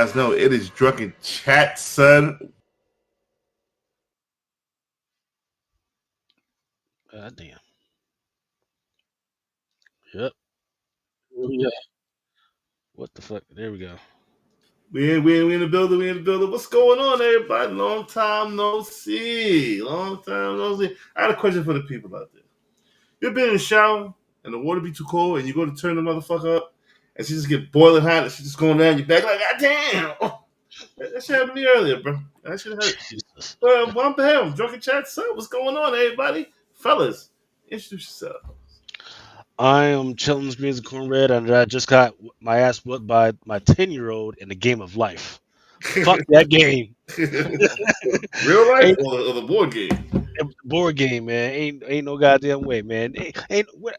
guys know it is Drunken Chat, son. God damn. Yep. Oh, yeah. What the fuck? There we go. We in the building. We in the building. What's going on, everybody? Long time no see. Long time no see. I had a question for the people out there. You ever been in the shower and the water be too cold and you go to turn the motherfucker up and she just get boiling hot and she just going down your back like, God damn. Oh, that shit happened to me earlier, bro. That shit hurt. Jesus. Well, I'm him. Drunken Chat, son. What's going on, everybody? Fellas, introduce yourself. I am Children's Greens and Cornbread, and I just got my ass whooped by my 10-year-old in the game of life. Fuck that game. Real life Ain't or the board game? a board game, man. Ain't no goddamn way, man. Ain't what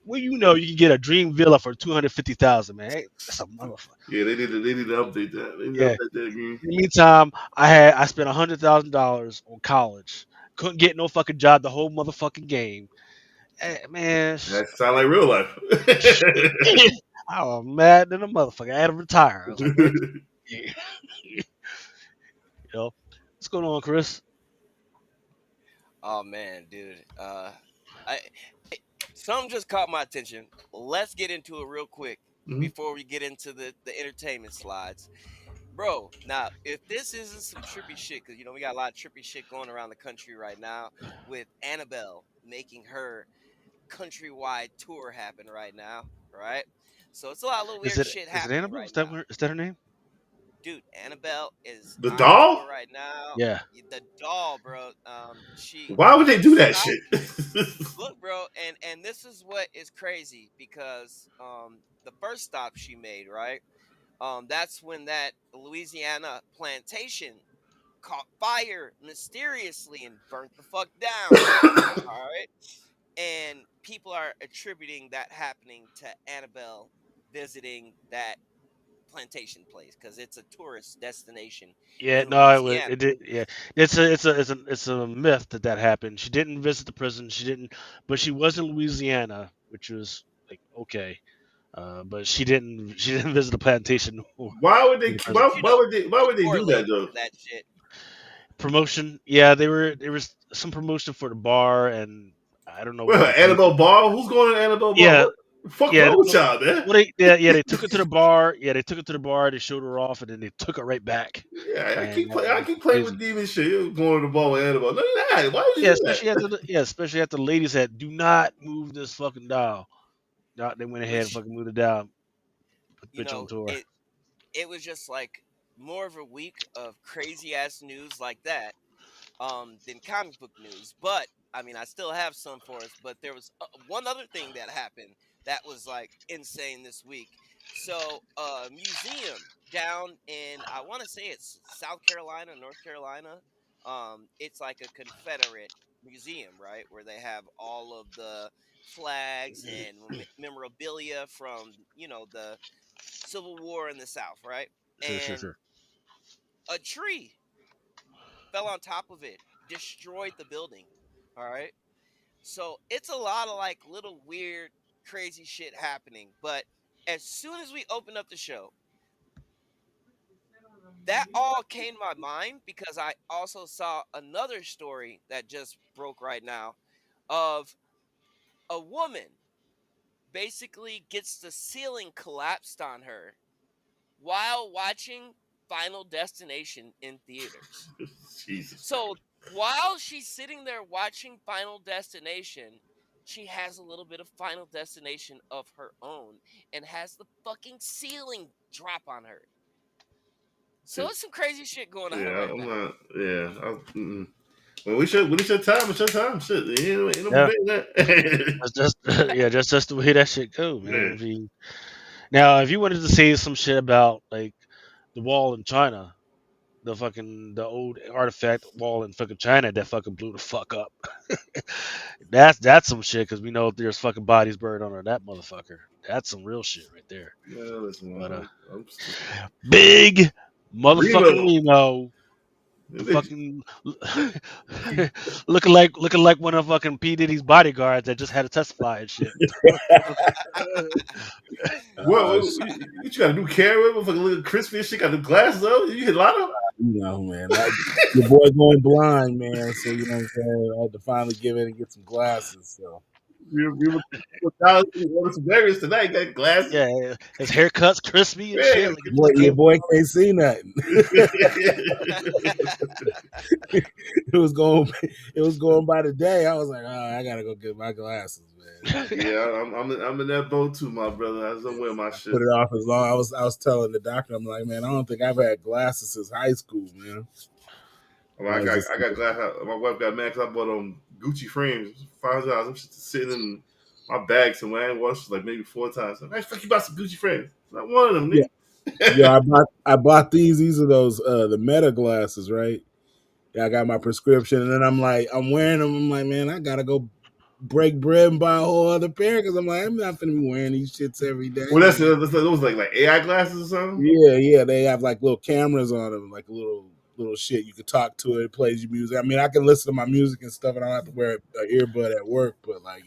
you know you can get a dream villa for 250,000, man. That's a motherfucker. Yeah, they need to update that. They need to Yeah. update that game. In the meantime, I spent $100,000 on college. Couldn't get no fucking job the whole motherfucking game. Man, That sound like real life. I was mad than a motherfucker. I had to retire. I was like, man, you know, what's going on, Chris? Oh man, dude. I Something just caught my attention. Let's get into it real quick Mhm. before we get into the entertainment slides, bro. Now, if this isn't some trippy shit, because we got a lot of trippy shit going around the country right now with Annabelle making her countrywide tour happen right now, right? So it's a lot of little Is weird it shit is it happening Annabelle? right now. Is that her name? Dude, Annabelle is The on tour doll? right now. Yeah. The doll, bro. She Why would they first do that stop. shit? Look, bro, and this is what is crazy because the first stop she made, right? That's when that Louisiana plantation caught fire mysteriously and burnt the fuck down. All right, and people are attributing that happening to Annabelle visiting that plantation place because it's a tourist destination Yeah, in no, Louisiana. it did. Yeah, it's a myth that happened. She didn't visit the prison. She didn't, but she was in Louisiana, which was like okay. But she didn't visit the plantation or why would they? the prison. Why, why would they? Why would they do that Correlated though? to that shit. Promotion, yeah, there was some promotion for the bar, and I don't know what Well, the police. Annabelle Ball. Who's going to Annabelle Ball? Yeah, What the fuck yeah. wrong with y'all, man? Well, they took her to the bar. Yeah, they took her to the bar. They showed her off, and then they took her right back. Yeah, And I it was keep playing with crazy. demon shit. You going to the ball with Annabelle? No, you're not. Why would you Yeah, do that? especially after the lady said, "Do not move this fucking doll." No, they went ahead and Which fucking moved it down. Put you the bitch on know tour. it was just like more of a week of crazy ass news like that than comic book news. But I mean, I still have some for us. But there was one other thing that happened that was like insane this week. So, a museum down in, I want to say it's South Carolina, North Carolina. It's like a Confederate museum, right, where they have all of the flags and memorabilia from the Civil War in the South, right? Sure, sure, And sure. a tree fell on top of it, destroyed the building. All right. So it's a lot of like little weird, crazy shit happening. But as soon as we opened up the show, that all came to my mind because I also saw another story that just broke right now of a woman basically gets the ceiling collapsed on her while watching Final Destination in theaters. Jesus So while she's sitting there watching Final Destination, she has a little bit of Final Destination of her own and has the fucking ceiling drop on her. So Christ. it's some crazy shit going on Yeah, right I'm now. not. Yeah. Mm-mm. When it's your time, it's your time. Shit, ain't no Yeah, debating that. that's just yeah, just the way that shit go, man. Yeah. I mean, now if you wanted to say some shit about like the wall in China, the old artifact wall in fucking China that fucking blew the fuck up. That's some shit because we know there's fucking bodies buried under that motherfucker. That's some real shit right there. Yeah, listen, But man, I'm stupid. big motherfucking Remo. Reno, the fucking looking like one of fucking P Diddy's bodyguards that just had to testify and shit. You got a new camera, motherfucker, little crispy and shit. Got the glasses on. You hit lotto. Man, your boy going blind, man. So you know what I'm saying. I had to finally give in and get some glasses. So We ordered some berries tonight. Got glasses. Yeah, his haircut's crispy and shit. Man. Like it just your came. boy can't see nothing. it was going, it was going by the day. I was like, oh, I gotta go get my glasses, man. Yeah, I'm in that boat too, my brother. I don't wear my shit. Put it off as long. I was telling the doctor, I'm like, man, I don't think I've had glasses since high school, man. I got glasses. My wife got mad because I bought Gucci frames, $500. I'm just sitting in my bag somewhere. I ain't washed like maybe 4 times. Like, fuck you bought some Gucci frames. Not one of them, nigga. Yeah, I bought these. These are those the Meta glasses, right? Yeah, I got my prescription, and then I'm wearing them. I'm like, man, I gotta go break bread and buy a whole other pair because I'm like, I'm not gonna be wearing these shits every day. Well, those like AI glasses or something. Yeah, they have like little cameras on them, like a little shit. You can talk to it, it plays your music. I mean, I can listen to my music and stuff, and I don't have to wear an earbud at work. But like,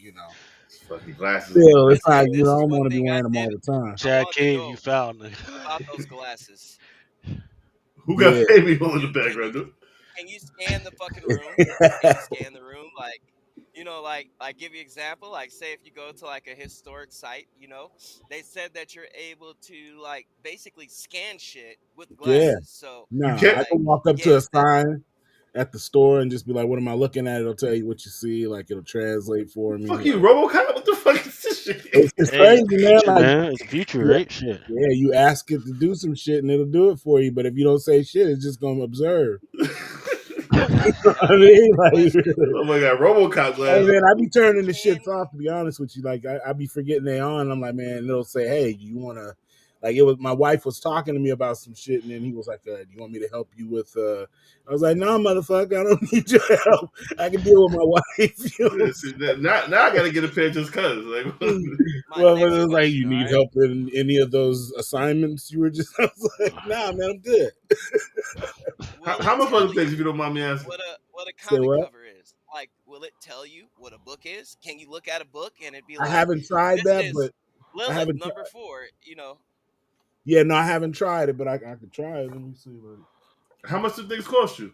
fucking glasses. Still, it's Listen, like this I is don't one want to be thing I wearing them all did. the time. Chad wanted to King, know you found. about those glasses. Who Yeah. got paid me on the background, dude? Can you scan the fucking room? Can you scan the room? Like, like give you an example. Like, say if you go to like a historic site, they said that you're able to like basically scan shit with Yeah. glasses. So You Nah, can't. I can walk up to a sign at the store and just be like, "What am I looking at?" It'll tell you what you see. Like it'll translate for me. Fuck you, RoboCop. What the fuck is this shit? It's Hey, crazy, it's the man. future, Like, man. It's the future, right? Shit. yeah, you ask it to do some shit and it'll do it for you. But if you don't say shit, it's just gonna observe. I mean, like, Oh my god, RoboCop hey glasses. man, I be turning the Can- shits off to be honest with you. Like, I be forgetting they on. I'm like, man, it'll say, "Hey, you wanna?" Like, it was my wife was talking to me about some shit, and then he was like, "Do you want me to help you with?" I was like, "No, motherfucker, I don't need your help. I can deal with my wife." You know? See, now I gotta get a pair just cause. Like, My Well, it next was like, question, "You need alright? help in any of those assignments?" You were just, I was like, "Nah, man, I'm good." Will how it much tell other things, you if you don't mind me asking? what a Say comic what? cover is? Like, will it tell you what a book is? Can you look at a book and it'd be I like, haven't tried this that, is but I Lilith haven't. number 4, Yeah, no, I haven't tried it, but I could try it. Let me see. Like, How much do things cost you?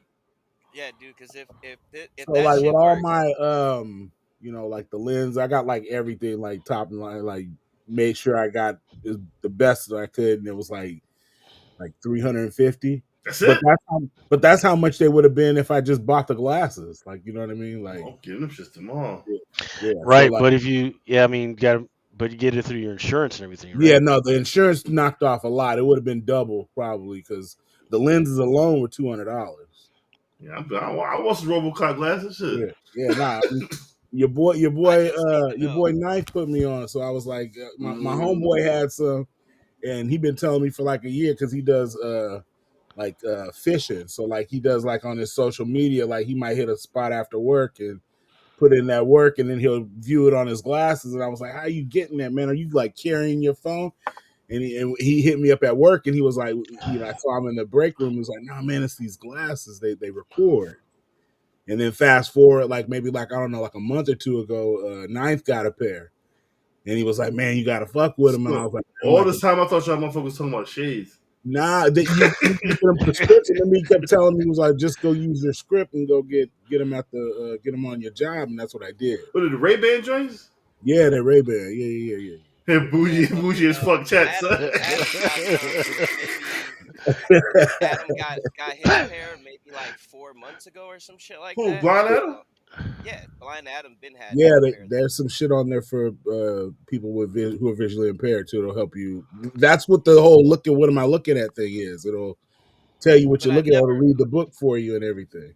Yeah, dude, because if so that like with shit all works, my like the lens, I got like everything like top line, like made sure I got the best that I could, and it was like 350. That's But it. that's how much they would have been if I just bought the glasses. Like, you know what I mean? Like, I'm giving them shit tomorrow. yeah. So Right, like, but if you, yeah, I mean, but you get it through your insurance and everything, yeah, right? no, the insurance knocked off a lot. It would have been double probably because the lenses alone were $200. Yeah, I want some RoboCop glasses. Shit. Yeah, nah. Your boy, I just need to your know. boy Knife put me on. So I was like, my Mm. homeboy had some, and he been telling me for like a year because he does fishing. So like he does like on his social media, like he might hit a spot after work and put in that work, and then he'll view it on his glasses. And I was like, how you getting that, man? Are you like carrying your phone? And he hit me up at work, and he was like, I saw him in the break room. He was like, nah, man, it's these glasses. They record. And then fast forward, like maybe like I don't know, like a month or two ago, Ninth got a pair, and he was like, "Man, you gotta fuck with him." And I So, was like, all this time I thought y'all motherfuckers was talking about shades. "Nah, that you can get him prescription." And he kept telling me, he was like, "Just go use your script and go get him at the get him on your job," and that's what I did. What are the Ray-Ban joints? Yeah, they're Ray-Ban. Yeah. Hey, Yeah, bougie as fuck chat, son. Adam got maybe Adam got his pair maybe like 4 months ago or some shit like Who, that. Blind Adam? Yeah, Blind Adam been had Yeah, a pair of there's those. some shit on there for people with who are visually impaired too. It'll help you. That's what the whole look at what am I looking at thing is. It'll tell you what But you're I looking at. It'll never read the book for you and everything.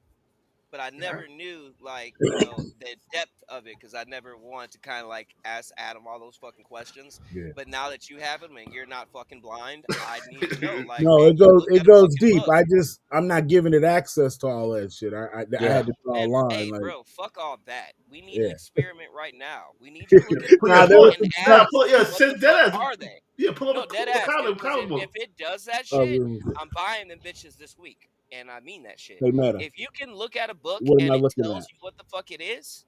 but I never knew like the depth of it because I never wanted to kind of like ask Adam all those fucking questions. Yeah. But now that you have them and you're not fucking blind, I need to know. Like, No, can you look it at a goes fucking deep. book? I'm not giving it access to all that shit. I Yeah. had to draw a And line. hey, Like, bro, fuck all that. We need an yeah. experiment right now. We need you to look at a Yeah, Nah, book there pull was it. and some ask stuff. what Send the fuck that ass. are they? Yeah, pull No, up dead a ass, dude. comic, Because comic if book. it does that Oh, shit, I'm buying them bitches this week, and I mean that shit. they matter. If you can look at a book What am and I it looking tells at? you what the fuck it is,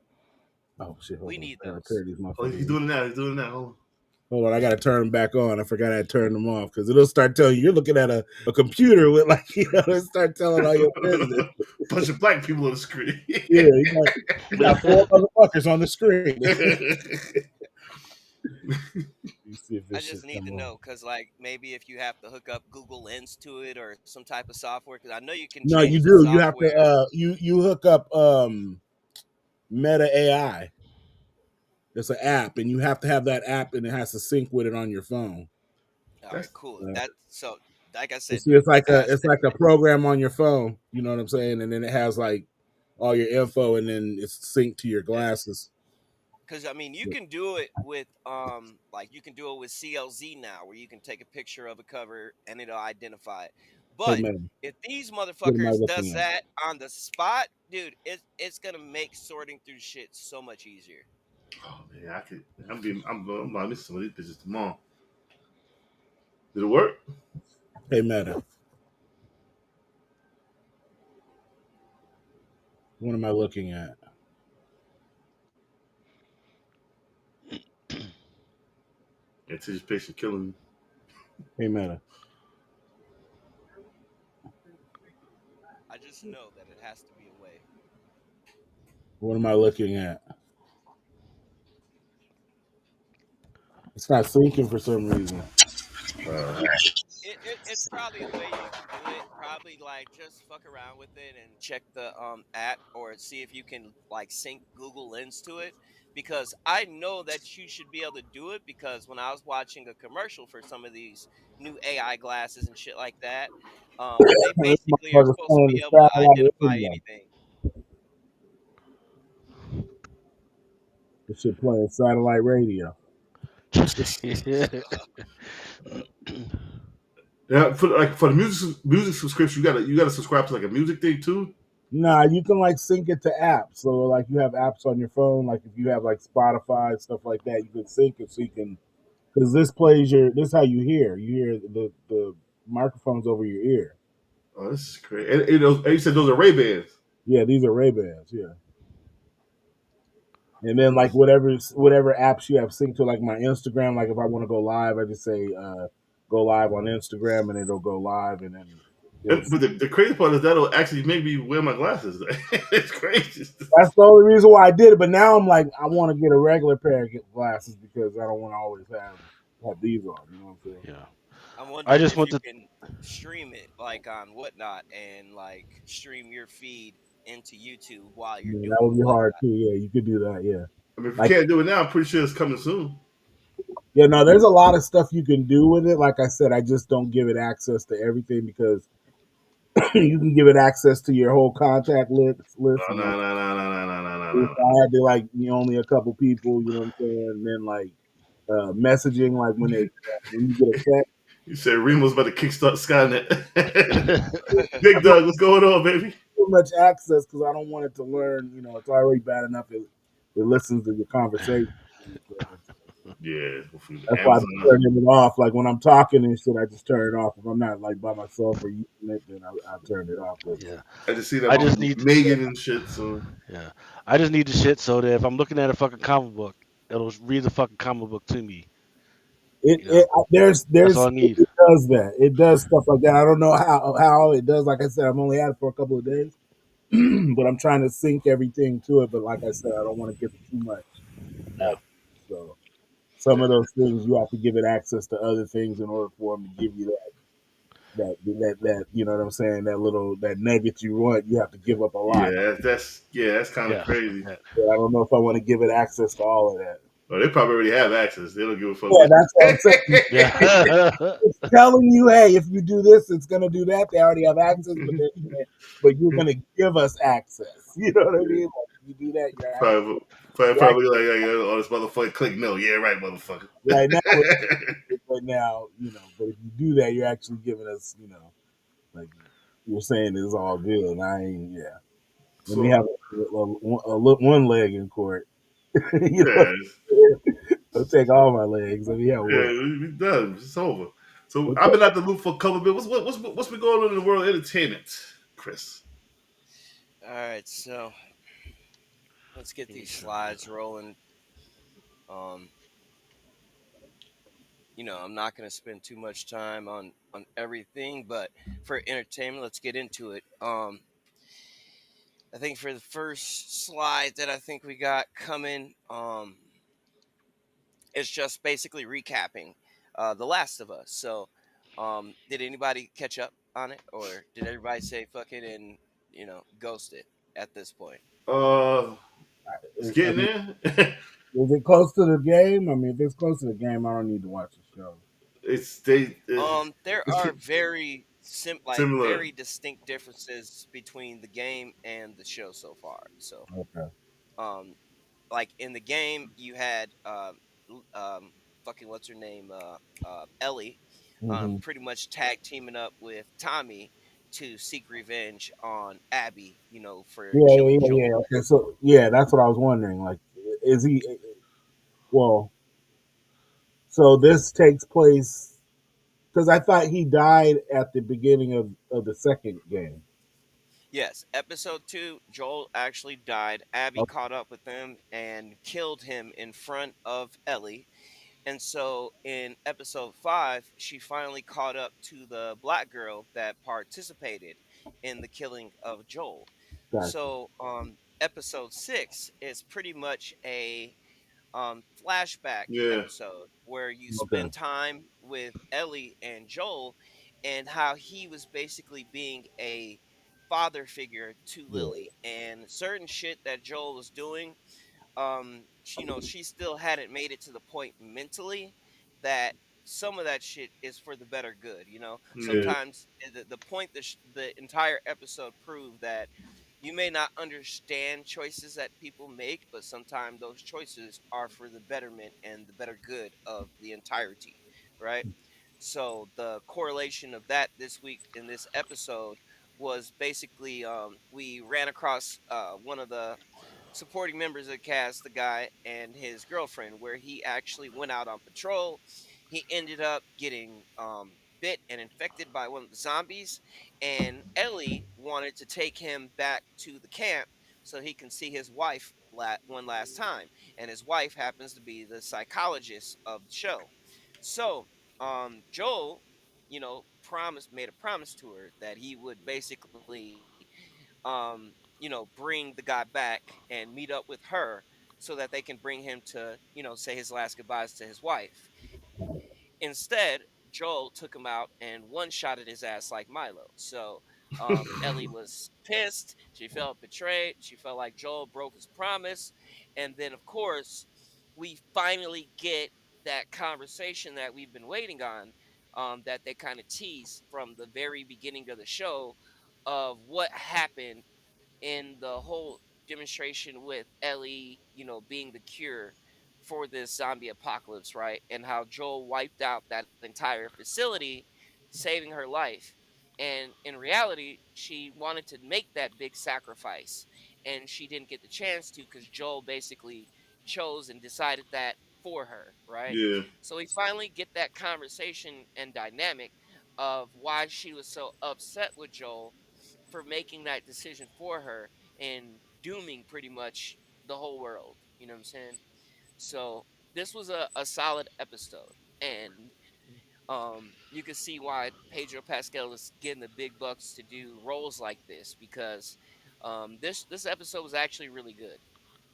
Oh shit! we Hold on. need I gotta those. pair these Oh, he's motherfuckers. doing it now. He's doing it now. Hold on. Hold on, I gotta turn them back on. I forgot I turned them off because it'll start telling you you're looking at a computer with like it'll start telling all your business. Bunch of black people on the screen. Yeah, you got four motherfuckers on the screen. You see if I this shit just need come to on. know because, like, maybe if you have to hook up Google Lens to it or some type of software, because I know you can No, you change the do. You have to. software. You hook up Meta AI. It's an app, and you have to have that app, and it has to sync with it on your phone. All right, That's cool. Uh, That so, like I you said, see, dude, it's like a program on your phone. You know what I'm saying? And then it has like all your info, and then it's synced to your glasses. because I mean, you can do it with like you can do it with CLZ now, where you can take a picture of a cover and it'll identify it. Hey But man, if these what am I motherfuckers does looking at? that on the spot, dude, it's gonna make sorting through shit so much easier. oh man, I could. I'm like missing some of these pictures tomorrow. Did it work? Hey Meta, what am I looking at? Anticipation killing me. Hey Meta, I just know that it has to be a way. what am I looking at? It's not syncing for some reason. Uh, It's probably a way you can do it. Probably like just fuck around with it and check the app or see if you can like sync Google Lens to it. Because I know that you should be able to do it because when I was watching a commercial for some of these new AI glasses and shit like that, they This basically are motherfucker's supposed to playing be the able to satellite identify radio. anything. This shit playing satellite radio. yeah, for the music subscription, you gotta subscribe to like a music thing too. Nah, you can like sync it to apps. So like you have apps on your phone, like if you have like Spotify stuff like that, you can sync it so you can because this plays your this is how you hear. You hear the microphones over your ear. Oh, this is great. And you said those are Ray Bans. Yeah, these are Ray Bans. Yeah, and then Oh, like this, whatever apps you have synced to, like my Instagram. Like if I want to go live, I just say go live on Instagram, and it'll go live, and then it'll. but the crazy part is that'll actually make me wear my glasses. It's crazy. That's the only reason why I did it. But now I'm like, I want to get a regular pair of glasses because I don't want to always have these on. You know what I'm saying? Yeah. I'm I wondering just if want you to. can stream it like on Whatnot and like stream your feed into YouTube while you're Yeah, that doing would be hard Whatnot. too. Yeah, you could do that. Yeah, I mean, if you like can't do it now, I'm pretty sure it's coming soon. yeah, no, there's a lot of stuff you can do with it. Like I said, I just don't give it access to everything because you can give it access to your whole contact list No, and no, like no, no, no, no, no, no, no, if no. I had to like only a couple people, you know what I'm saying, and then like messaging like when you get a text. You said Remo's about to kickstart Skynet. Big Doug, what's going on, baby? Too much access because I don't want it to learn. You know, it's already bad enough it listens to your conversation. So Yeah, hopefully that's why I be Amazon. turning it off. Like when I'm talking and shit, I just turn it off. If I'm not like by myself or using it, then I turn it off. But Yeah. I just see that I about just need. Megan and shit. So Yeah. I just need the shit so that if I'm looking at a fucking comic book, it'll read the fucking comic book to me. You know. That's all I need. it does that. It does stuff like that. I don't know how it does. Like I said, I've only had it for a couple of days, but I'm trying to sync everything to it. But like I said, I don't want to give it too much. Yeah. So some yeah, of those things you have to give it access to other things in order for them to give you that you know what I'm saying, that little that nugget you want. You have to give up a lot. that's kind of Yeah. crazy. Yeah. So I don't know if I want to give it access to all of that. Oh, they probably already have access. They don't give a fuck Yeah, what. that's what I'm saying. Yeah. It's telling you, hey, if you do this, it's gonna do that. They already have access, but you're gonna give us access. You know what I mean? Like, if you do that, probably, you're probably like, oh, this motherfucker click no. Yeah, right, motherfucker. right now. But now, you know, but if you do that, you're actually giving us, you know, like you're saying it's all good. And I ain't, yeah. Let me So have one leg in court. You know, yeah, don't take all my legs. Let me have one. we done. It's over. So Okay. I've been out the loop for a couple of minutes. What's been going on in the world of entertainment, Chris? All right, so let's get these Entertainment. slides rolling. Um, I'm not going to spend too much time on everything, but for entertainment, let's get into it. I think for the first slide that I think we got coming, it's just basically recapping The Last of Us. So, did anybody catch up on it, or did everybody say fuck it and ghost it at this point? Uh, it's I getting mean, there. is it close to the game? I mean, if it's close to the game, I don't need to watch the show. it's they There it's are similar. very distinct differences between the game and the show so far. So, Okay. um, like in the game, you had fucking what's her name, Ellie, Hmm. pretty much tag teaming up with Tommy to seek revenge on Abby, for Yeah, yeah, killing yeah, yeah. Joel. Okay, so yeah, that's what I was wondering. Like, is he? Well, so this takes place because I thought he died at the beginning of the second game. Yes, episode 2, Joel actually died. Abby Okay, caught up with him and killed him in front of Ellie. And so in episode 5, she finally caught up to the black girl that participated in the killing of Joel. gotcha. So episode 6 is pretty much a flashback Yeah, episode where you Okay, spend time with Ellie and Joel and how he was basically being a father figure to yeah, Lily, and certain shit that Joel was doing, she still hadn't made it to the point mentally that some of that shit is for the better good. yeah, Sometimes the point the entire episode proved that you may not understand choices that people make, but sometimes those choices are for the betterment and the better good of the entirety, right? So the correlation of that this week in this episode was basically, we ran across one of the supporting members of the cast, the guy and his girlfriend, where he actually went out on patrol. He ended up getting bit and infected by one of the zombies, and Ellie wanted to take him back to the camp so he can see his wife one last time. And his wife happens to be the psychologist of the show. So, Joel, made a promise to her that he would basically bring the guy back and meet up with her so that they can bring him to, say his last goodbyes to his wife. Instead, Joel took him out and one shotted his ass like Milo. So Ellie was pissed. She felt betrayed. She felt like Joel broke his promise. And then, of course, we finally get that conversation that we've been waiting on, that they kind of teased from the very beginning of the show, of what happened in the whole demonstration with Ellie, being the cure for this zombie apocalypse, right? And how Joel wiped out that entire facility, saving her life. And in reality, she wanted to make that big sacrifice, and she didn't get the chance to because Joel basically chose and decided that for her, right? yeah, So we finally get that conversation and dynamic of why she was so upset with Joel for making that decision for her and dooming pretty much the whole world. You know what I'm saying? So this was a solid episode. And you can see why Pedro Pascal is getting the big bucks to do roles like this, because this episode was actually really good.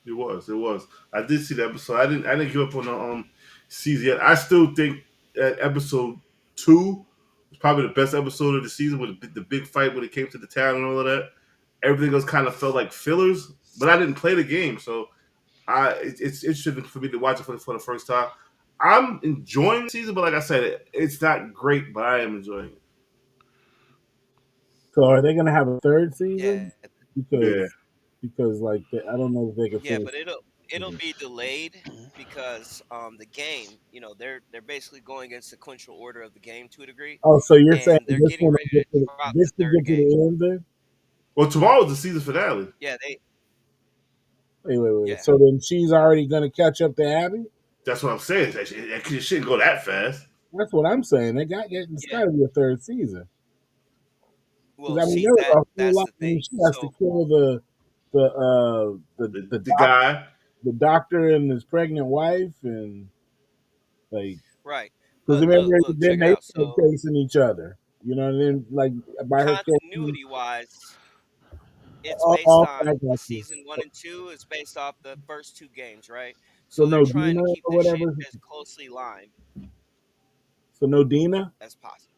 it was. It was. I did see the episode. I didn't give up on the season yet. I still think that episode 2 was probably the best episode of the season with the big fight when it came to the town and all of that. Everything else kind of felt like fillers, but I didn't play the game, so it's interesting for me to watch it for the first time. I'm enjoying the season, but like I said, it's not great, but I am enjoying it. so are they gonna have a third Yeah, season? Yeah, Because like I don't know if they can yeah, finish. but it'll be delayed because the game, they're basically going in sequential order of the game to a degree, Oh, so you're saying and they're this getting one ready will get to to drop this the to third get to game. the end then? well, tomorrow's the season finale. Yeah, they Wait, wait, wait. yeah So then she's already gonna catch up to Abby? That's what I'm saying. It shouldn't go that fast. That's what I'm saying. It's yeah. got to be a third season. Well, Because I mean, see, there was a whole that's lot. the I mean, thing. she has to So kill the The guy, the doctor and his pregnant wife, and like right. Because But remember, look, then check it they out. started So chasing each other. You know, and then like by her killing. continuity wise, it's Oh, based I on got you. season one and two. It's based off the first two games, right? So So they're no trying Dina to keep or this shit whatever. as closely lined So no Dina. as possible.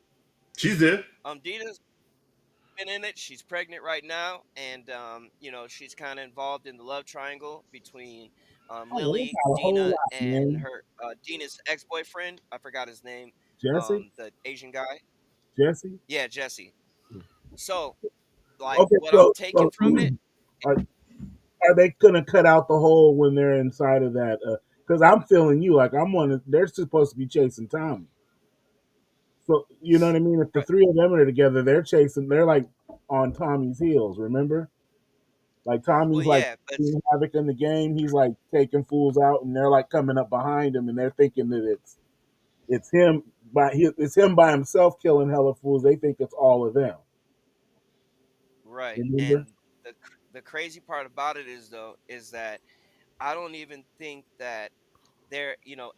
She's there. Dina's been in it. She's pregnant right now, and she's kind of involved in the love triangle between Oh, they Lily, got a whole Dina, lot, and man. her Dina's ex-boyfriend. I forgot his name. Jesse, The Asian guy. Jesse. Yeah, Jesse. So, like, Okay, what I'm taking so from it, are, are they gonna cut out the hole when they're inside of that? Because I'm feeling you. Like I'm one. They're supposed to be chasing Tommy. So you know what I mean. If the right? three of them are together, they're chasing. They're like on Tommy's heels. Remember, like Well, Tommy's like yeah, but doing havoc in the game. He's like taking fools out, and they're like coming up behind him, and they're thinking that it's him it's him by himself killing hella fools. They think it's all of them. right. Remember? And the crazy part about it is though is that I don't even think that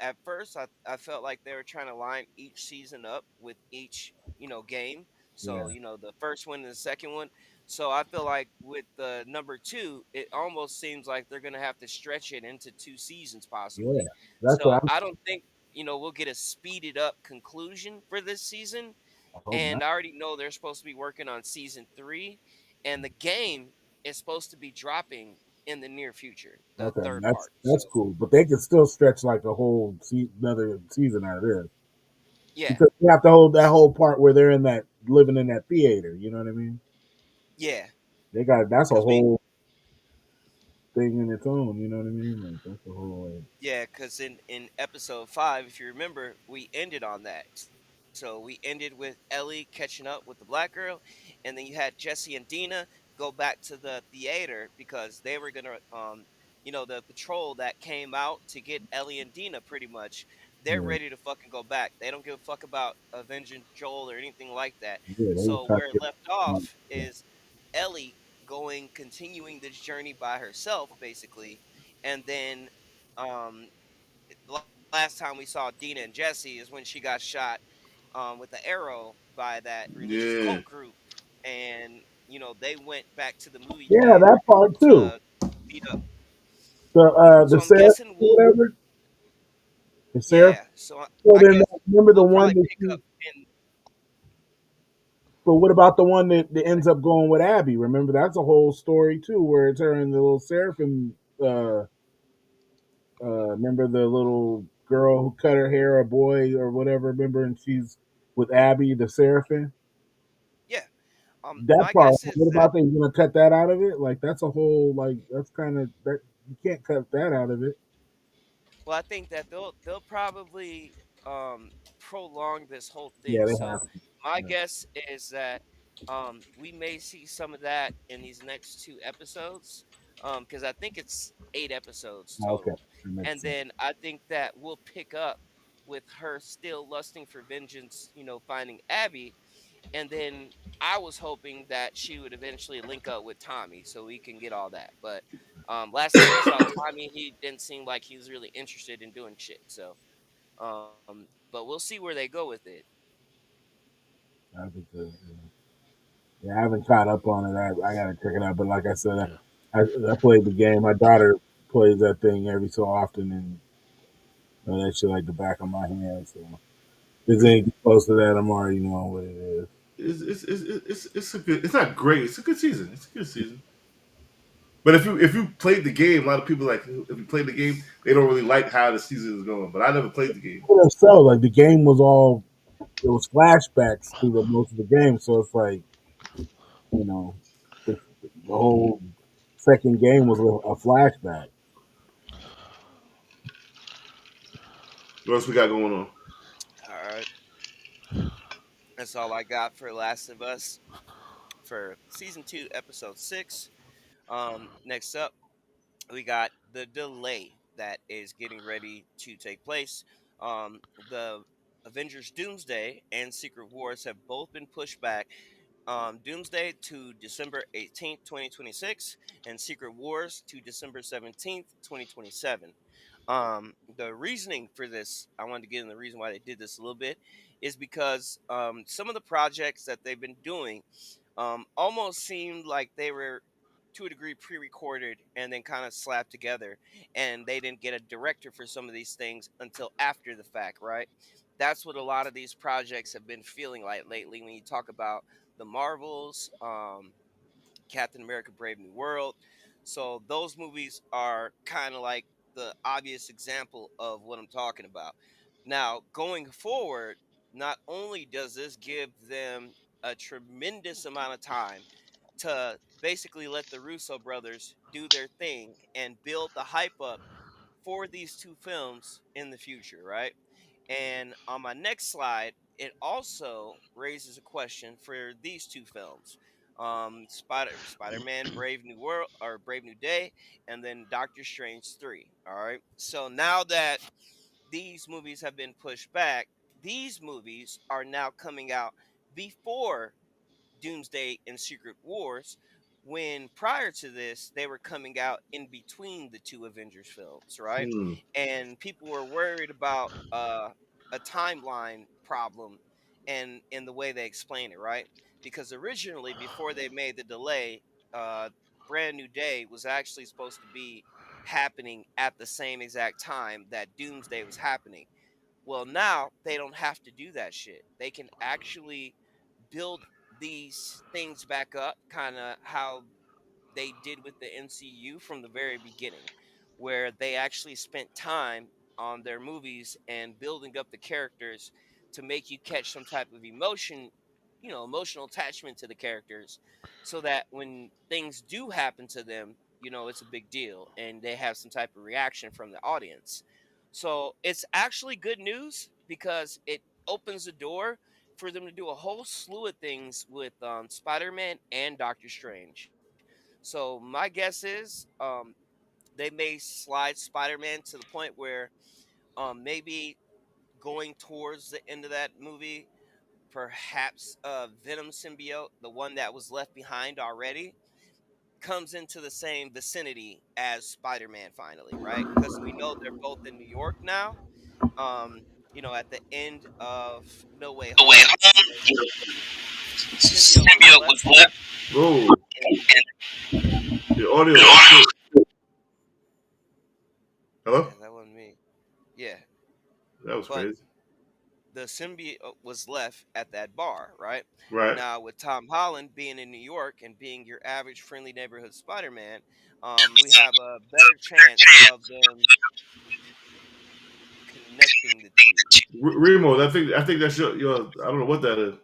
at first I felt like they were trying to line each season up with each, game. So, Yeah, the first one and the second one. So I feel like with the number two, it almost seems like they're gonna have to stretch it into two seasons yeah. possibly. That's what So I'm. I don't think, we'll get a speeded up conclusion for this season. I hope not. And I already know they're supposed to be working on season three, and the game is supposed to be dropping in the near future, the Okay, third that's part. that's So cool. But they could still stretch like a whole another season out of this yeah, because you have to hold that whole part where they're in that living in that theater. You know what I mean? yeah, They got that's a because we whole thing in its own. You know what I mean? Like that's a whole. Like, Yeah, because in episode five, if you remember, we ended on that. So we ended with Ellie catching up with the black girl, and then you had Jesse and Dina go back to the theater because they were gonna, the patrol that came out to get Ellie and Dina. Pretty much, they're yeah, ready to fucking go back. They don't give a fuck about avenging Joel or anything like that. yeah. They were So trying where to it left get. off is Ellie continuing this journey by herself, basically, and then um last time we saw Dina and Jesse is when she got shot with the arrow by that religious Yeah. cult group, and they went back to the movie Yeah, theater that part too. to meet up. The So I'm seraph guessing or we'll, whatever. The seraph. yeah. So I, So I then, guess remember the we'll one probably that pick she. up in. But what about the one that ends up going with Abby? Remember that's a whole story too, where it's her and the little seraphim. Remember the little girl who cut her hair, a boy or whatever. Remember, and she's with Abby, the seraphim. Yeah. That My part. guess is What that. about that? You gonna cut that out of it? Like that's a whole like that's kind of that you can't cut that out of it. Well, I think that they'll probably prolong this whole Yeah, thing. they So have to. my Yeah. guess is that we may see some of that in these next two episodes, because I think it's 8 episodes Okay, total, that makes and sense. then I think that we'll pick up with her still lusting for vengeance, finding Abby, and then I was hoping that she would eventually link up with Tommy so we can get all that. But last time we saw Tommy, he didn't seem like he was really interested in doing shit. So, but we'll see where they go with it. That'd be good. Yeah, I haven't caught up on it. I gotta check it out. But like I said, Yeah. I played the game. My daughter plays that thing every so often, and that shit like the back of my hand. So if it's anything close to that, I'm already knowing what it is. It's a good. It's not great. It's a good season. It's a good season. But if you played the game, a lot of people like if you played the game, they don't really like how the season is going. But I never played the game. But if so, like the game was all it was flashbacks through the most of the game, so it's like you know the, the whole second game was a flashback. What else we got going on? All right, that's all I got for Last of Us for season two, episode six. Next up, we got the delay that is getting ready to take place. The Avengers Doomsday and Secret Wars have both been pushed back. Doomsday to December 18th, 2026, and Secret Wars to December 17th, 2027. The reasoning for this, I wanted to get in the reason why they did this a little bit, is because some of the projects that they've been doing almost seemed like they were to a degree pre-recorded and then kind of slapped together, and they didn't get a director for some of these things until after the fact, right? That's what a lot of these projects have been feeling like lately. When you talk about the Marvels, Captain America Brave New World. So those movies are kind of like the obvious example of what I'm talking about. Now, going forward, not only does this give them a tremendous amount of time to basically let the Russo brothers do their thing and build the hype up for these two films in the future, right? And on my next slide, it also raises a question for these two films. Spider-Man Brave New World or Brave New Day, and then Doctor Strange 3. All right. So now that these movies have been pushed back, these movies are now coming out before Doomsday and Secret Wars, when prior to this they were coming out in between the two Avengers films, right? Hmm. And people were worried about a timeline problem and in the way they explain it, right? Because originally, before they made the delay, uh, Brand New Day was actually supposed to be happening at the same exact time that Doomsday was happening. Well, now they don't have to do that shit. They can actually build these things back up, kind of how they did with the MCU from the very beginning, where they actually spent time on their movies and building up the characters to make you catch some type of emotion, emotional attachment to the characters, so that when things do happen to them, it's a big deal and they have some type of reaction from the audience. So it's actually good news because it opens the door for them to do a whole slew of things with Spider-Man and Doctor Strange. So my guess is they may slide Spider-Man to the point where maybe going towards the end of that movie, perhaps Venom symbiote, the one that was left behind already, comes into the same vicinity as Spider-Man finally, right? Because we know they're both in New York now. Um, at the end of No Way The way Home, home, symbiote was symbiote left was left. Whoa, in the audio is shit. Hello? yeah, that wasn't me. Yeah, That was but crazy. the symbiote was left at that bar, right? Right. Now, with Tom Holland being in New York and being your average friendly neighborhood Spider Man, we have a better chance of them connecting the two. Remo, I think that's your I don't know what that is.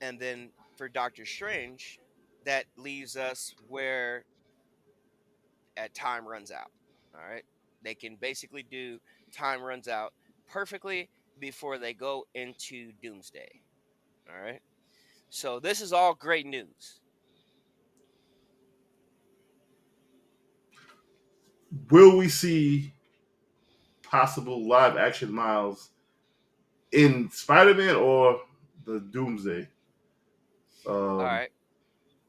And then for Doctor Strange, that leaves us where at time runs out. All right. They can basically do time runs out perfectly before they go into Doomsday. All right. So this is all great news. Will we see possible live action Miles in Spider Man or the Doomsday? All Um. right.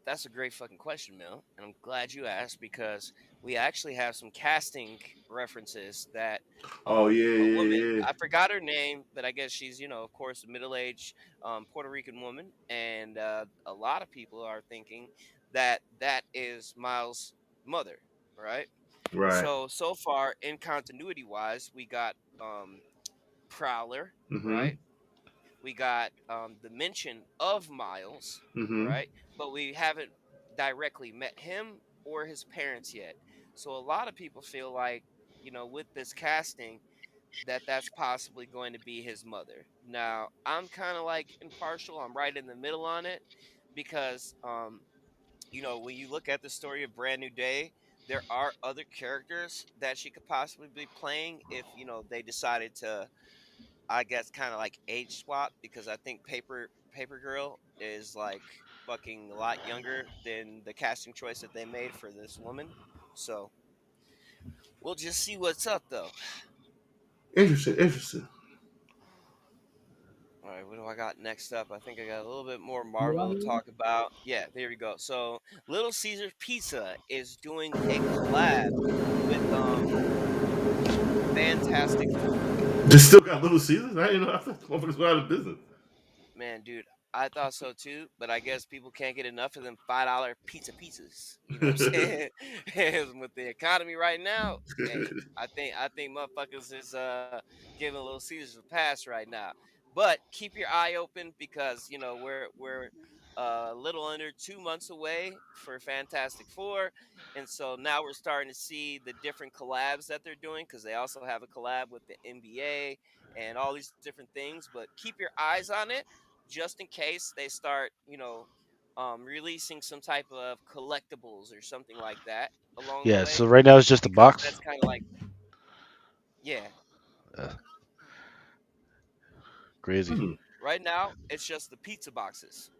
That's a great fucking question, Mel. And I'm glad you asked because we actually have some casting references that Oh yeah, a woman, yeah, yeah. I forgot her name, but I guess she's, of course, a middle aged Puerto Rican woman. And a lot of people are thinking that that is Miles' mother, right? Right. So far, in continuity wise, we got Prowler, Mm-hmm. right? We got the mention of Miles, Mm-hmm. right? But we haven't directly met him or his parents yet. So a lot of people feel like, with this casting, that that's possibly going to be his mother. Now, I'm kind of like impartial. I'm right in the middle on it because, when you look at the story of Brand New Day, there are other characters that she could possibly be playing if, they decided to, I guess, kind of like age swap, because I think Paper Girl is like fucking a lot younger than the casting choice that they made for this woman. So we'll just see what's up, though. Interesting. Interesting. All right, what do I got next up? I think I got a little bit more Marvel to Marvel. talk about. Yeah, there we go. So, Little Caesars Pizza is doing a collab with Fantastic Four. They still got Little Caesars. I didn't know. I thought the motherfuckers went out of business. Man, dude, I thought so too, but I guess people can't get enough of them $5 pizza pizzas. You know what I'm saying? And with the economy right now, hey, I think motherfuckers is giving Little Caesars a pass right now. But keep your eye open because we're a little under 2 months away for Fantastic Four, and so now we're starting to see the different collabs that they're doing because they also have a collab with the NBA and all these different things. But keep your eyes on it just in case they start, releasing some type of collectibles or something like that along the Yeah. So way, right now it's just a because box. that's kind of like, yeah, Uh, Crazy. Hmm. right now it's just the pizza boxes.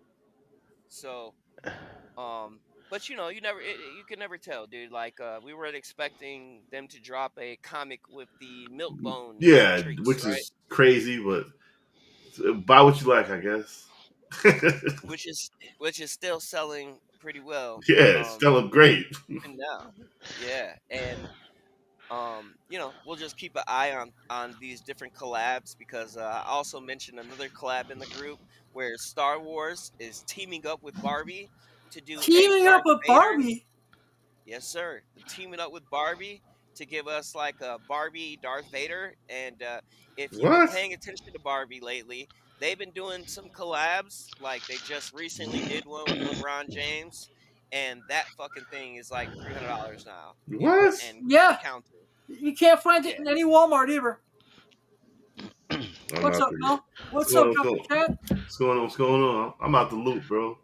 So, but you can never tell, dude. Like, we weren't expecting them to drop a comic with the milk bone Yeah, treats, which right? is crazy, but buy what you like, I guess. Which is which is still selling pretty well, Yeah, it's still great. even now. Yeah, and we'll just keep an eye on these different collabs because I also mentioned another collab in the group where Star Wars is teaming up with Barbie to do a Teaming up Darth with Vader. Barbie. Yes, sir. Teaming up with Barbie to give us like a Barbie Darth Vader. And if you've been What? paying attention to Barbie lately, they've been doing some collabs. Like they just recently did one with LeBron James, and that fucking thing is like $300 now. What? And Yeah, counting. you can't find it Yeah. in any Walmart either. I'm What's out up, there. Mel? What's What's going up, on? What's Dr. going on? Chat? What's going on? What's going on? I'm out the loop, bro.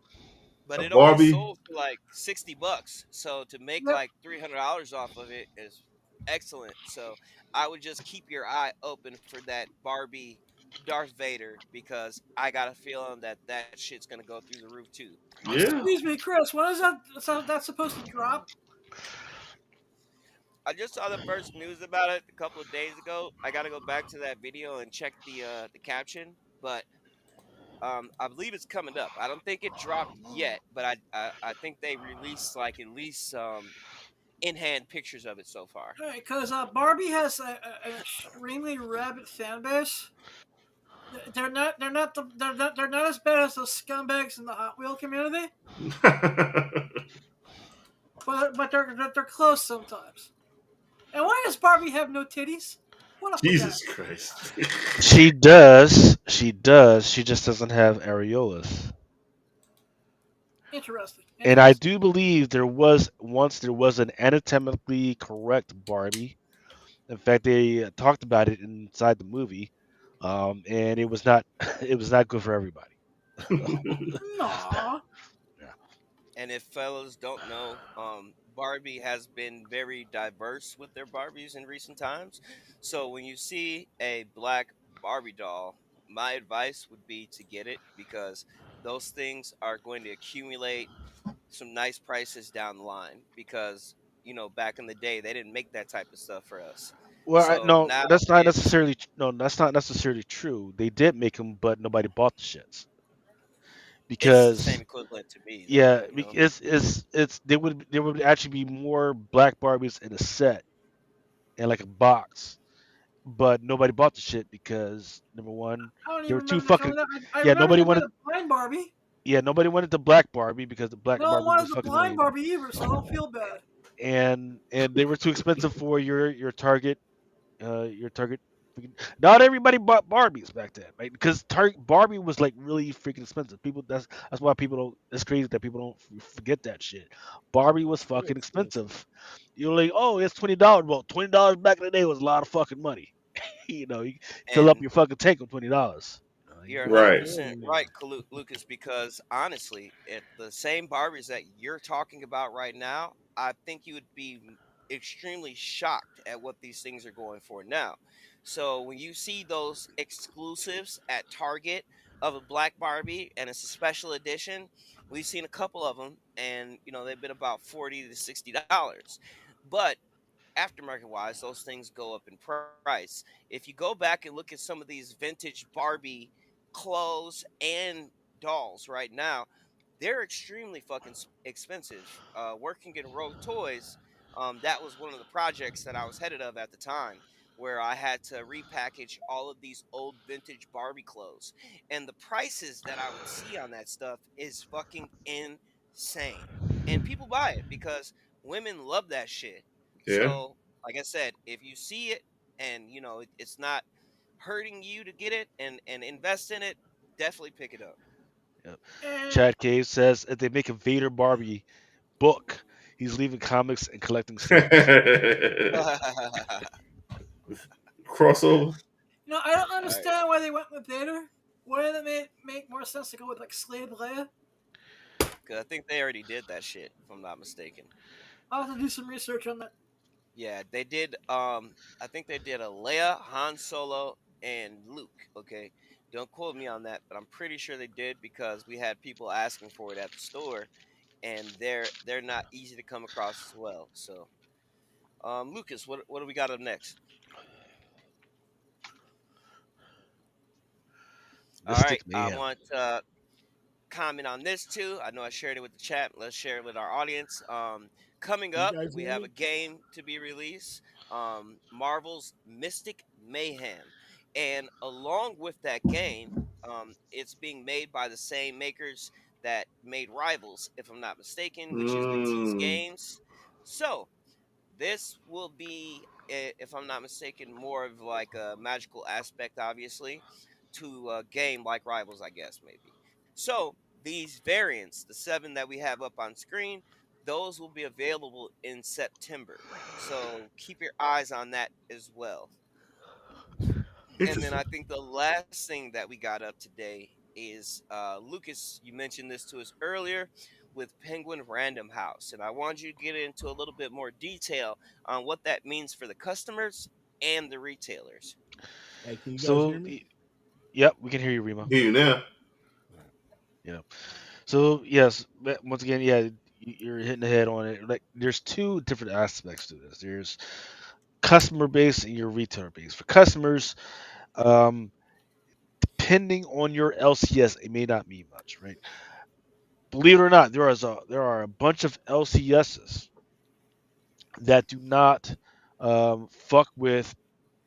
But A it only Barbie? sold for like $60. So to make Yep. like $300 off of it is excellent. So I would just keep your eye open for that Barbie Darth Vader because I got a feeling that that shit's gonna go through the roof too. Yeah. Excuse me, Chris. When is that's supposed to drop? I just saw the first news about it a couple of days ago. I got to go back to that video and check the caption, but I believe it's coming up. I don't think it dropped yet, but I think they released like at least in hand pictures of it so far. All right, because Barbie has an extremely rabid fan base. They're not as bad as those scumbags in the Hot Wheel community, but they're close sometimes. And why does Barbie have no titties? What up with that? Jesus Christ. She does. She does. She just doesn't have areolas. Interesting. And I Interesting. do believe there was an anatomically correct Barbie. In fact, they talked about it inside the movie, and it was not it was not good for everybody. Aww. Yeah. And if fellas don't know, Barbie has been very diverse with their Barbies in recent times. So when you see a black Barbie doll, my advice would be to get it because those things are going to accumulate some nice prices down the line because back in the day they didn't make that type of stuff for us. Well, So no, now that's not it's necessarily no, that's not necessarily true. They did make them, but nobody bought the shits it's the because same equivalent to me though, yeah, it's there would actually be more black Barbies in a set and like a box, but nobody bought the shit because number one, I don't they even were too remember the fucking color. I yeah. remember Nobody they made wanted a blind Barbie. nobody wanted the black Barbie because the black No one Barbie wanted was the fucking blind lame, Barbie either, so I don't feel bad. and they were too expensive for your target freaking, not everybody bought Barbies back then, right? Because Barbie was like really freaking expensive. People that's why people don't. It's crazy that people don't forget that shit. Barbie was Very fucking expensive. expensive. You're like, oh, it's $20. Well, $20 back in the day was a lot of fucking money. You fill up and your fucking tank with $20. you're Right. 100% right, Lucas, because honestly, at the same Barbies that you're talking about right now, I think you would be extremely shocked at what these things are going for now. So when you see those exclusives at Target of a black Barbie and it's a special edition, we've seen a couple of them, and they've been about $40 to $60. But aftermarket wise, those things go up in price. If you go back and look at some of these vintage Barbie clothes and dolls right now, they're extremely fucking expensive. Working in Rogue Toys, that was one of the projects that I was headed of at the time, where I had to repackage all of these old vintage Barbie clothes, and the prices that I would see on that stuff is fucking insane. And people buy it because women love that shit. Yeah. So, like I said, if you see it and it's not hurting you to get it and invest in it, definitely pick it up. Yep. And Chad Cave says if they make a Vader Barbie book, he's leaving comics and collecting stamps. Crossover. I don't All right, understand why they went with Vader. Wouldn't it make more sense to go with like Slave Leia? because I think they already did that shit, if I'm not mistaken. I'll have to do some research on that. Yeah, they did. I think they did a Leia, Han Solo, and Luke. Okay, don't quote me on that, but I'm pretty sure they did because we had people asking for it at the store, and they're not easy to come across as well. So, Lucas, what do we got up next? All right, Mystic I Mayhem. want to comment on this too. I know I shared it with the chat. Let's share it with our audience. Coming Can you up, guys we hear have a me? game to be released. Marvel's Mystic Mayhem, and along with that game, it's being made by the same makers that made Rivals, if I'm not mistaken, which is Matisse Mm. Games. So this will be, if I'm not mistaken, more of like a magical aspect, obviously, to a game like Rivals, I guess, maybe. So these variants, the 7 that we have up on screen, those will be available in September. So keep your eyes on that as well. And then Interesting. I think the last thing that we got up today is Lucas. You mentioned this to us earlier with Penguin Random House, and I want you to get into a little bit more detail on what that means for the customers and the retailers. Hey, can you guys So, hear me? yep, we can hear you, Remo. Hear you now. All right. Yeah. So yes, once again, yeah, you're hitting the head on it. Like, there's two different aspects to this. There's customer base and your retailer base. For customers, um, depending on your LCS, it may not mean much, right? Believe it or not, there are a bunch of LCSs that do not fuck with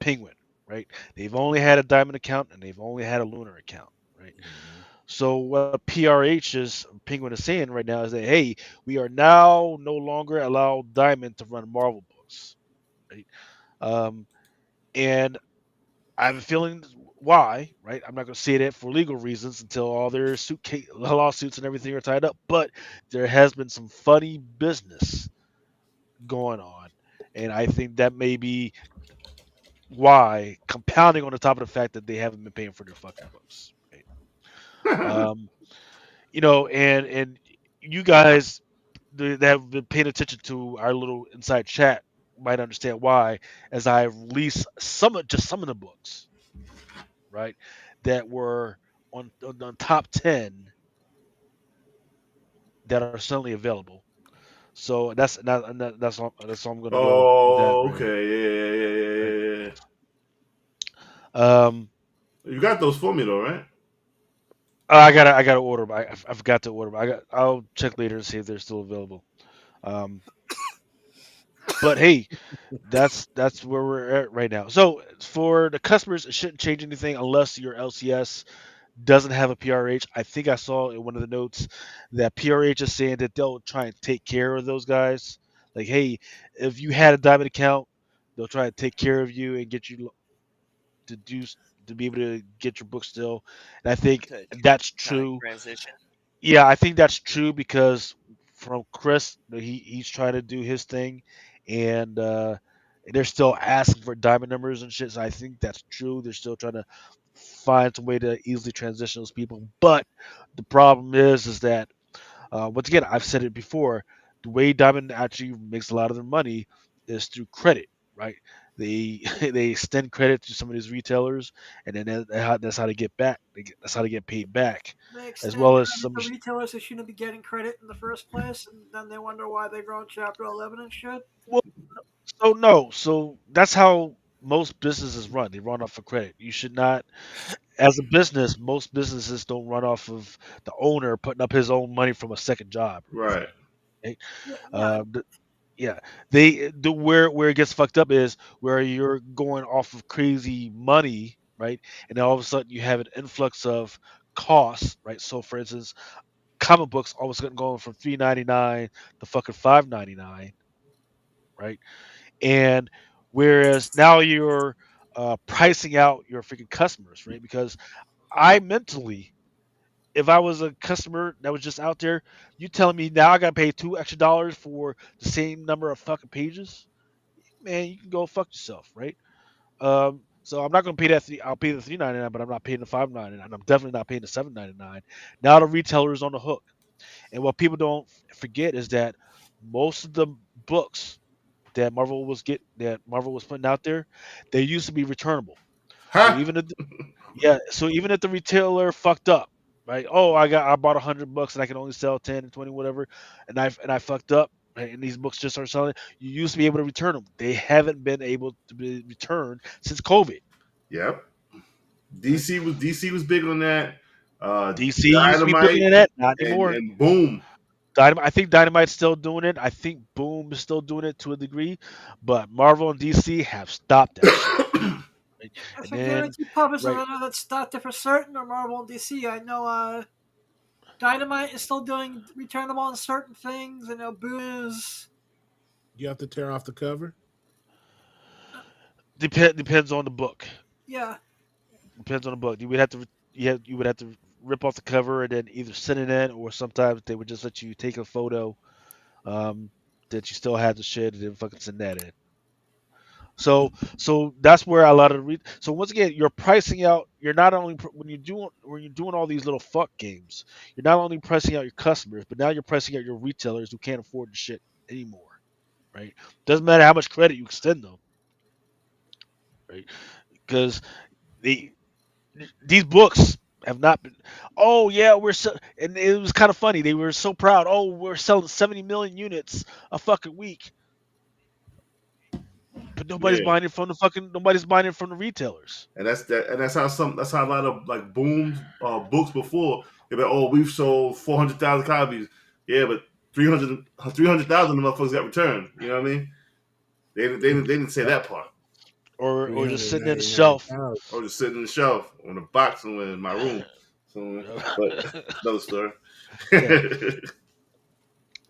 Penguin, right? They've only had a diamond account and they've only had a lunar account, right? Mm-hmm. So what PRH is Penguin is saying right now is that, hey, we are now no longer allow Diamond to run Marvel books, right? Um, and I have a feeling why, right? I'm not going to say that for legal reasons until all their lawsuits and everything are tied up. But there has been some funny business going on, and I think that may be why, compounding on the top of the fact that they haven't been paying for their fucking books, right? Um, and you guys that have been paying attention to our little inside chat might understand why, as I release some of the books, right, that were on top 10 that are suddenly available. So that's all I'm gonna go with that Oh, right okay. here. Yeah, yeah, yeah, Right. yeah, yeah, yeah. Um, You got those for me though, right? I gotta order them. I forgot to order them. I'll check later to see if they're still available. Um, but hey, that's where we're at right now. So for the customers, it shouldn't change anything unless your LCS doesn't have a PRH. I think I saw in one of the notes that PRH is saying that they'll try and take care of those guys. Like, hey, if you had a diamond account, they'll try and take care of you and get you to do to be able to get your book still. And I think To that's kind of true. transition. Yeah, I think that's true because from Chris, he's trying to do his thing, and they're still asking for diamond numbers and shit. So I think that's true. They're still trying to find some way to easily transition those people. But the problem is that once again, I've said it before. The way Diamond actually makes a lot of their money is through credit, right? They they extend credit to some of these retailers, and then that's how they get back. That's how they get paid back, They as extend well as credit some. to retailers who shouldn't be getting credit in the first place, and then they wonder why they grow in Chapter 11 and shit. Well, so no, so that's how most businesses run. They run off of credit. You should not. as a business, most businesses don't run off of the owner putting up his own money from a second job or anything. Right. Right? Yeah, yeah. Uh, th- yeah, they the where it gets fucked up is where you're going off of crazy money, right? And then all of a sudden you have an influx of costs, right? So, for instance, comic books all of a sudden going from $3.99 to fucking $5.99, right? And whereas now you're pricing out your freaking customers, right? Because I mentally, if I was a customer that was just out there, you telling me now I gotta pay $2 extra for the same number of fucking pages, man, you can go fuck yourself, right? So I'm not gonna pay that. I'll pay the $3.99, but I'm not paying the $5.99. I'm definitely not paying the $7.99. Now the retailer is on the hook, and what people don't forget is that most of the books that Marvel was putting out there, they used to be returnable. So Huh? even if the retailer fucked up, right? Oh, I bought $100 and I can only sell 10 and 20 whatever, and I fucked up. Right? And these books just are selling. You used to be able to return them. They haven't been able to be returned since COVID. Yep. Right? DC was big on that. DC used to be bigger Dynamite than that. Not and anymore. and boom. Dynamite, I think Dynamite's still doing it. I think Boom is still doing it to a degree, but Marvel and DC have stopped that shit. Right? I And think the only then, two publishers right, I know that stopped it for certain are Marvel and DC. I know Dynamite is still doing returnable on certain things. I know Boom is. You have to tear off the cover. depends on the book. Yeah, Depends on the book. You would have to rip off the cover and then either send it in, or sometimes they would just let you take a photo um, that you still had the shit and then fucking send that in. So that's where a lot of so once again you're pricing out. You're not only when you're doing all these little fuck games, you're not only pricing out your customers, but now you're pricing out your retailers who can't afford the shit anymore. Right? Doesn't matter how much credit you extend them. Right? Because they these books have not been. Oh yeah, and it was kind of funny. They were so proud. Oh, we're selling 70 million units a fucking week, but Yeah. nobody's buying it from the retailers. And that's how a lot of like booms books before they're like, oh, we've sold 400,000 copies. Yeah, but 300,000 of the motherfuckers got returned. You know what I mean? They didn't say Yep. that part. Or Three just hundred sitting in the ninety nine shelf. thousand. I was just sitting on the shelf on a box somewhere in my room. So, but another story. Yeah,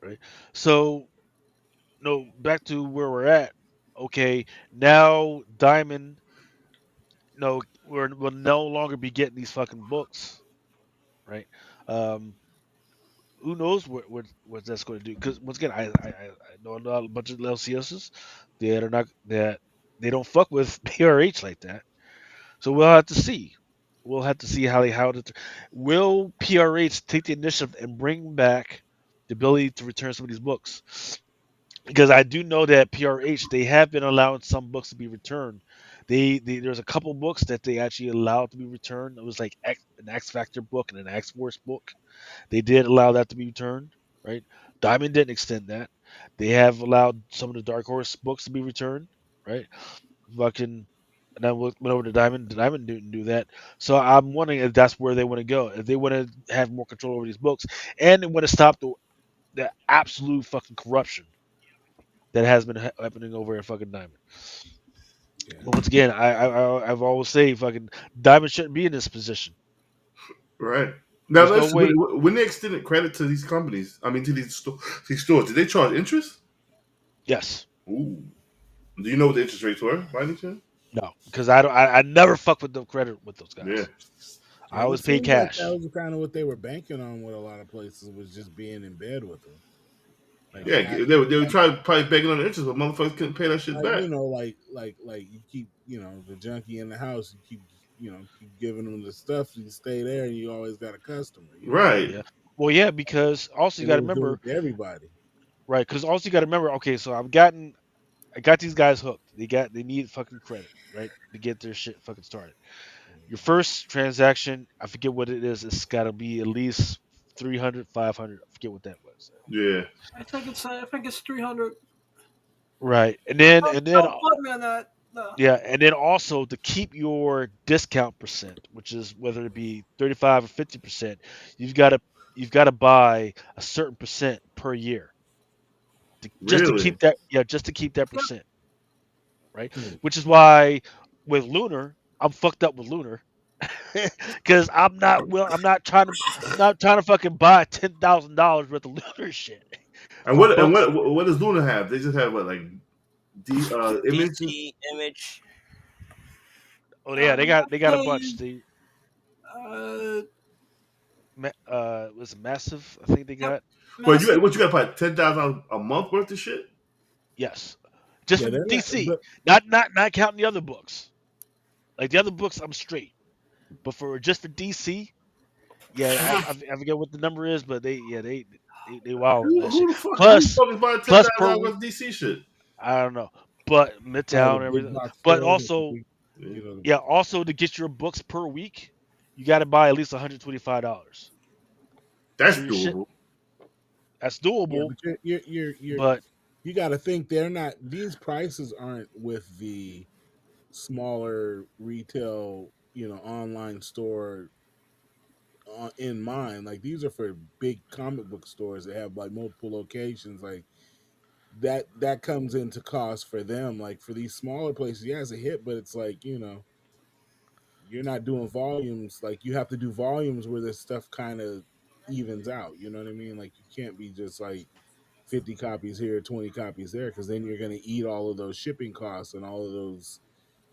right. So no, back to where we're at. Okay, now Diamond, no, we'll no longer be getting these fucking books, right? Um, who knows what that's going to do? Because once again, I know a bunch of LCSs that are not that they don't fuck with PRH like that. So we'll have to see. We'll have to see will PRH take the initiative and bring back the ability to return some of these books, because I do know that PRH they have been allowing some books to be returned. There's a couple books that they actually allowed to be returned. It was like an X Factor book and an X Force book. They did allow that to be returned, right? Diamond didn't extend that. They have allowed some of the Dark Horse books to be returned, right? Fucking, and I went over to Diamond. Diamond didn't do that. So I'm wondering if that's where they want to go. If they want to have more control over these books, and they want to stop the absolute fucking corruption that has been happening over at fucking Diamond. Yeah. But once again, I've always say fucking Diamond shouldn't be in this position. Right. Now, There's no listen, way. when they extended credit to these companies, I mean, to these stores, did they charge interest? Yes. Ooh. Do you know what the interest rates were by any chance? No, because I don't. I never fuck with the credit with those Yeah. guys. I Yeah, always it pay seems like that cash. was kind of what they were banking on with a lot of places, was just being in bed with them. Like Yeah, have they were like trying probably begging on the interest, but motherfuckers couldn't pay that shit like back. you know like you keep the junkie in the house. You keep keep giving them the stuff. You stay there, and you always got a customer. Right. Yeah. Well, yeah, because also you And they got to was doing remember, it to everybody. right? Because also you got to remember. Okay, so I got these guys hooked. They need fucking credit, right, to get their shit fucking started. Your first transaction, I forget what it is. It's got to be at least 300, 500. I forget what that was. Yeah. I think it's 300. Right, Don't quote me on that. No. Yeah, and then also to keep your discount percent, which is whether it be 35 or 50%, you've got to you've got to buy a certain percent per year just to Really? keep that, yeah, just to keep that Yep. percent, right? Hmm. Which is why with Lunar, I'm fucked up with Lunar because I'm not trying to fucking buy $10,000 worth of Lunar shit And for what and books. what does Luna have? They just have what like images. DC image. Oh yeah, they got a bunch. Pay, They uh, was it massive? I think they yep, got. But massive. you got to buy 10,000 a month worth of shit. Yes, just Yeah, for they're not. DC, But not counting the other books. Like the other books, I'm straight. But for just for DC, yeah, I forget what the number is, but they wild on that shit. Who the Plus, fuck is buying ten plus thousand per dollars worth week, of DC shit? I don't know, but probably Midtown the and big everything. box But stores, also, Yeah. yeah, also to get your books per week, you got to buy at least $125. That's So your shit, doable. that's yeah. doable, But you're but you got to think they're not. These prices aren't with the smaller retail, online store in mind. Like these are for big comic book stores that have like multiple locations. Like that comes into cost for them. Like for these smaller places, yeah, it's a hit, but it's like you're not doing volumes. Like you have to do volumes where this stuff kind of evens out. You know what I mean? Like you can't be just like 50 copies here, 20 copies there, because then you're going to eat all of those shipping costs and all of those,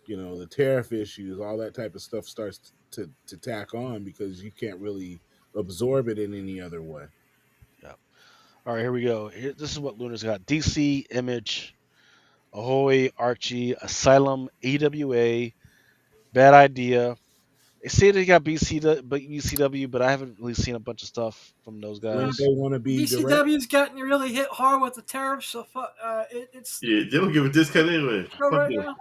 the tariff issues, all that type of stuff starts to tack on because you can't really absorb it in any other way. yeah. All right, here we go. This is what Luna's got: DC, Image, Ahoy, Archie, Asylum, AWA, Bad Idea. They say they got BCW, but I haven't really seen a bunch of stuff from those Uh, Wouldn't guys. they want to be direct? BCW's getting really hit hard with the tariffs, so it's Yeah, they don't give a discount anyway. go Fuck right them. now.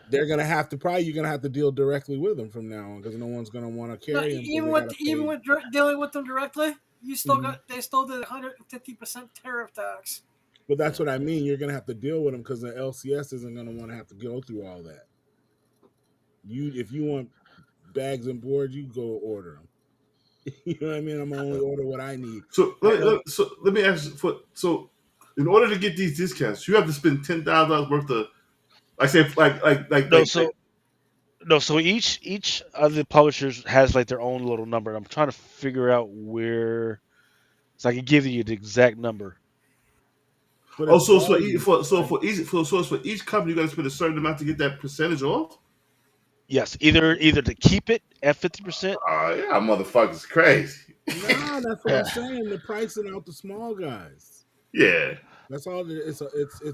They're gonna have to probably you're gonna have to deal directly with them from now on because no one's gonna want to No, carry them because they gotta pay. dealing with them directly, you still Mhm. got they still did 150% tariff tax. But that's Yeah. what I mean. You're gonna have to deal with them because the LCS isn't gonna want to have to go through all that. If you want bags and boards, you go order them. You know what I mean? I'm gonna only order what I need. So I know. let me ask you in order to get these discounts, you have to spend $10,000 worth of like say No, like so no, so each of the publishers has like their own little number. I'm trying to figure out where, so I can give you the exact number. But oh it's volume, right? so it's for each company you got to spend a certain amount to get that percentage off. Yes, either to keep it at 50%. Oh yeah, motherfuckers crazy. Nah, that's what I'm saying. They're pricing out the small guys. Yeah. That's all. It's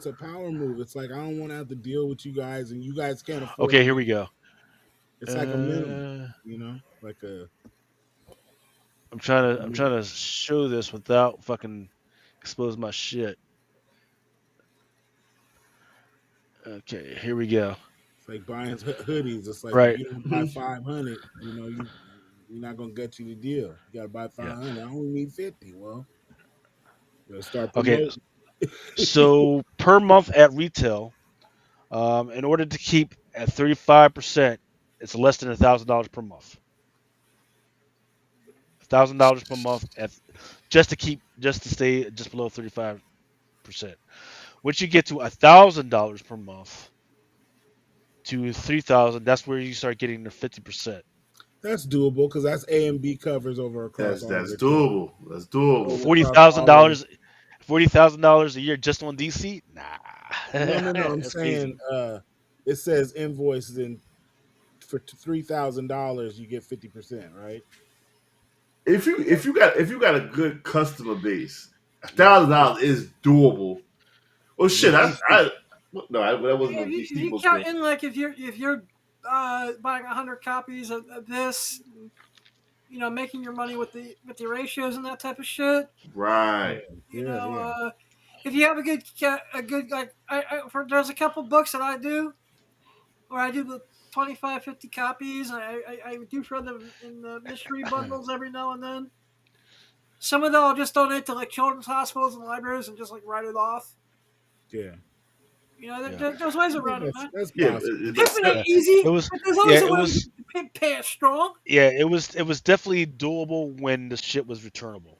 a power move. It's like I don't want to have to deal with you guys, and you guys can't afford Okay, me. here we go. It's like a minimum, Uh, like a. I'm trying to show this without fucking exposing my shit. Okay, here we go. It's like buying hoodies. It's like if Right. you don't buy Mhm. 500, you're not gonna get you the deal. You gotta buy Yeah. 500. I only need 50. Well, you gotta start Okay. promoting. So per month at retail, in order to keep at 35%, it's less than $1,000 per month. $1,000 per month at just to stay just below 35%. Once you get to $1,000 per month to 3,000, that's where you start getting the 50%. That's doable because that's A and B covers over across all of That's their channels. doable. That's doable. Over Forty across thousand all of. dollars, $40,000 a year just on DC? Nah, No. I'm that's crazy. saying it says invoices in for $3,000 you get 50%, right? If you got a good customer base, a Yeah, thousand dollars is doable. Well, shit, with DC. that wasn't no If DC you book count thing. in like if you're buying 100 copies of this, making your money with the ratios and that type of shit. Yeah, Right. You yeah, know, yeah. if you have a good like there's a couple books that I do where I do the 25, 50 copies. And I do throw them in the mystery bundles every now and then. Some of them I'll just donate to like children's hospitals and libraries and just like write it off. Yeah. You know, Yeah, there's ways Yeah, around it, man. that's Yeah, possible. but Pimping ain't yeah. easy, It was, but there's yeah, always a it way was, to pay it strong. yeah, it was definitely doable when the shit was returnable.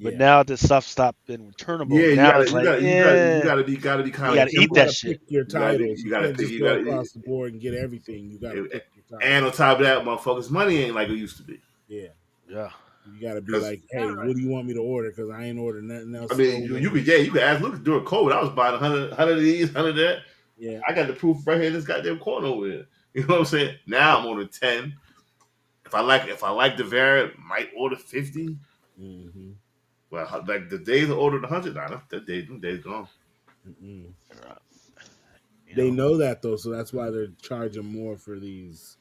But Yeah. now that stuff stopped being returnable, yeah, now it's like, yeah, gotta be you kind Yeah, of got to because eat you careful. that gotta shit. pick your titles. You You gotta can't pick. just You go gotta. across the board and get everything. You gotta pick your And on titles. top of that, motherfuckers, money ain't like it used to be. Yeah. Yeah, You gotta be Because like, Yeah, hey, right. what do you want me to order? Because I ain't ordered nothing I else mean, over you there. could you could ask Lucas during COVID. I was buying 100 of these, 100 of that. Yeah. I got the proof right here in this goddamn corner over here. You know what I'm saying? Now I'm ordering 10. If I like the variant, might order 50. Mm-hmm. Well, like the days I ordered 100, nah, that days gone. Mm-mm. right. You They know, know that though, so that's why they're charging more for these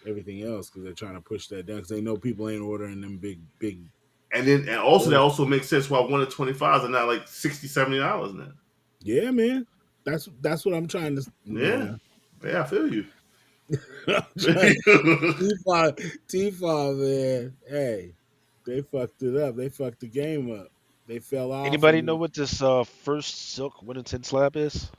everything else because they're trying to push that down because they know people ain't ordering them big. And also that orders. also makes sense why one of 25s are now like 60 $70 now. Yeah, man. That's what I'm trying to. Yeah. Man, Yeah, I feel you. I'm trying. T5, man. Hey, they fucked it up. They fucked the game up. They fell off anybody know and what this first silk Wellington slab is?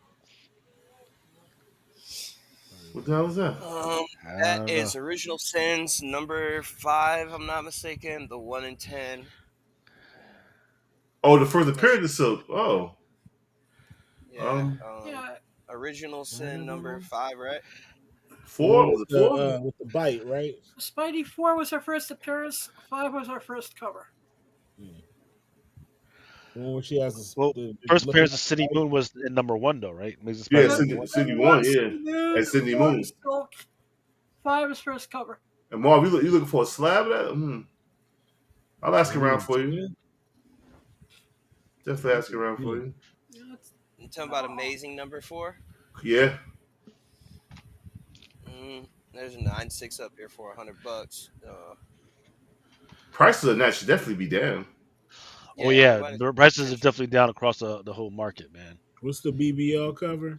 What the hell is that? Um, I that don't know. is Original Sins number 5. I'm not mistaken. The 1 in 10. Oh, the first That should, appearance of Silk. Oh. yeah. Um Yeah, Original Sin number 5, right? the one four? Was it four? with the bite, right? Spidey 4 was her first appearance. 5 was her first cover. Hmm. The one where she has Well, the first looking appearance at of the City bite. Moon was in #1 though, right? Amazing Yeah, Spider-Man Civil, number one. Cindy Civil One, War, yeah. Civil And Moon, Cindy 4 Moon. Silk, 5 is first cover. And Marv, you looking for a slab of that? I'll ask I around need for you. 10. Definitely I ask need around for 10. you. Yeah, You talking about Amazing number 4? Yeah. There's a 9.6 up here for $100. Prices on that should definitely be down. Oh Yeah, yeah, everybody's the paying prices are attention. definitely down across the whole market, man. What's the BBL cover?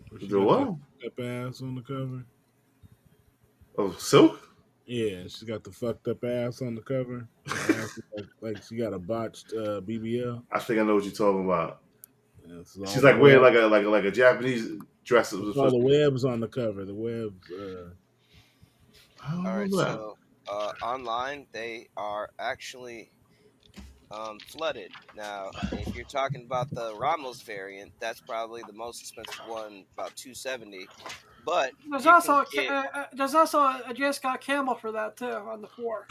Where she The got that what? fucked up ass on the cover? Oh, Silk? Yeah, she got the fucked up ass on the cover. Her ass is like she got a botched BBL. I think I know what you're talking about. Yeah, it's She's all the like wearing web. like a Japanese dress. It's all the webs on the cover. The webs. I don't All right, remember that. so online they are actually flooded. Now, if you're talking about the Ramos variant, that's probably the most expensive one, about 270. But there's you also can a, get, there's also a J. Scott Campbell for that too on the 4.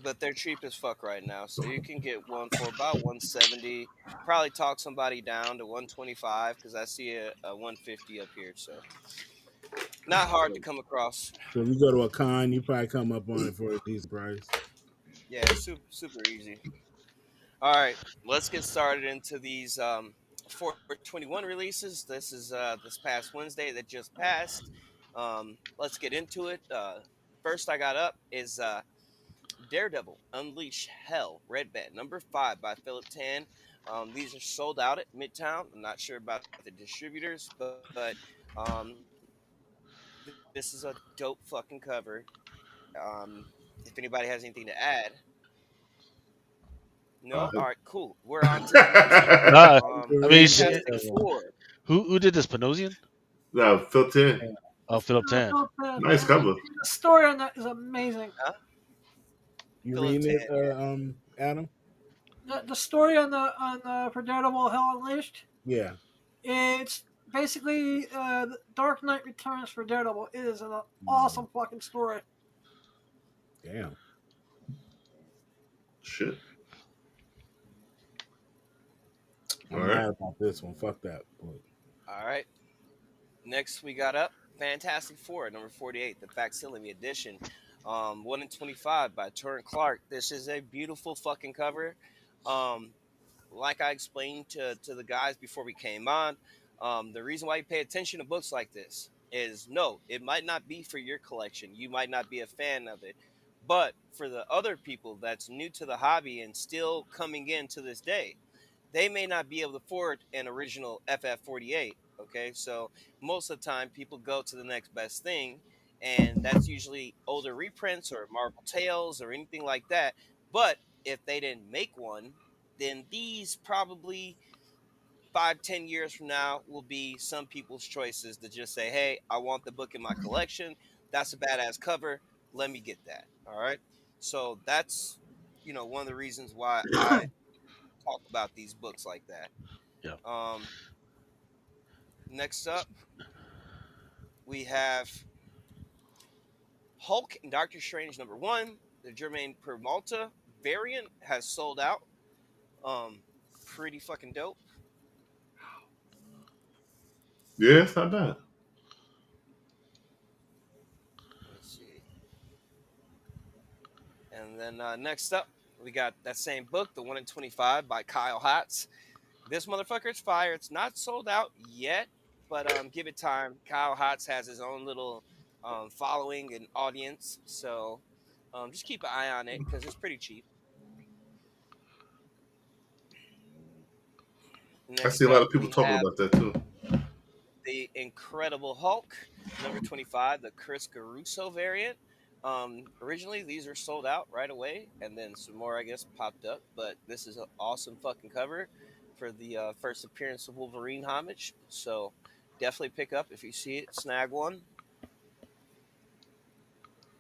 but they're cheap as fuck right now. So you can get one for about 170. Probably talk somebody down to 125 because I see a 150 up here. So not hard to come across. So if you go to a con, you probably come up on it for a decent price. Yeah, super easy. All right, let's get started into these 421 releases. This is this past Wednesday that just passed. Let's get into it. First I got up is Daredevil Unleash Hell Red Band number 5 by Philip Tan. These are sold out at Midtown. I'm not sure about the distributors, but this is a dope fucking cover. If anybody has anything to add, Uh, no. All right, cool. We're on to the next one. Nah, I mean, Read shit. Fantastic that. Four. Who did this? Panosian? no, Phil 10. Oh, Philip Tan. Nice cover. The story on that is amazing. Huh? You Philip reading Tan, it, yeah. Adam? The story on the for Daredevil Hell Unleashed. Yeah. It's basically the Dark Knight Returns for Daredevil. It is an Mm, awesome fucking story. damn. Shit. All I'm right. mad about this one. Fuck that. But All right. Next, we got up Fantastic Four, number 48, the facsimile edition. 1 in 25 by Turin Clark. This is a beautiful fucking cover. Um, like I explained to the guys before we came on, the reason why you pay attention to books like this is no, it might not be for your collection. You might not be a fan of it. But for the other people that's new to the hobby and still coming in to this day, they may not be able to afford an original FF48. Okay, so most of the time people go to the next best thing, and that's usually older reprints or Marvel Tales or anything like that. But if they didn't make one, then these probably 5, 10 years from now will be some people's choices to just say, hey, I want the book in my collection. That's a badass cover. Let me get that. All right. So that's, one of the reasons why I talk about these books like that. Yeah. Next up, we have Hulk and Doctor Strange #1. The Germain Permalta variant has sold out. Pretty fucking dope. Yeah, it's not bad. Let's see. And then next up, we got that same book, The 1 in 25 by Kyle Hatz. This motherfucker's fire. It's not sold out yet, but give it time. Kyle Hatz has his own little following and audience, so just keep an eye on it because it's pretty cheap. I see Next a lot up, of people we talking have about that too. The Incredible Hulk, #25, the Chris Caruso variant. Originally, these are sold out right away, and then some more, I guess, popped up. But this is an awesome fucking cover for the first appearance of Wolverine homage. So definitely pick up if you see it, snag one.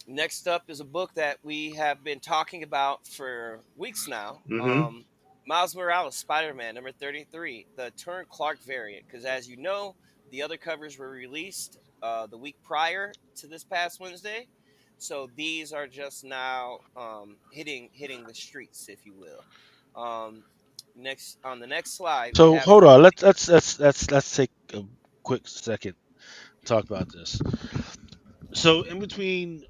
Next up is a book that we have been talking about for weeks now. Mm-hmm. Miles Morales, Spider-Man, #33, the Turn Clark variant. Because as you know, the other covers were released the week prior to this past Wednesday, so these are just now hitting the streets, if you will. Next on the next slide, we So have hold on. Let's take a quick second to talk about this. So in between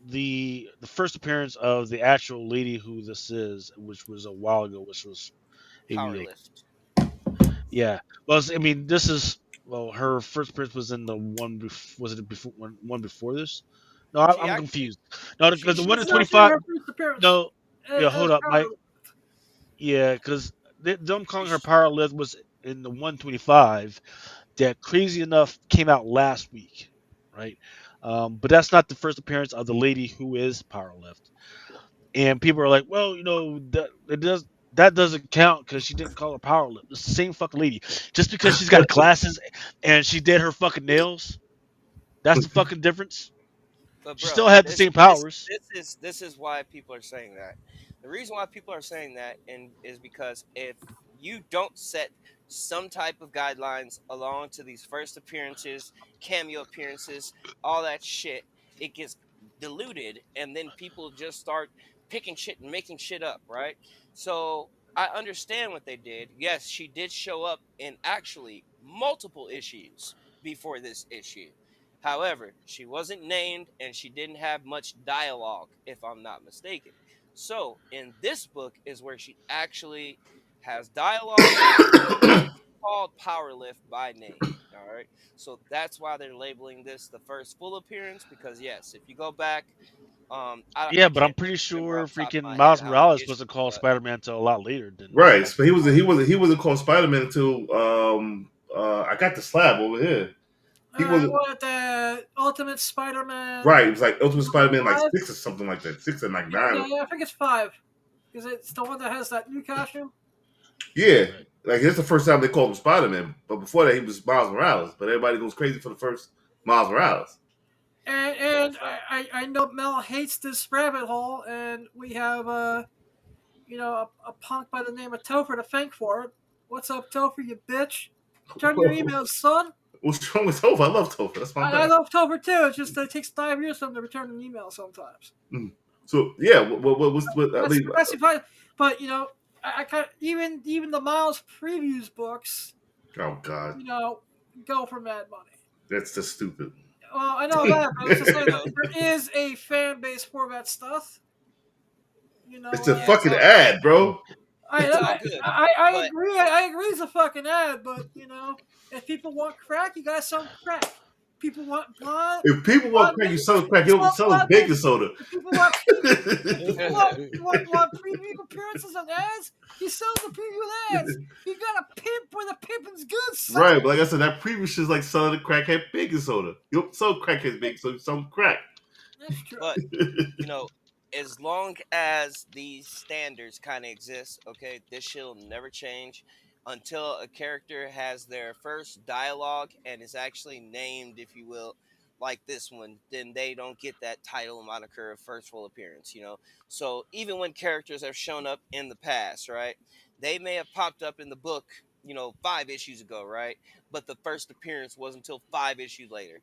the first appearance of the actual lady who this is, which was a while ago, which was maybe Power like, Lift. yeah. Well, I mean, this is, well, her first appearance was in the was it before one before this? No, She I'm actually confused. No, she because the she one This in is was actually 25. her first appearance No, yeah, hold as up, Power. Mike. Yeah, because them calling her she, Power Lift was in the 125 that crazy enough came out last week, right? But that's not the first appearance of the lady who is Powerlift. And people are like, well, that doesn't count because she didn't call her Powerlift. It's the same fucking lady. Just because she's got glasses and she did her fucking nails, that's the fucking difference. But She bro, still had the this same this powers. this is why people are saying that. The reason why people are saying that is because if you don't set some type of guidelines along to these first appearances, cameo appearances, all that shit, it gets diluted, and then people just start picking shit and making shit up, right? So I understand what they did. Yes, she did show up in actually multiple issues before this issue. However, she wasn't named and she didn't have much dialogue, if I'm not mistaken. So, in this book is where she actually has dialogue and she's called Powerlift by name. All right. So that's why they're labeling this the first full appearance because yes, if you go back, Yeah, I but I'm can't pretty remember sure off the top of freaking my head Miles how many Morales issues, wasn't called but Spider-Man until a lot later than Right. Miles So Morales. he wasn't called Spider Man until I got the slab over here. He wasn't What the Ultimate Spider-Man right. It was like Ultimate number Spider Man like 5? 6 or something like that. 6 and like Yeah, 9. yeah, yeah. I think it's 5 because it's the one that has that new costume. Yeah. Right. Like it's the first time they called him Spider Man. But before that he was Miles Morales. But everybody goes crazy for the first Miles Morales. And that's right. I know Mel hates this rabbit hole, and we have a punk by the name of Topher to thank for it. What's up, Topher, you bitch? Return your emails, son. What's wrong with Topher? I love Topher. That's my I man. love Topher too. It's just that it takes 5 years for them to return an email sometimes. Mm. So yeah, what I That's mean, that's fine. But I kind of, even the Miles previews books, oh god, go for mad money. that's just stupid. Well, I know that, but I'm just saying You know, there is a fan base for that stuff. You It's know, a yeah, fucking ad, bro. I, it's all I good. I But agree. I agree. It's a fucking ad, but if people want crack, you gotta sell crack. People want If people want crack, you sell them crack. You don't sell them baking soda. If people want if people want preview appearances on ads, you sell the preview ads. You gotta pimp where the pimping's good, son. Right, but like I said, that previous shit is like selling a crackhead baking soda. You don't sell crackheads baking soda, you sell them crack. That's true. but you know, as long as these standards kind of exist, okay, this shit'll never change. until a character has their first dialogue and is actually named, if you will, like this one, then they don't get that title moniker of first full appearance, you know. So even when characters have shown up in the past, right, they may have popped up in the book, you know, 5 issues ago, right, but the first appearance was until 5 issues later.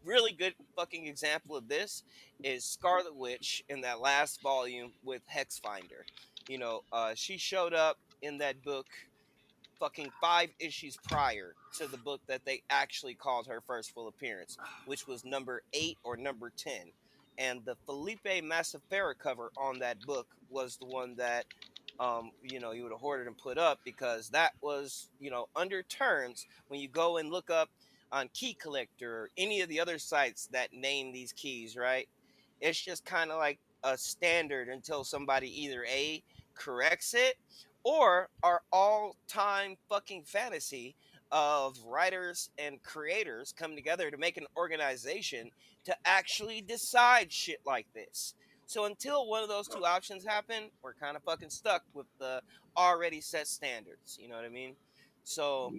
Really good fucking example of this is Scarlet Witch in that last volume with Hexfinder. You know, she showed up in that book fucking 5 issues prior to the book that they actually called her first full appearance, which was number 8 or number 10. And the Felipe Massafera cover on that book was the one that, you know, you would have hoarded and put up because that was, you know, under terms when you go and look up on Key Collector or any of the other sites that name these keys, right? It's just kind of like a standard until somebody either A corrects it or our all-time fucking fantasy of writers and creators come together to make an organization to actually decide shit like this. So until one of those two options happen, we're kind of fucking stuck with the already set standards. You know what I mean? So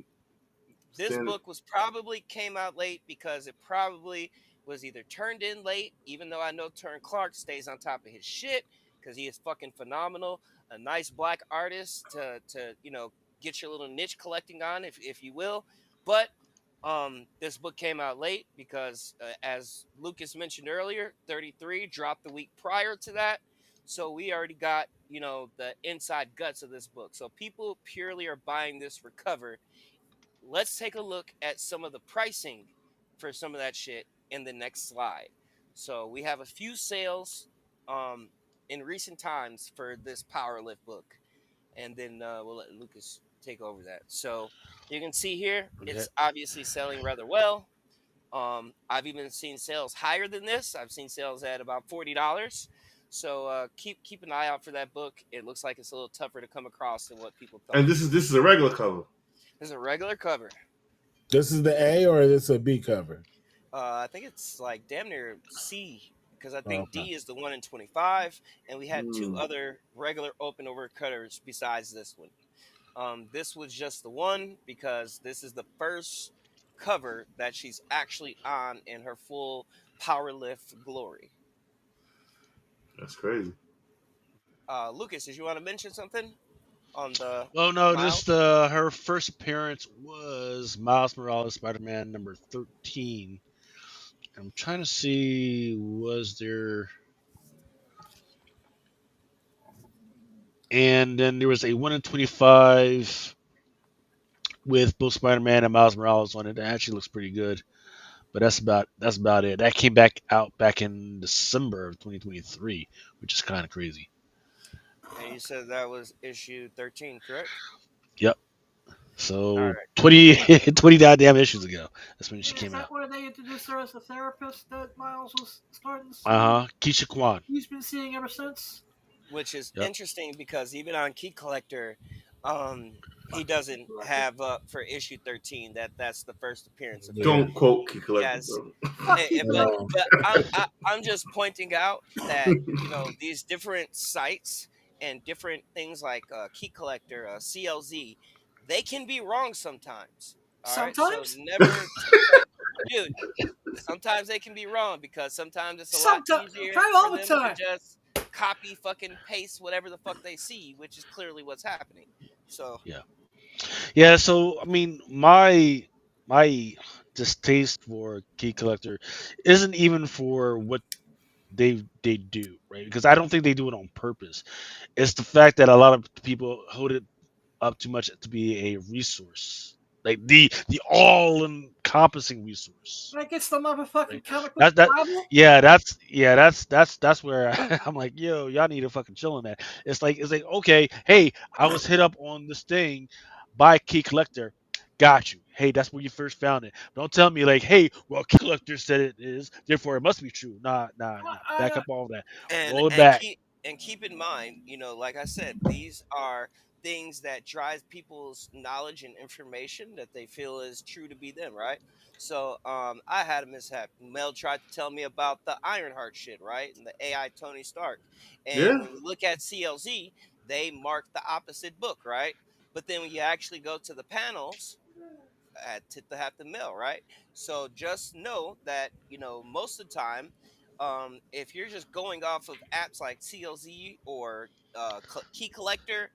this Standard. book was probably came out late because it probably was either turned in late, even though I know Turn Clark stays on top of his shit because he is fucking phenomenal. A nice black artist to you know get your little niche collecting on, if you will. But this book came out late because, as Lucas mentioned earlier, 33 dropped the week prior to that. So we already got, you know, the inside guts of this book. So people purely are buying this for cover. Let's take a look at some of the pricing for some of that shit in the next slide. So we have a few sales um, in recent times for this Power Lift book, and then we'll let Lucas take over that. So you can see here, Yeah. it's obviously selling rather well. I've even seen sales higher than this. I've seen sales at about $40. So keep an eye out for that book. It looks like it's a little tougher to come across than what people And thought. this is a regular cover. There's a regular cover. This is the A or this a B cover? I think it's like damn near C because I think Okay. D is the one in 25, and we had two Mm, other regular open over cutters besides this one. This was just the one because this is the first cover that she's actually on in her full power lift glory. that's crazy. Lucas, did you want to mention something on the Well, no, just Miles? her first appearance was Miles Morales, Spider-Man number 13. I'm trying to see was there, and then there was a 1 in 25 with both Spider-Man and Miles Morales on it. That actually looks pretty good. But that's about it. That came back out back in December of 2023, which is kind of crazy. And you said that was issue 13, correct? Yep. All So right. 20, 20 goddamn issues ago. That's when she Is came that out. where they introduced her as the therapist that Miles was starting to see? Uh huh. Keisha Kwan. He's been seeing ever since. Which is Yep. interesting because even on Key Collector, he doesn't Collector. have for issue 13 that's the first appearance of her. Yeah. Don't quote Key Collector, Yes, brother. Fuck you, but collector. No. I'm just pointing out that you know these different sites and different things like Key Collector, CLZ, they can be wrong sometimes. All right, so Sometimes. never take that, dude. Sometimes they can be wrong because sometimes it's a lot Sometimes. easier Probably for all the them to time. just copy fucking paste whatever the fuck they see, which is clearly what's happening. So Yeah. Yeah. So I mean, my distaste for Key Collector isn't even for what they do, right? Because I don't think they do it on purpose. It's the fact that a lot of people hold it up too much to be a resource, like the all encompassing resource, That gets the motherfucking right? comic book That Bible. that's where I'm like, yo, y'all need to fucking chill on that. It's like okay, hey, I was hit up on this thing by Key Collector. Got you. Hey, that's where you first found it. Don't tell me like, hey, well, Key Collector said it is, therefore it must be true. Nah. Back I up all that. and Roll it and back. keep and keep in mind, you know, like I said, these are things that drive people's knowledge and information that they feel is true to be them, right? So I had a mishap. Mel tried to tell me about the Ironheart shit, right? And the AI Tony Stark. And Yeah. when we look at CLZ, they mark the opposite book, right? But then when you actually go to the panels, tit to have the mill, right? So just know that most of the time, if you're just going off of apps like CLZ or Key Collector,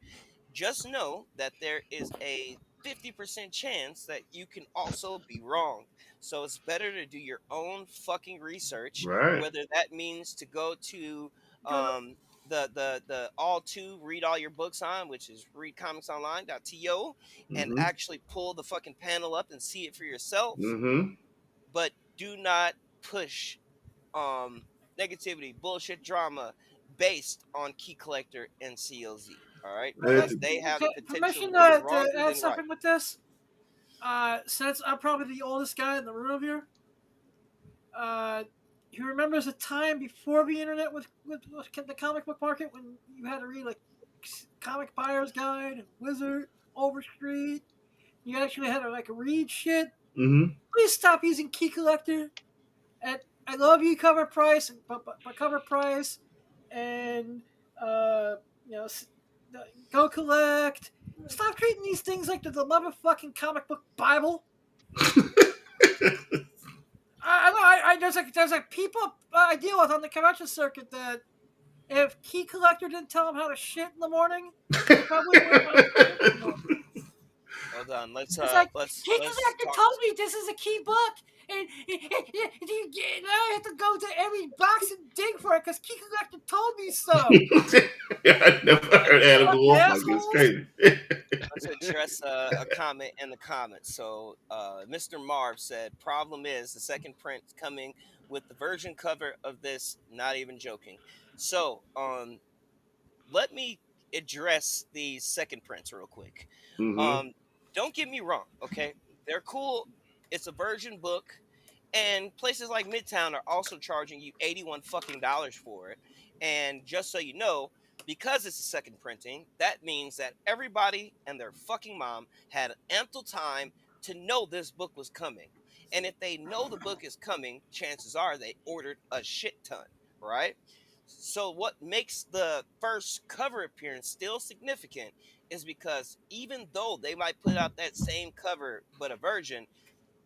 just know that there is a 50% chance that you can also be wrong. So it's better to do your own fucking research, Right. whether that means to go to Go to the all to read all your books on, which is readcomicsonline.to, and Mm-hmm. actually pull the fucking panel up and see it for yourself. Mm-hmm. But do not push um negativity, bullshit, drama based on Key Collector and CLZ. All right, because they have the potential permission to be to wronger add than right. something with this. Since I'm probably the oldest guy in the room here, uh, he remembers a time before the internet with the comic book market when you had to read like Comic Buyer's Guide and Wizard, Overstreet. You actually had to like read shit. Mm-hmm. Please stop using Key Collector. And I love you, Cover Price, but Cover Price, and uh, you know, Go Collect. Stop treating these things like the motherfucking comic book Bible. I know. There's like people I deal with on the convention circuit that if Key Collector didn't tell them how to shit in the morning, they probably wouldn't buy comics anymore. Hold on, It's like Key let's Collector talk. told me this is a key book, and now I have to go to every box and dig for it because Key Collector told me so. I never heard Adam Fuck go off like this. assholes. Crazy. Let's address a comment in the comments. So, Mr. Marv said, "Problem is the second print coming with the version cover of this. Not even joking." So, let me address these second prints real quick. Mm-hmm. Um, don't get me wrong, okay? They're cool. It's a version book, and places like Midtown are also charging you 81 fucking dollars for it. And just so you know, because it's a second printing, that means that everybody and their fucking mom had ample time to know this book was coming. And if they know the book is coming, chances are they ordered a shit ton, right? So what makes the first cover appearance still significant is because even though they might put out that same cover but a version,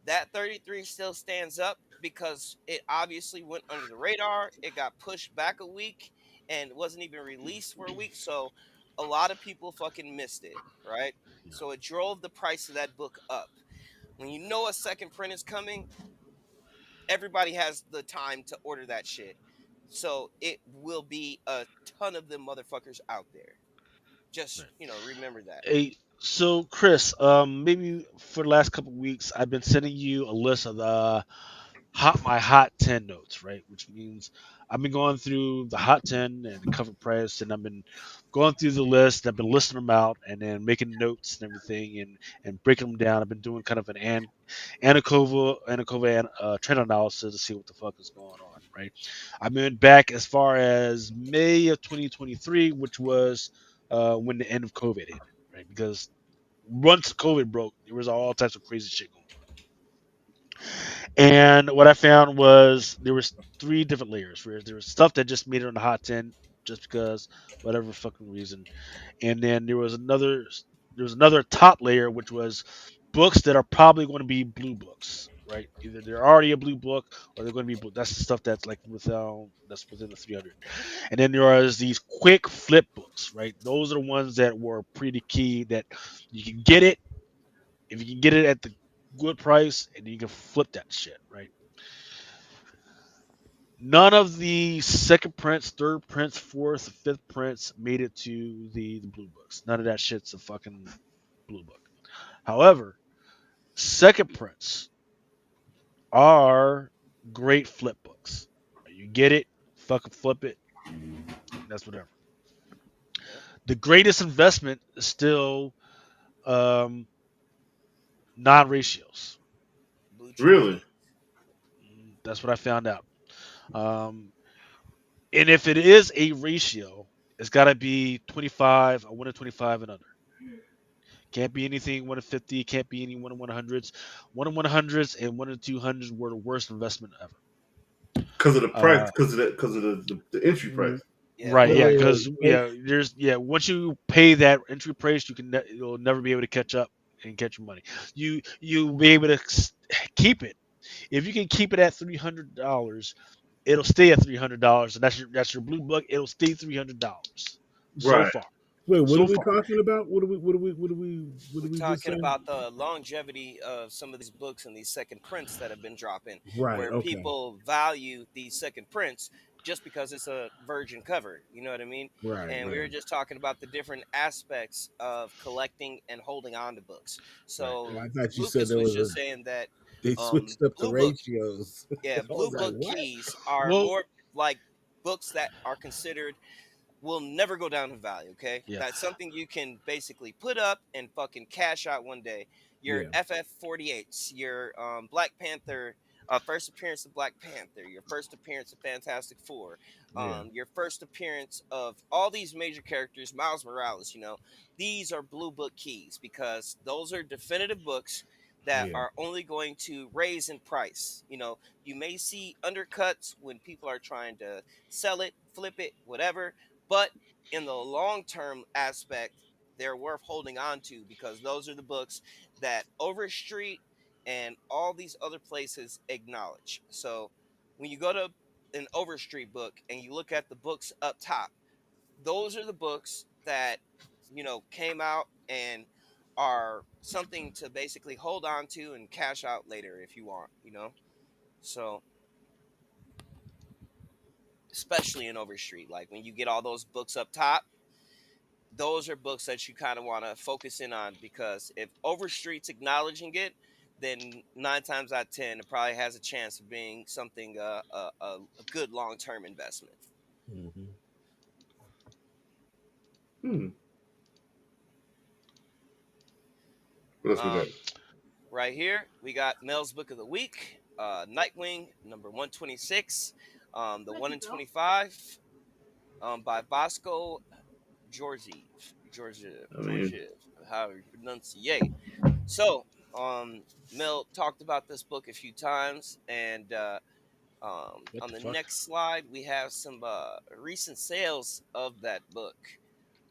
that 33 still stands up because it obviously went under the radar. It got pushed back a week and wasn't even released for a week. So a lot of people fucking missed it, right? Yeah, So it drove the price of that book up. When you know a second print is coming, everybody has the time to order that shit. So it will be a ton of them motherfuckers out there. Just, right. remember that. Hey, so Chris, maybe for the last couple weeks, I've been sending you a list of the hot 10 notes, right? Which means I've been going through the hot 10 and the cover price, and I've been going through the list. I've been listing them out and then making notes and everything, and breaking them down. I've been doing kind of an Anakova trend analysis to see what the fuck is going on, right? I've been back as far as May of 2023, which was when the end of COVID hit, right? Because once COVID broke, there was all types of crazy shit going on. And what I found was there was three different layers. Where there was stuff that just made it on the hot 10 just because whatever fucking reason, and then there was another top layer which was books that are probably going to be blue books, right? Either they're already a blue book or they're going to be blue. That's the stuff that's like that's within the 300. And then there are these quick flip books, right? Those are the ones that were pretty key that you can get it if you can get it at the good price and you can flip that shit, right? None of the second prints, third prints, fourth, fifth prints made it to the blue books. None of that shit's a fucking blue book. However, second prints are great flip books. You get it, fucking flip it. That's whatever. Yep. The greatest investment is still um, non-ratios. Blue Chew Really? Kings. That's what I found out. Um, and if it is a ratio, it's got to be 25, a 1 to 25 and under. Can't be anything 1 to 50. Can't be any 1 to 100s. 1 to 100s and 1 to 200s were the worst investment ever. Because of the price, Uh, because of the entry price. mm, Yeah. Right, yeah, Wait. because there's once you pay that entry price, you'll never be able to catch up and catch your money. You'll be able to keep it if you can keep it at $300. It'll stay at $300, and that's your blue book. It'll stay $300 so Right. far, Wait, what are so we far. talking about? What We're did we just talking say? about the longevity of some of these books and these second prints that have been dropping, Right. where Okay. people value these second prints just because it's a virgin cover. You know what I mean? Right. And we were Right. just talking about the different aspects of collecting and holding on to books. Right. And So I thought you said Lucas there was was a. just saying that They switched up the blue book, ratios. yeah, I was blue like, book what? keys are Well, more like books that are considered will never go down in value. Okay, yeah, that's something you can basically put up and fucking cash out one day. Your Yeah. FF48s, your Black Panther, first appearance of Black Panther, your first appearance of Fantastic Four, Yeah. your first appearance of all these major characters, Miles Morales. These are blue book keys because those are definitive books that Yeah. are only going to raise in price. You may see undercuts when people are trying to sell it, flip it, whatever, but in the long term aspect, they're worth holding on to because those are the books that Overstreet and all these other places acknowledge. So when you go to an Overstreet book and you look at the books up top, those are the books that came out and are something to basically hold on to and cash out later if you want. So especially in Overstreet, like when you get all those books up top, those are books that you kind of want to focus in on because if Overstreet's acknowledging it, then 9 times out of 10, it probably has a chance of being something a good long term investment. Hmm. Hmm. What else we got? Um, right here, we got Mel's Book of the Week, Nightwing number 126, the Thank 1 you, in Bill. 25, by Bosco Georgiev, I mean, Georgiev, however you pronunciate. So, Mel talked about this book a few times, and what on the the fuck? next slide, we have some recent sales of that book.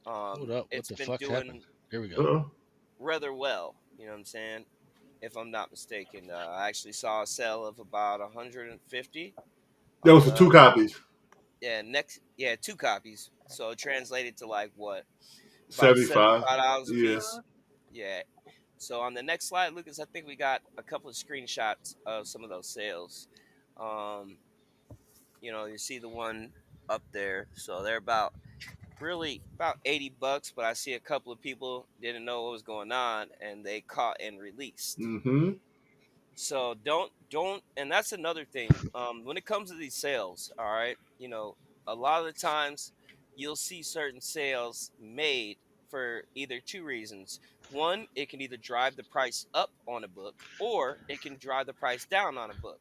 Hold up, what It's the been fuck happened? doing Here we go. uh-oh. rather well. You know what I'm saying? If I'm not mistaken, I actually saw a sale of about 150 That on was for the two copies. two copies. So it translated to like what, about 75. $75 a Yeah. piece. Yeah. So on the next slide, Lucas, I think we got a couple of screenshots of some of those sales. Um, you see the one up there. So they're about $80, but I see a couple of people didn't know what was going on and they caught and released. Mm-hmm. So don't and that's another thing. When it comes to these sales, all right, a lot of the times you'll see certain sales made for either two reasons. One, it can either drive the price up on a book or it can drive the price down on a book.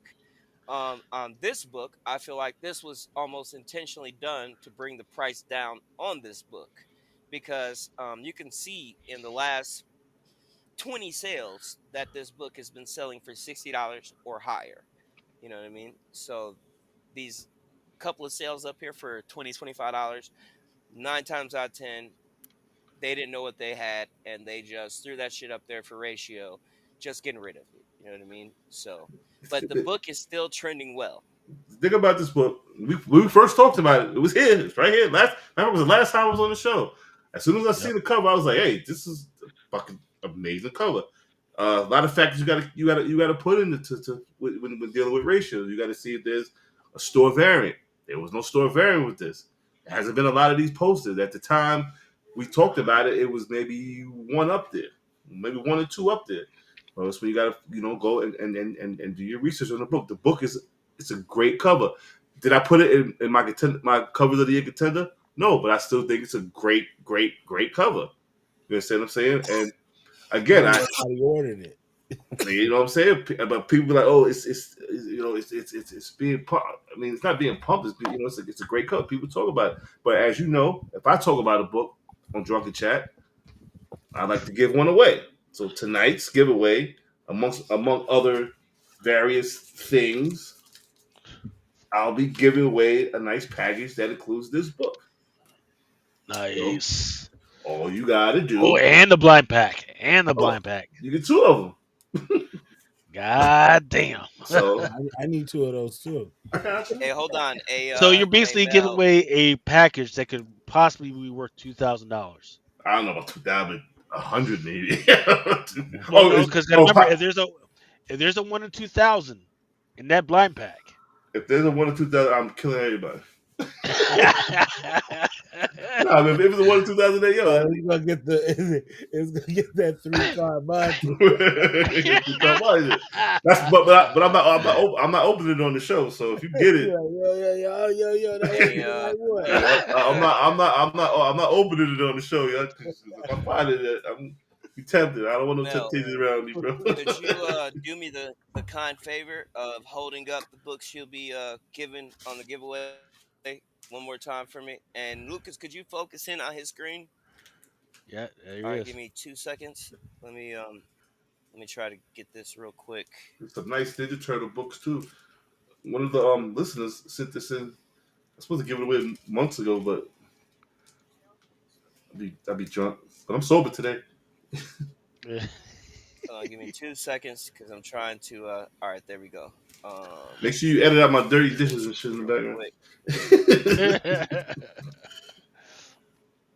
On this book, I feel like this was almost intentionally done to bring the price down on this book because you can see in the last 20 sales that this book has been selling for $60 or higher. You know what I mean? So these couple of sales up here for $20, $25, 9 times out of 10, they didn't know what they had and they just threw that shit up there for ratio, just getting rid of it. You know what I mean? So, but the book is still trending well. Think about this book. We first talked about it. It was here. It's right here. That was the last time I was on the show. As soon as I see Yep. the cover, I was like, "Hey, this is a fucking amazing cover." A lot of factors you got to put into when dealing with ratios. You got to see if there's a store variant. There was no store variant with this. There hasn't been a lot of these posters at the time we talked about it. It was maybe one up there, maybe one or two up there. Well, that's when you got to go and do your research on the book. The book is it's a great cover. Did I put it in my covers of the year contender? No, but I still think it's a great, great, great cover. You understand what I'm saying? And again, Probably that's how he ordered it. you know what I'm saying? But people are like, oh, it's being pumped. I mean, it's not being pumped. It's a great cover. People talk about it. But as you know, if I talk about a book on Drunken Chat, I like to give one away. So tonight's giveaway, among other various things, I'll be giving away a nice package that includes this book. So Nice. all you gotta Oh, do, and the blind pack. And the oh, blind pack. you get two of them. God damn. So I need two of those too. I got you. Hey, hold on. So you're Hey basically giving Mel. away a package that could possibly be worth $2,000. I don't know about 2000, 100 maybe. Well, Oh, no, it's because oh remember, if there's a 1 in 2,000 in that blind pack. if there's a 1 in 2000, I'm killing everybody. No, I mean, if it's a 1 in 2000, then yo, It's gonna get the it's gonna get that 3 car Monte. that's but I'm not opening it on the show. So if you get it, Yo, that was Hey, the right one. yeah, I'm not opening it on the show. Yeah, 'cause if I find it, I'm be tempted. I don't want no Mel. temptations around me, bro. Could you do me the kind favor of holding up the books you'll be giving on the giveaway one more time for me? And Lucas, could you focus in on his screen? Yeah, there All he right, is. give me 2 seconds. Let me try to get this real quick. Some nice Ninja Turtle books too. One of the listeners sent this in. I was supposed to give it away months ago, but I'd be drunk. But I'm sober today. Give me 2 seconds because I'm trying to. All right, there we go. Make sure you edit out my dirty dishes and shit in Real the quick.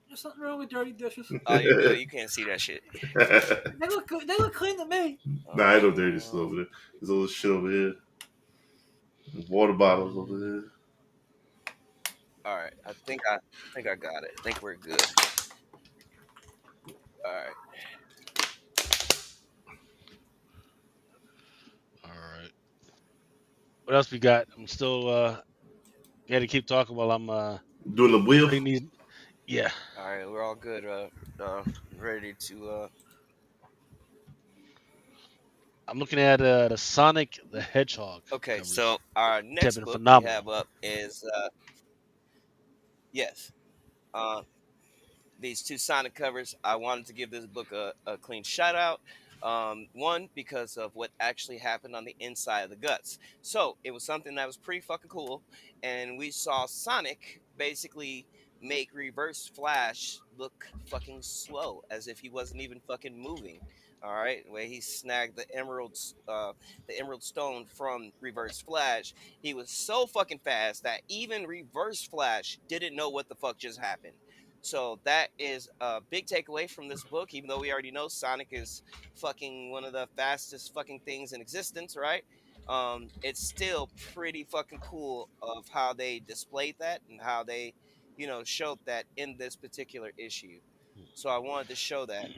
There's something wrong with dirty dishes. Oh, you're good. background. You can't see that shit. They look good. They look clean to me. Nah, I know dirty dishes Um, over there. There's all this shit over here. Water bottles over there. all right, I think I got it. I think we're good. All right. All right. What else we got? I'm still got to keep talking while I'm Doing the wheel. putting these. Yeah, All right, we're all good. Uh ready to. I'm looking at the Sonic the Hedgehog Okay, so covers. our They've next been book we phenomenal. have up is yes. Uh, these two Sonic covers. I wanted to give this book a clean shout out. One, because of what actually happened on the inside of the guts. So it was something that was pretty fucking cool. And we saw Sonic basically make Reverse Flash look fucking slow, as if he wasn't even fucking moving. All right, where he snagged the Emerald Stone from Reverse Flash. He was so fucking fast that even Reverse Flash didn't know what the fuck just happened. So that is a big takeaway from this book, even though we already know Sonic is fucking one of the fastest fucking things in existence, right? It's still pretty fucking cool of how they displayed that and how they, showed that in this particular issue. So I wanted to show that.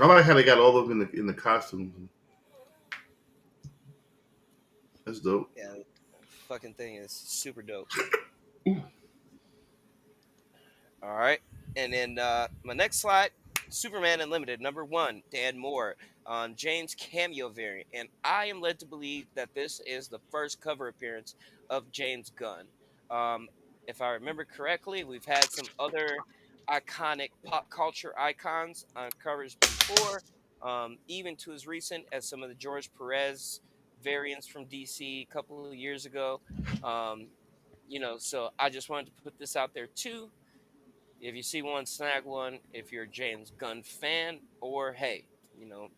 I like how they got all of them in the costumes. That's dope. Yeah, fucking thing is super dope. All right. And then my next slide, Superman Unlimited, number one, Dan Moore on James cameo variant. And I am led to believe that this is the first cover appearance of James Gunn. Um, if I remember correctly, we've had some other iconic pop culture icons on covers before, even to as recent as some of the George Perez variants from DC a couple of years ago. Um, so I just wanted to put this out there too. If you see one, snag one. If you're a James Gunn fan, or hey,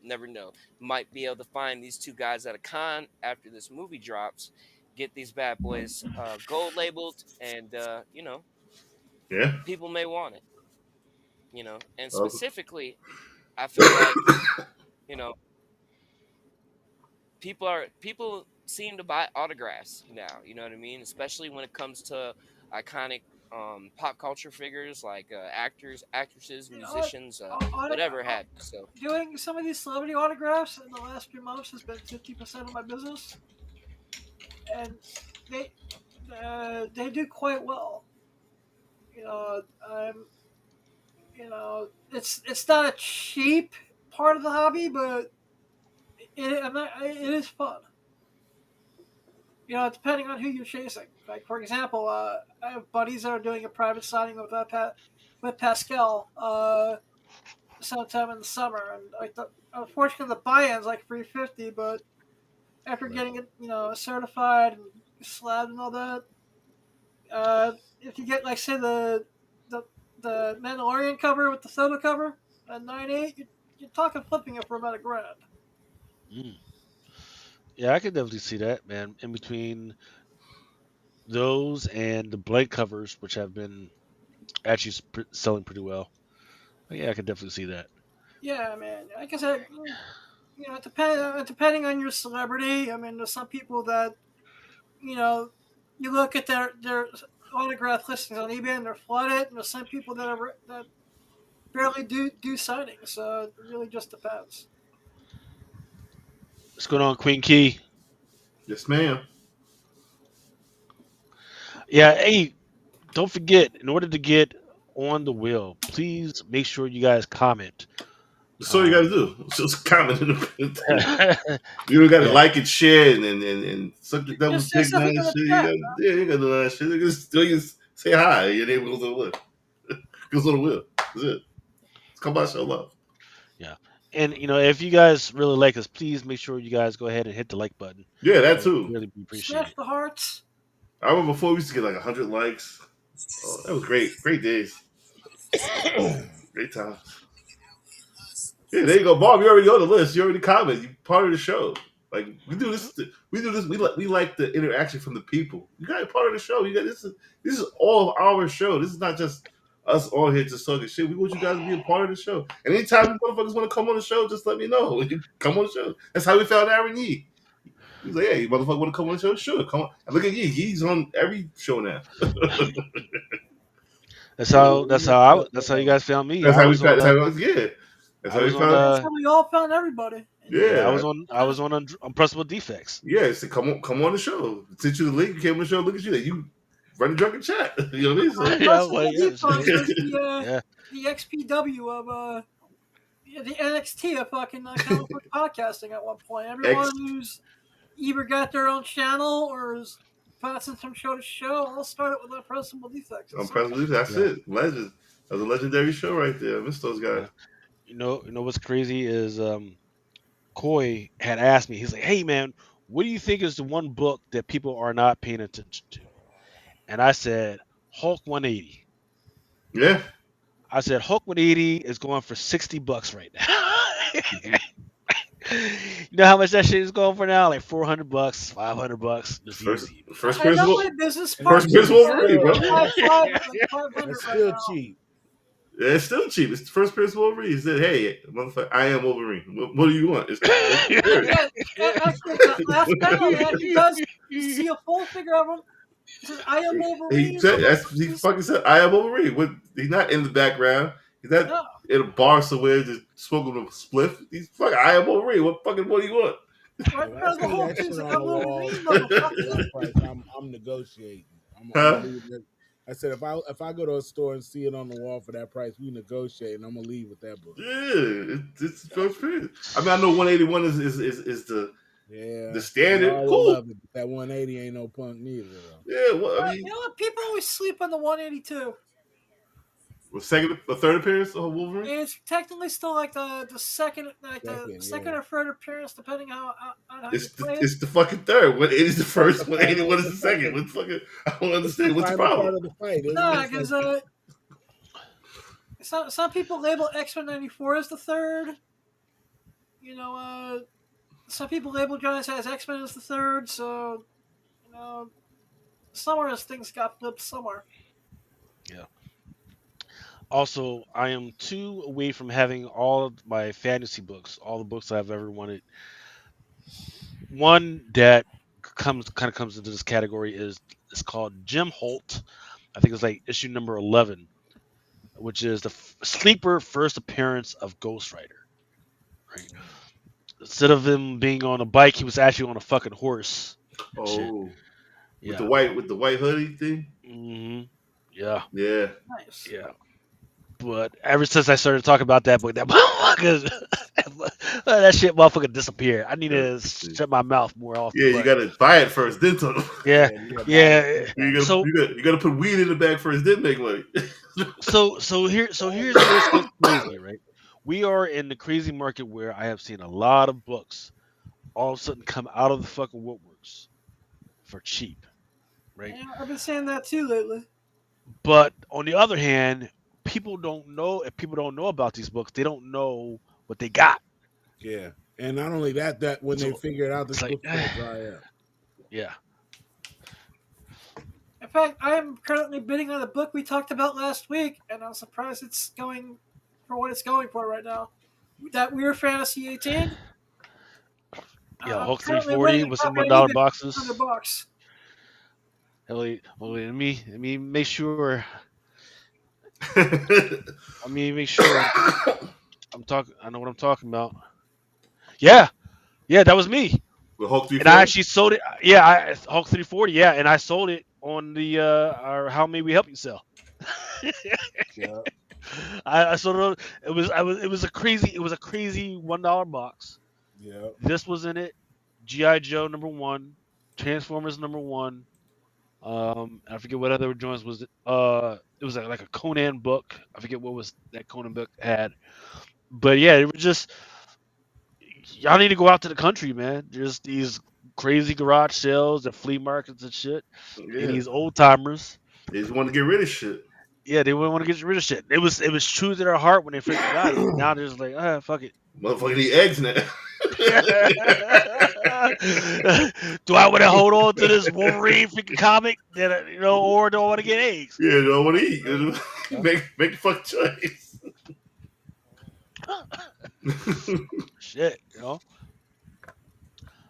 never know. Might be able to find these two guys at a con after this movie drops. Get these bad boys gold labeled, and Yeah. people may want it. And Uh, specifically, I feel like you know people seem to buy autographs now. You know what I mean? Especially when it comes to iconic pop culture figures like actors, actresses, You know what? musicians, Auto- whatever have you. So Doing some of these celebrity autographs in the last few months has been 50% of my business, and they they do quite well. You know, I'm it's not a cheap part of the hobby, but it is fun. Depending on who you're chasing. Like for example, I have buddies that are doing a private signing with Pascal sometime in the summer, and unfortunately the buy-in's like 350, but after Right. getting it certified and slabbed and all that, If you get like say the the Mandalorian cover with the soda cover at 9.8, you're talking flipping it for about $1,000. Mm. Yeah, I could definitely see that, man. In between those and the blade covers, which have been actually selling pretty well. Yeah, I could definitely see that. Yeah, man. Like I said, depending on your celebrity. I mean, there's some people that you know, you look at their autograph listings on eBay and they're flooded, and there's some people that barely do signings. So it really just depends. What's going on, Queen Key? Yes, ma'am. Yeah, hey, don't forget, in order to get on the wheel, please make sure you guys comment. That's all you got to Um, do. Just comment in the. You don't got to yeah, like it, share, and suck the devil's Just say dick and all something that in the shit. chat. Yeah, you got to do all that shit. You just, still just say hi. Your name goes on the wheel. Goes on the wheel. That's it. Come by, show love. yeah. And if you guys really like us, please make sure you guys go ahead and hit the like button. Yeah, that That would too. really be appreciated. Smash the hearts. I remember before we used to get like 100 likes. Oh, that was great. Great days. Great times. Yeah, there you go, Bob. You already on the list. You already commented. You part of the show. Like we do this. We do this. We like the interaction from the people. You got part of the show. You got this is all of our show. This is not just us all here just talking shit. We want you guys to be a part of the show. And anytime you motherfuckers want to come on the show, just let me know. You come on the show. That's how we found Aaron Yee. He was like, "Hey, you motherfucker want to come on the show? Sure, come on." And look at Yee. He's on every show now. That's how you guys found me. That's how we found. That's how, yeah. That's I how we was on found. That's how we all found everybody. And yeah, I Yeah, was on I was on Unpressable Defects. yeah. So come on the show. Sent you the link. You came on the show. Look at you. You run the drunken chat. You know what I mean? So Yeah, well, Unprecedented yeah, Defense shit. was Yeah. the XPW of the NXT of fucking comic book podcasting at one point. Everyone X who's either got their own channel or is passing from show to show all started with Unprecedented Defects at on some point. President. That's Yeah. it. Legend. That was a legendary show right there. I miss those guys. Yeah. You know what's crazy is Coy had asked me. He's like, "Hey man, what do you think is the one book that people are not paying attention to?" And I said, Hulk 180. Yeah. I said Hulk 180 is going for $60 right now. Mhm. You know how much that shit is going for now? Like $400, $500, just First, easy. first I Prince, know my business And it's first partner Prince still, Wolverine, bro. like 500 that's right still now. cheap. Yeah, it's still cheap. It's the first Prince Wolverine. He said, "Hey, motherfucker, I am Wolverine. What do you want?" It's there. Yeah, actually, the last panel, man, he does. You see a full figure of him. He says, "I am He Wolverine." said, he fucking said, "I am Wolverine." He's not in the background. He's not No, in a bar somewhere just smoking a spliff. He's fucking, "I am Wolverine." What do you want? right If in I front of the see whole that thing. shit He's like, on "I'm the wall Wolverine, for motherfucker." that price, I'm negotiating. I'm Huh? leaving it. I said if I go to a store and see it on the wall for that price, we negotiate, and I'm gonna leave with that book. Yeah, it's first Prince. I mean, I know 181 is the Yeah, standard. y'all will Cool. love it. But that 180 ain't no punk neither though. Yeah, well, I You mean, know what? People always sleep on the 182. a third appearance of Wolverine. It's technically still like the second, like the Second, second yeah. or third appearance, depending on how you It's the, play it. it's the fucking third. 180 is the That's first. the fight. 181 is It's the the second. fucking. What fucking? I don't It's the understand. What's the final part problem? of the fight, isn't it? Nah, It's like because some people label X-Men '94 as the third. You know, some people label Giants as X-Men as the third. So you know, somewhere things got flipped somewhere. Yeah. Also, I am 2 away from having all of my fantasy books, all the books I've ever wanted. One that comes into this category is it's called Jim Holt. I think it's like issue number 11, which is the sleeper first appearance of Ghost Rider. Right. Instead of him being on a bike, he was actually on a fucking horse and shit. Oh, Yeah. with the white hoodie thing. Hmm. Yeah. Yeah, Nice. Yeah. But ever since I started talking about that book, that motherfucker, that shit motherfucker disappeared. I need to shut my mouth more often. yeah. You But gotta buy it first, then talk. yeah, yeah, you gotta buy yeah. it. So You gotta put weed in the bag first, then make money. here's where it gets crazy, right? We are in the crazy market where I have seen a lot of books all of a sudden come out of the fucking woodworks for cheap, right? Yeah, I've been saying that too lately. But on the other hand, people don't know if people don't know about these books, they don't know what they got. Yeah, and not only that, that when they So figure it out, it's this like, book's gonna dry up. yeah, In fact, I am currently bidding on a book we talked about last week, and I'm surprised it's going for what it's going for right now. That Weird Fantasy 18. yeah. I'm Hulk currently 340 winning a with some copy on $1 eBay for boxes. $100. Well, let me make sure. Let me make sure I'm talking. I know what I'm talking about. Yeah, yeah, that was me. The Hulk And I 340. actually sold it. Yeah, Hulk 340. Yeah, and I sold it on the our How May We Help You sell. Yeah, I sold it. It was a crazy $1 box. yeah. This was in it. GI Joe #1, Transformers #1. I forget what other joints was it. It was like a Conan book. I forget what was that Conan book had. But yeah, it was just y'all need to go out to the country, man. There's these crazy garage sales and flea markets and shit. And Yeah, these old timers, they just want to get rid of shit. yeah, they wouldn't want to get rid of shit. It was true to their heart when they first got it. Now they're just like, ah, fuck it. Motherfucker need eggs now. Do I want to hold on to this Wolverine freaking comic that or do I want to get eggs? Yeah, don't want to eat. Yeah. Make the fuck choice. Shit.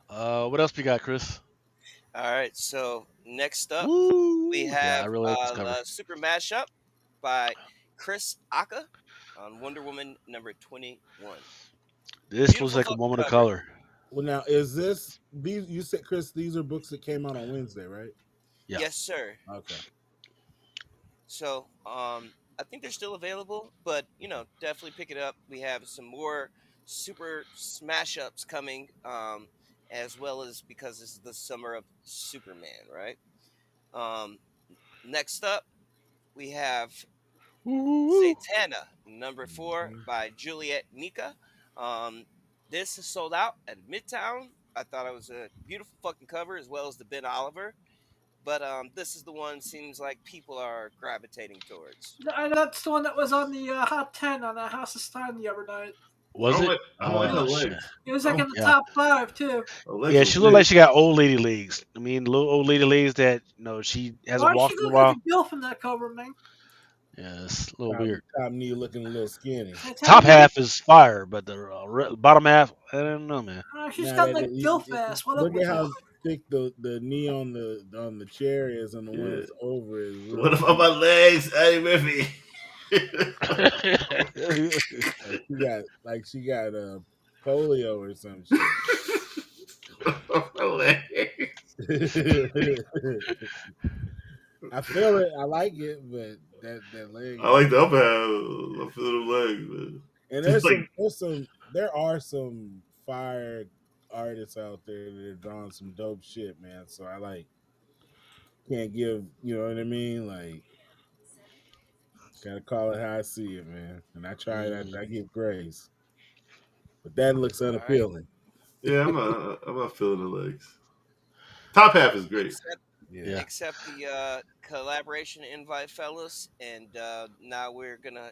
What else we got, Chris? All right, so next up we Woo! Yeah, I have really like this cover. the Super Mashup by Chris Aka on Wonder Woman number 21. This was Beautiful like a fucking moment of cover. color. Well, now is this these? You said, Chris, these are books that came out on Wednesday, right? Yeah. Yes, sir. Okay. So, I think they're still available, but definitely pick it up. We have some more super smash ups coming, as well as because this is the summer of Superman, right? Um, Next up, we have Woo! Zatanna, number 4 Mhm. by Juliet Nika. Um, this is sold out at Midtown. I thought it was a beautiful fucking cover as well as the Ben Oliver. But this is the one seems like people are gravitating towards. That's the one that was on the Hot 10 on the House of Stein the other night. I Was don't it? like. I don't like her Shit. legs. It was I like in don't. the Yeah. top 5 too. Her legs Yeah, were she looked like big. she got old lady legs. I mean, little old lady legs that she hasn't Why does she walked in a look like while. a gilf in that cover, man? Yeah, it's a little Top, weird. top knee looking a little skinny. Top Zatanna, half is fire, but the bottom half, I don't know, man. she's Now got that like gilf ass. What up look at with that? how thick the knee on the chair is, and the one Yeah. that's over is What real about my thin. legs? Hey, Miffy. Like she got polio or some shit. My legs. I feel it. I like it, but that leg I is. like the upper half. I feel the legs, man. And Just like there are some fire artists out there that are drawing some dope shit, man. So I like can't give, you know what I mean? Like gotta call it how I see it, man. And I try it. Mm. I give grace, but that looks All right. unappealing. yeah, I'm not feeling the legs. Top half is great. Accept Yeah. Yeah. accept the collaboration invite, fellas, and now we're gonna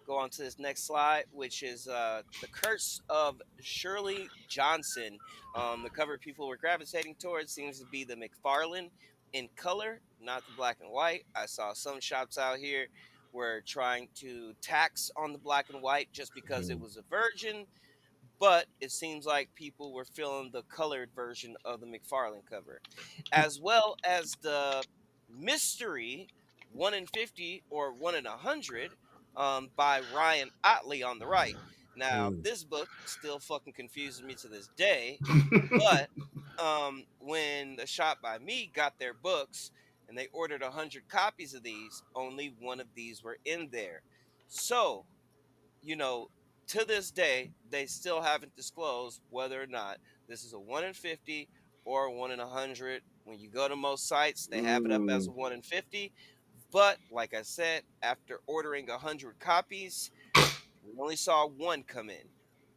go on to this next slide, which is the Curse of Shirley Johnson. The cover people were gravitating towards seems to be the McFarlane in color, not the black and white. I saw some shops out here were trying to tax on the black and white just because it Mhm. was a virgin, but it seems like people were feeling the colored version of the McFarlane cover, as well as the mystery 1 in 50 or 1 in 100 by Ryan Otley on the right. Now, Mm. this book still fucking confuses me to this day, but when the shop by me got their books and they ordered 100 copies of these, only one of these were in there. So, you know, to this day, they still haven't disclosed whether or not this is a 1 in 50 or a 1 in 100. When you go to most sites, they have it up as a 1 in 50. But like I said, after ordering 100 copies, we only saw one come in.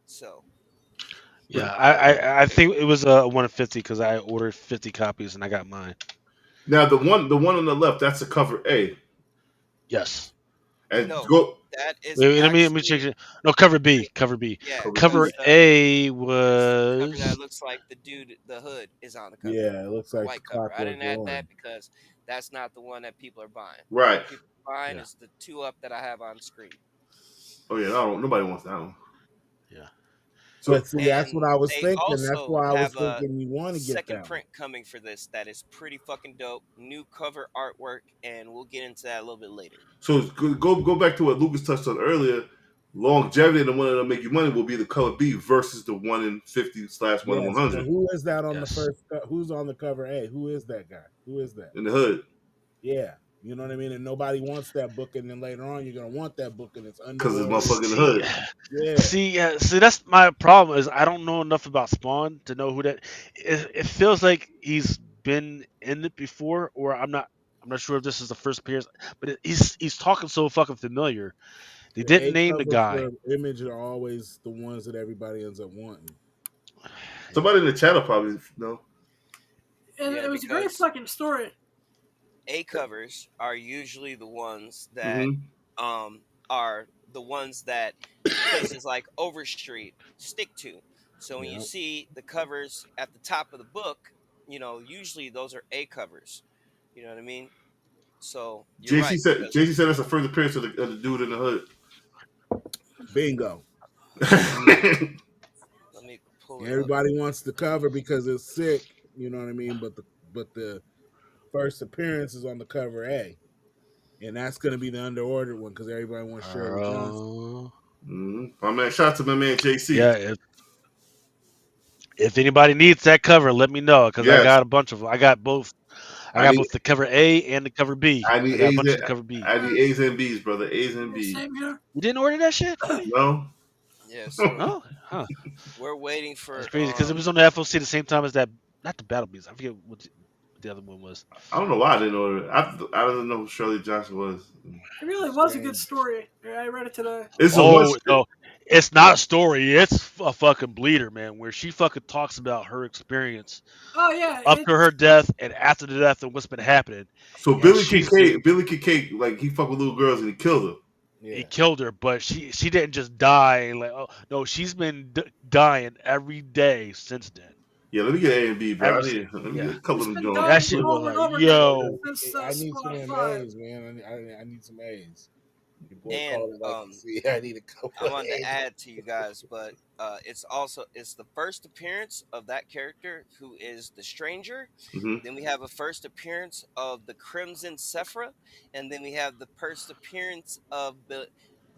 So, Yeah, I think it was a 150 because I ordered 50 copies and I got mine. Now the one on the left, that's a cover A. Yes. And No, go that is Wait, let me check actually it. No, cover B. Cover B. yeah. cover That's Cover B. A the cover that was looks like the dude. The hood is on the cover. Yeah, it looks The like the white cover. I Clockwork didn't add Orange. that because that's not the one that people are buying. The one Right. people are buying yeah, is the two up that I have on screen. Oh yeah, no, nobody wants that one. yeah. So But see, that's what And I was they thinking. That's also why I was have a thinking you want to get second that one. print coming for this that is pretty fucking dope. New cover artwork, and we'll get into that a little bit later. so go back to what Lucas touched on earlier. Longevity and the one that'll make you money will be the color B versus the 1 in 50 slash 1 in Yes. So 100 who is that on the Yes. first? Who's on the cover A? Who is that guy? Who is that? in the hood Yeah, you know what I mean. And nobody wants that book, and then later on, you're gonna want that book, and it's because it's underordered. motherfucking in the See, hood. Yeah, see, that's my problem. Is I don't know enough about Spawn to know who that. It feels like he's been in it before, or I'm not sure if this is the first appearance, but he's talking so fucking familiar. They the didn't A name the covers guy. for Image are always the ones that everybody ends up wanting. Yeah. Somebody in the chat will probably know. And Yeah, it was a great because fucking story. A covers are usually the ones that Mm-hmm. are the ones that places like Overstreet stick to. So when you Yeah, see the covers at the top of the book, usually those are A covers. You know what I mean? So you're JC right said because JC said that's the first appearance of the dude in the hood. bingo. let me pull it up. Everybody wants the cover because it's sick. You know what I mean. But the first appearance is on the cover A, and that's gonna be the underordered one because everybody wants Shirley Johnson. Uh, My man, shout out to my man JC. yeah. If anybody needs that cover, let me know because I Yes, got a bunch of them. I got both. I I got need both the cover A and the cover B. I I need got a A's bunch of and the cover B. I need A's and B's, brother. A's and Yeah, B's. same here. You didn't order that shit? No, Yeah, so Oh, huh. we're waiting That's for crazy because it was on the FOC the same time as that. Not the Battle Beats. I forget what the other one was. I don't know why I didn't order it. I don't know who Shirley Johnson was. It really was a good Strange. story. Yeah, I read it today. It's a one. Oh no, it's not a story. It's a fucking bleeder, man. Where she fucking talks about her experience Oh yeah, up to her death and after the death and what's been happening. So And she's just Billy Kincaid, like he fucked with little girls and he killed her. he Yeah. killed her, but she didn't just die. Like oh no, she's been dying every day since then. Yeah, let me get A and B, bro. Ever I since need let me get yeah, a couple it's of them been joints. that dying shit was over and like over again yo. since I need some of Spawn them 5. A's, man. I need some A's. Your boy and called it like you see. I need a couple I of wanted to A's. add to you guys, but it's the first appearance of that character who is the stranger. Mm-hmm. Then we have a first appearance of the Crimson Sephra, and then we have the first appearance of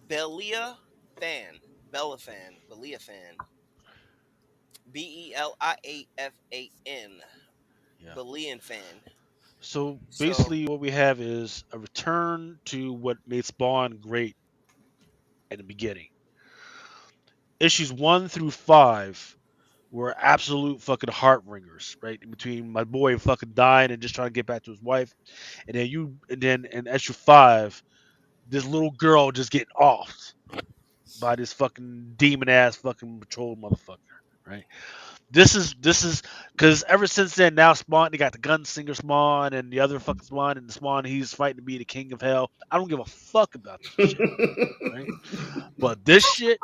Belia Fan, Belia Fan, Beliafan, Yeah. Belian Fan. So So basically, what we have is a return to what made Spawn great at the beginning. Issues 1 through 5 were absolute fucking heart wringers, right? Between my boy fucking dying and just trying to get back to his wife, and then in issue 5, this little girl just getting offed by this fucking demon ass fucking patrol motherfucker, right? This is because ever since then now Spawn they got the gunslinger Spawn and the other fucking Spawn and the Spawn he's fighting to be the king of hell. I don't give a fuck about that shit, right? But this shit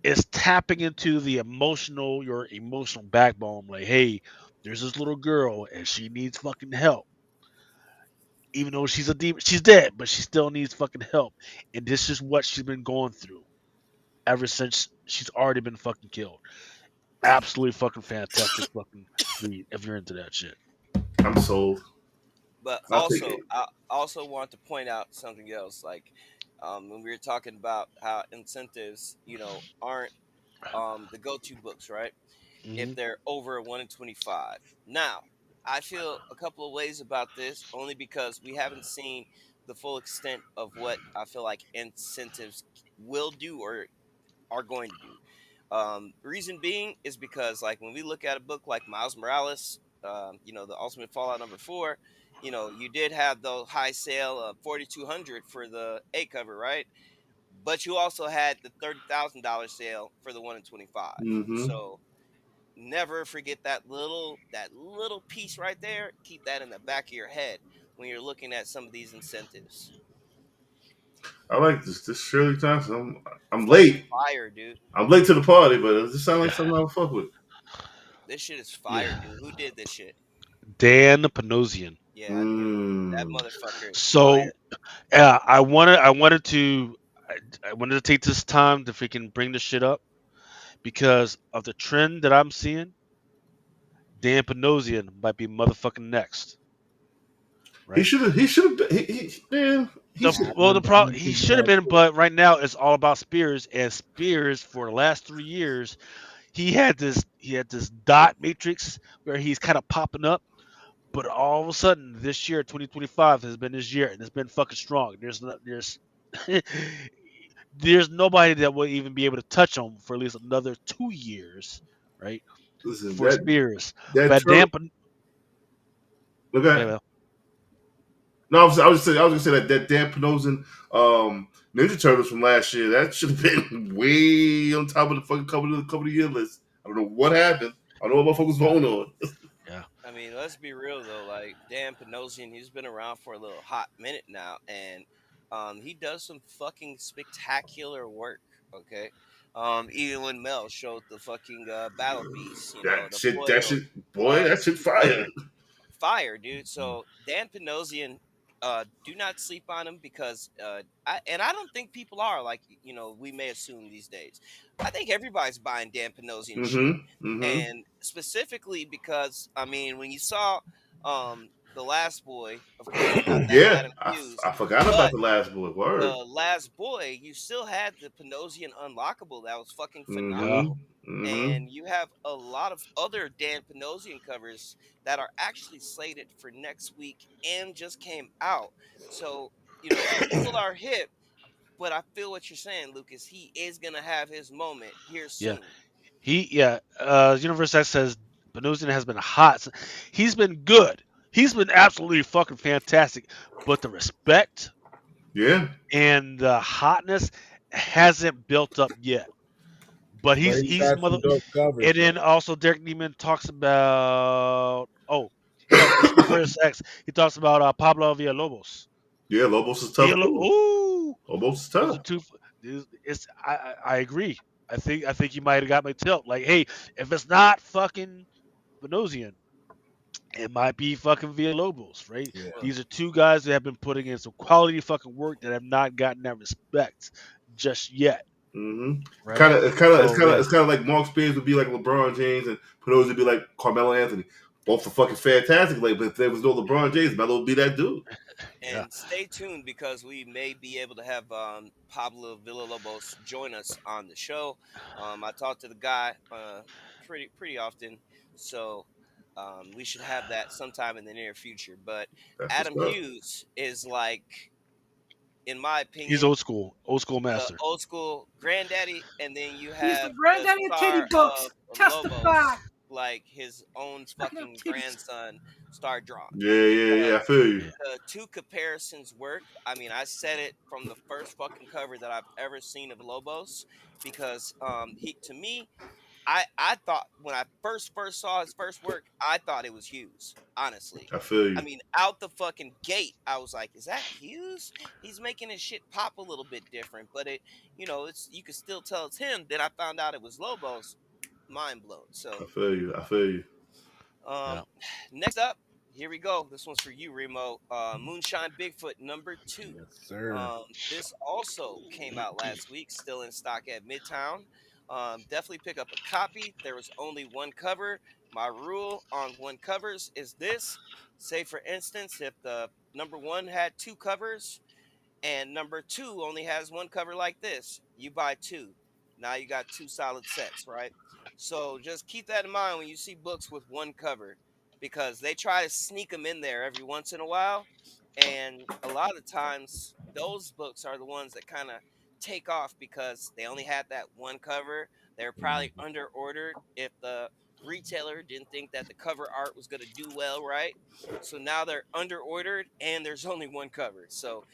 is tapping into your emotional backbone. Like, hey, there's this little girl and she needs fucking help. Even though she's a demon, she's dead, but she still needs fucking help. And this is what she's been going through ever since she's already been fucking killed. Absolutely fucking fantastic fucking read if you're into that shit. I'm sold. but I'll take it. I also want to point out something else. Like when we were talking about how incentives, aren't the go-to books, right? If Hmm. they're over 1 in 25. Now, I feel a couple of ways about this, only because we haven't seen the full extent of what I feel like incentives will do or are going to do. Reason being is because, like, when we look at a book like Miles Morales, the Ultimate Fallout #4, you did have the high sale of 4,200 for the A cover, right? But you also had the $30,000 sale for the 1 in 25. Mm-hmm. So never forget that little piece right there. Keep that in the back of your head when you're looking at some of these incentives. I like this Shirley Johnson. I'm Fucking late. fire, dude. I'm late to the party, but it just sounds like something I'll fuck with. This shit is fire, Yeah. dude. Who did this shit? Dan Panosian. Yeah, I knew it. That Mm. motherfucker is So fire. I wanted to take this time to freaking bring this shit up because of the trend that I'm seeing. Dan Panosian might be motherfucking next, He right? should have. He should have. Man. He The should. well, the I pro didn't he think should have about been, but right now it's all about Spears. And Spears, for the last 3 years, he had this dot matrix where he's kind of popping up. But all of a sudden, this year, 2025, has been his year, and it's been fucking strong. There's nobody that will even be able to touch him for at least another 2 years, right? Listen, For Spears, that but turtle. Okay. yeah, well, No, I was gonna say that Dan Panosian Ninja Turtles from last year. That should have been way on top of the fucking couple of year list. I don't know what happened. I don't know what motherfuckers yeah, voting on. yeah, I mean, let's be real though. Like Dan Panosian, he's been around for a little hot minute now, and he does some fucking spectacular work. Okay, even when Mel showed the fucking battle beast, That the shit. That foil, shit. Boy, that shit fire. foil fire, dude. So Dan Panosian, do not sleep on him because I don't think people are like we may assume these days. I think everybody's buying Dan Panosian shit, Mm-hmm. Mm-hmm. and specifically because I mean when you saw the Last Boy, of course you got that Yeah, Adam Hughes, I forgot about but the last boy. the Word. Last Boy you still had the Panosian unlockable that was fucking yeah, phenomenal. Mm-hmm. Mm-hmm. And you have a lot of other Dan Panosian covers that are actually slated for next week and just came out. So, people are hip, but I feel what you're saying, Lucas. He is going to have his moment here yeah. soon. Universe X says Panosian has been hot. He's been good. He's been absolutely fucking fantastic. But the respect Yeah. and the hotness hasn't built up yet. But but he's he's he's had mother. some dope And covers then though. also Derek Neiman talks about it's Universe X. He talks about Pablo Villalobos. Yeah. Lobos is tough too. Ooh, Lobos is those are tough. two. I agree. I think you might have got my tilt. Like, hey, if it's not fucking Venosian, it might be fucking Villalobos, right? Yeah. Well, These are two guys that have been putting in some quality fucking work that have not gotten that respect just yet, Mm-hmm. right? Kind of, it's kind of, it's So kind of, yeah, it's kind of like Mark Spears would be like LeBron James, and Pelosi would be like Carmelo Anthony. Both are fucking fantastic. Like, but if there was no LeBron James, Melo would be that dude. yeah. and stay tuned because we may be able to have Pablo Villalobos join us on the show. I talk to the guy pretty often, so we should have that sometime in the near future. But That's what's Adam up. Hughes is like, in my He's opinion, old school the master. old school granddaddy, and then you He's the have the granddaddy of titty star books. of Testify. Lobos, like his own Speaking of fucking titties. grandson, Star Drawn. Yeah, yeah, yeah. I Because feel you. Yeah, the two comparisons work. I mean, I said it from the first fucking cover that I've ever seen of Lobos, because he to me, I thought when I first saw his first work, I thought it was Hughes. Honestly, I feel I you. mean, out the fucking gate, I was like, "Is that Hughes? He's making his shit pop a little bit different." But it's you can still tell it's him. Then I found out it was Lobos. Mind blown. So I feel you. I feel you. um, yeah. next up, here we go. This one's for you, Remo. Moonshine Bigfoot number 2. Yes, sir. This also came out last week, still in stock at Midtown. Definitely pick up a copy. There was only one cover. My rule on one covers is this. Say, for instance, if the number one had two covers, and number two only has one cover like this, you buy two. Now you got two solid sets, right? So just keep that in mind when you see books with one cover, because they try to sneak them in there every once in a while. And a lot of times, those books are the ones that kind of take off because they only had that one cover. They're probably Mhm. under ordered if the retailer didn't think that the cover art was going to do well, right? So now they're under ordered and there's only one cover. So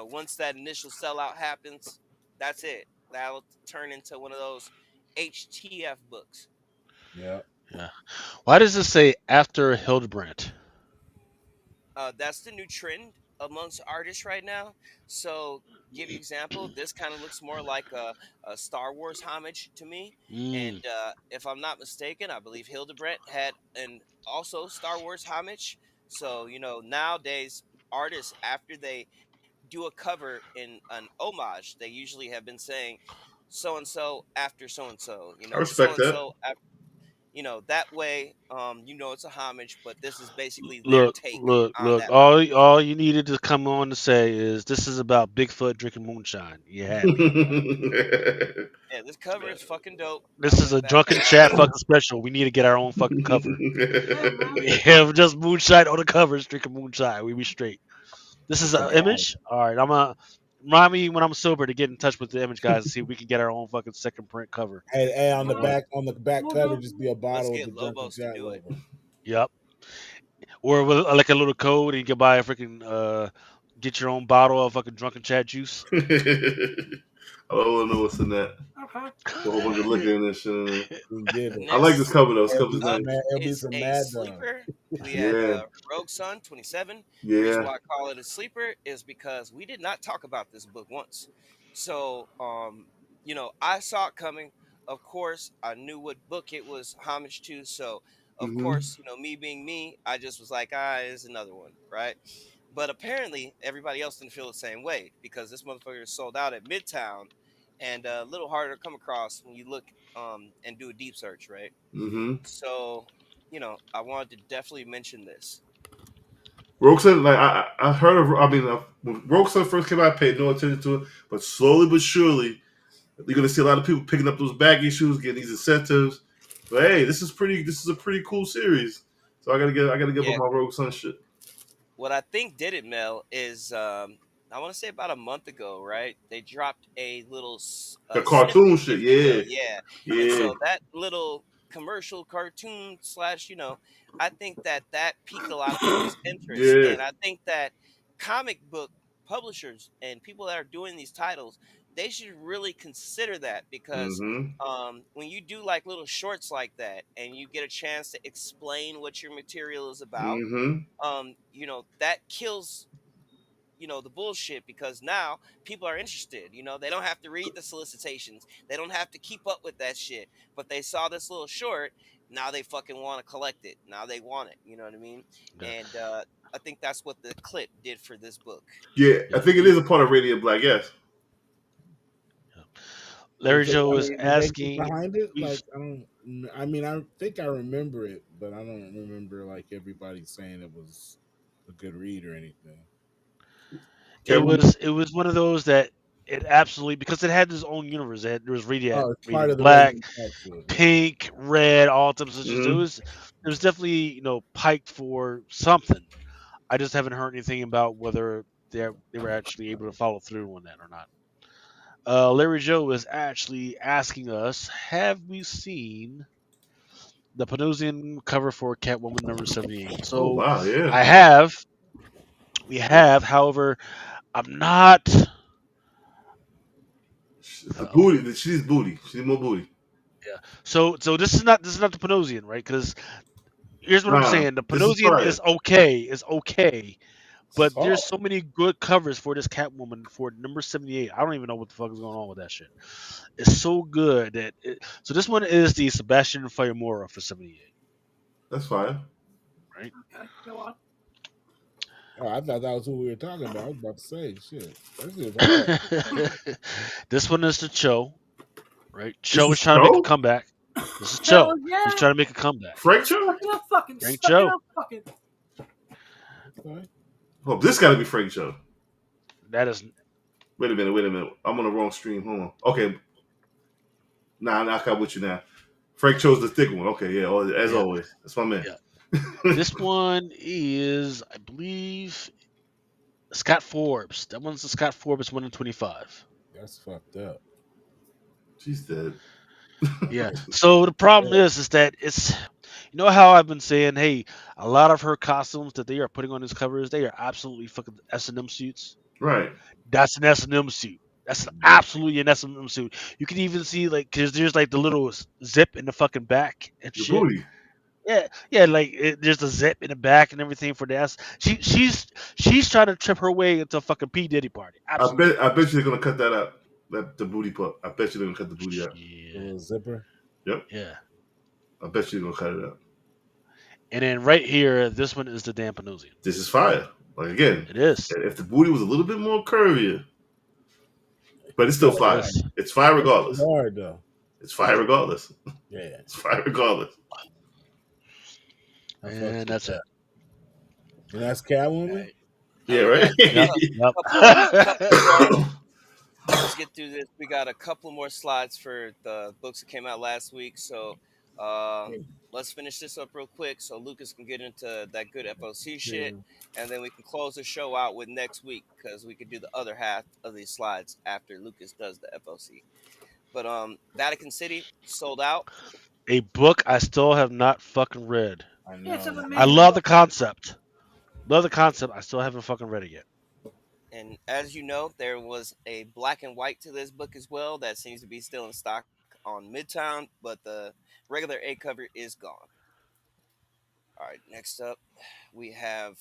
once that initial sellout happens, that's it. That'll turn into one of those HTF books. Yeah. Yeah. Why does it say after Hildebrandt? That's the new trend amongst artists right now. So, give you example, this kind of looks more like a Star Wars homage to me. And Mm. if I'm not mistaken, I believe Hildebrandt had an also Star Wars homage. So, nowadays artists, after they do a cover in an homage, they usually have been saying so and so after so and so. I So respect and that. so. That way, it's a homage, but this is basically their Look, take look, on look. that homage. All you needed to come on to say is this is about Bigfoot drinking moonshine. You had me. Yeah, this cover is fucking dope. I This is a went back drunken and chat fucking special. We need to get our own fucking cover. Hey man, We have just moonshine on the covers, drinking moonshine. We be straight. This is That's a an bad. image. All right, I'm gonna remind me when I'm sober to get in touch with the image guys and see if we can get our own fucking second print cover. Hey, on the well, back we'll cover, go. just be a let's bottle with get the Drunken Lobos to Chat do it. logo. Yep. Or with like a little code and you can buy a freaking get your own bottle of fucking drunken chat juice. I don't know what's in that. Okay. A whole bunch of liquor in this shit. You can get it. I like this Next cover though. This cover's It'll up nice. be is some a Mad Dog. sleeper. We had Yeah, Rogue Sun 27. Reason yeah. why I call it a sleeper is because we did not talk about this book once. So, I saw it coming. Of course, I knew what book it was homage to. So, of Hmm. course, me being me, I just was like, it's another one, right? But apparently, everybody else didn't feel the same way because this motherfucker is sold out at Midtown and a little harder to come across when you look and do a deep search, right? Hmm. So, I wanted to definitely mention this. Roxanne, like I heard of. I mean, when Roxanne first came out, I paid no attention to it, but slowly but surely, you're gonna see a lot of people picking up those baggy shoes, getting these incentives. But hey, this is pretty. This is a pretty cool series. So I gotta give up Yeah, my Roxanne shit. what I think did it, Mel, is I want to say about a month ago, right? They dropped a little The snippet, cartoon shit, if you will, yeah, yeah. And yeah. so that little commercial cartoon slash, I think that piqued a lot of people's interest, Yeah. and I think that comic book publishers and people that are doing these titles, they should really consider that because Mm-hmm. when you do like little shorts like that and you get a chance to explain what your material is about, Mm-hmm. that kills the bullshit because now people are interested. They don't have to read the solicitations, they don't have to keep up with that shit, but they saw this little short. Now they fucking want to collect it, now they want it, you know what I mean? Yeah. And I think that's what the clip did for this book. Yeah, I Yeah. think it is a part of Radiant Black. Yes. Yeah. Was Larry it? Joe I is mean, did they get asking. behind it? We've Like, I don't. I mean, I think I remember it, but I don't remember like everybody saying it was a good read or anything. Kevin. it was one of those that it absolutely because it had its own universe. There was Oh, it's part Radiant of the Black, Raging Cat shit. Yeah. Pink, Red, all types of shit. So Mm-hmm. it was definitely piked for something. I just haven't heard anything about whether they were actually able to follow through on that or not. Larry Joe is actually asking us, have we seen the Panosian cover for Catwoman number 78? Oh So wow, yeah. I have, we have. However, I'm not. The Okay, booty. She needs booty. She needs more booty. yeah. So this is not the Panosian, right? Because here's what I'm Nah, saying: the this is Panosian fire. is okay, but there's Oh, so many good covers for this Catwoman for number 78. I don't even know what the fuck is going on with that shit. It's so good so this one is the Sebastian Fiamora for 78, That's fire. right? Okay. Go on. oh, I thought that was who we were talking about. I was about to say, shit, that shit's hard. This one is the Cho, right? This Cho is is trying to make a Cho? comeback. This is Hell Cho. He's yeah! trying to make a comeback. Frank Cho? Stuck it up, fucking. Frank Stuck it Cho. up, fucking. Okay. Oh, this got to be Frank Cho. That is Wait a minute. Wait a minute. I'm on the wrong stream. Hold on. Okay. Nah, I got with you now. Frank Cho's the thick one. Okay, yeah. As yeah, always, that's my man. yeah. This one is, I believe, Scott Forbes. That one's the Scott Forbes 1 in 25. That's fucked up. She's dead. Yeah. So the problem is that it's how I've been saying, hey, a lot of her costumes that they are putting on these covers, they are absolutely fucking S&M suits. Right. That's an S&M suit. That's absolutely an SM suit. You can even see like, cause there's like the little zip in the fucking back and Your shit. booty. Yeah, yeah, like there's a zip in the back and everything for the ass. She's trying to trip her way into a fucking P Diddy party. Absolutely. I bet you're gonna cut that out. That the booty part. I bet you're gonna cut the booty out. The Shit. little zipper. Yep. Yeah. I bet you're gonna cut it out. And then right here, this one is the Dan Panosian. This is fire. Like again, It is. if the booty was a little bit more curvier, but it's still That's It fire. is. It's fire that's regardless. hard though. It's fire regardless. Yeah, It's fire regardless. I fucks And with that's that. it. And that's All Catwoman. right. Yeah, We got right. Yep. couple more. Yep. Let's get through this. We got a couple more slides for the books that came out last week. So let's finish this up real quick so Lucas can get into that good FOC shit. Yeah. And then we can close the show out with next week because we could do the other half of these slides after Lucas does the FOC. But Vatican City sold out. A book I still have not fucking read. I It's an know. I amazing love the book. concept. Love the concept. I still haven't fucking read it yet. And as you know, there was a black and white to this book as well that seems to be still in stock on Midtown, but the regular A cover is gone. All right, next up we have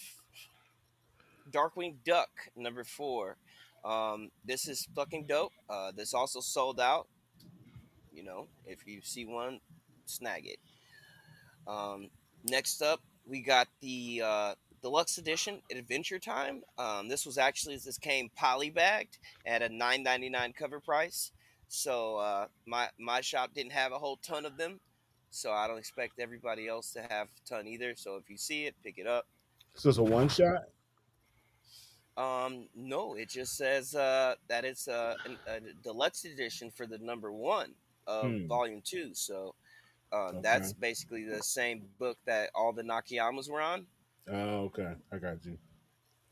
Darkwing Duck #4. This is fucking dope. This also sold out. You know, if you see one, snag it. Next up, we got the deluxe edition Adventure Time. This came polybagged at a $9.99 cover price. So my shop didn't have a whole ton of them. So I don't expect everybody else to have a ton either. So if you see it, pick it up. So it's a one shot. No, it just says that it's a deluxe edition for the #1 of Hmm. Volume 2. So Okay. that's basically the same book that all the Nakayamas were on, Oh, okay. I got you.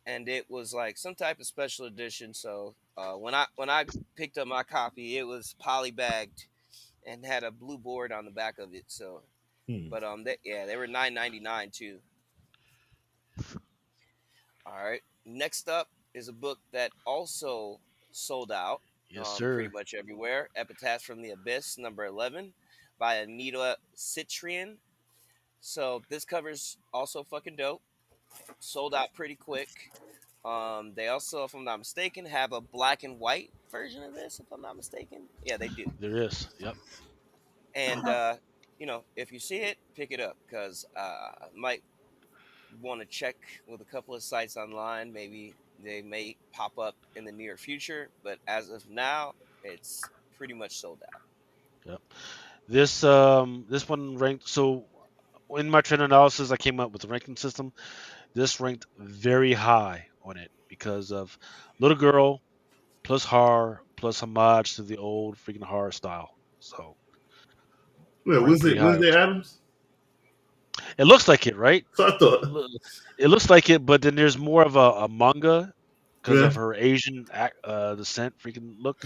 and it was like some type of special edition. So when I picked up my copy, it was polybagged and had a blue board on the back of it. So, Hmm. but they were $9.99 too. All right. Next up is a book that also sold out Yes, pretty sir. much everywhere. Epitaph from the Abyss, #11, by Anita Citrian. So this cover's also fucking dope. Sold out pretty quick. They also, if I'm not mistaken, have a black and white version of this. If I'm not mistaken, yeah, they do. There is. Yep. And if you see it, pick it up because might want to check with a couple of sites online. Maybe they may pop up in the near future, but as of now, it's pretty much sold out. Yep. This one ranked so in my trend analysis I came up with the ranking system. This ranked very high on it because of little girl plus horror plus homage to the old freaking horror style. So Wait, ranked pretty high. Wednesday Adams? It looks like it, right? So I thought. It looks like it, but then there's more of a manga because Yeah. of her Asian descent freaking look.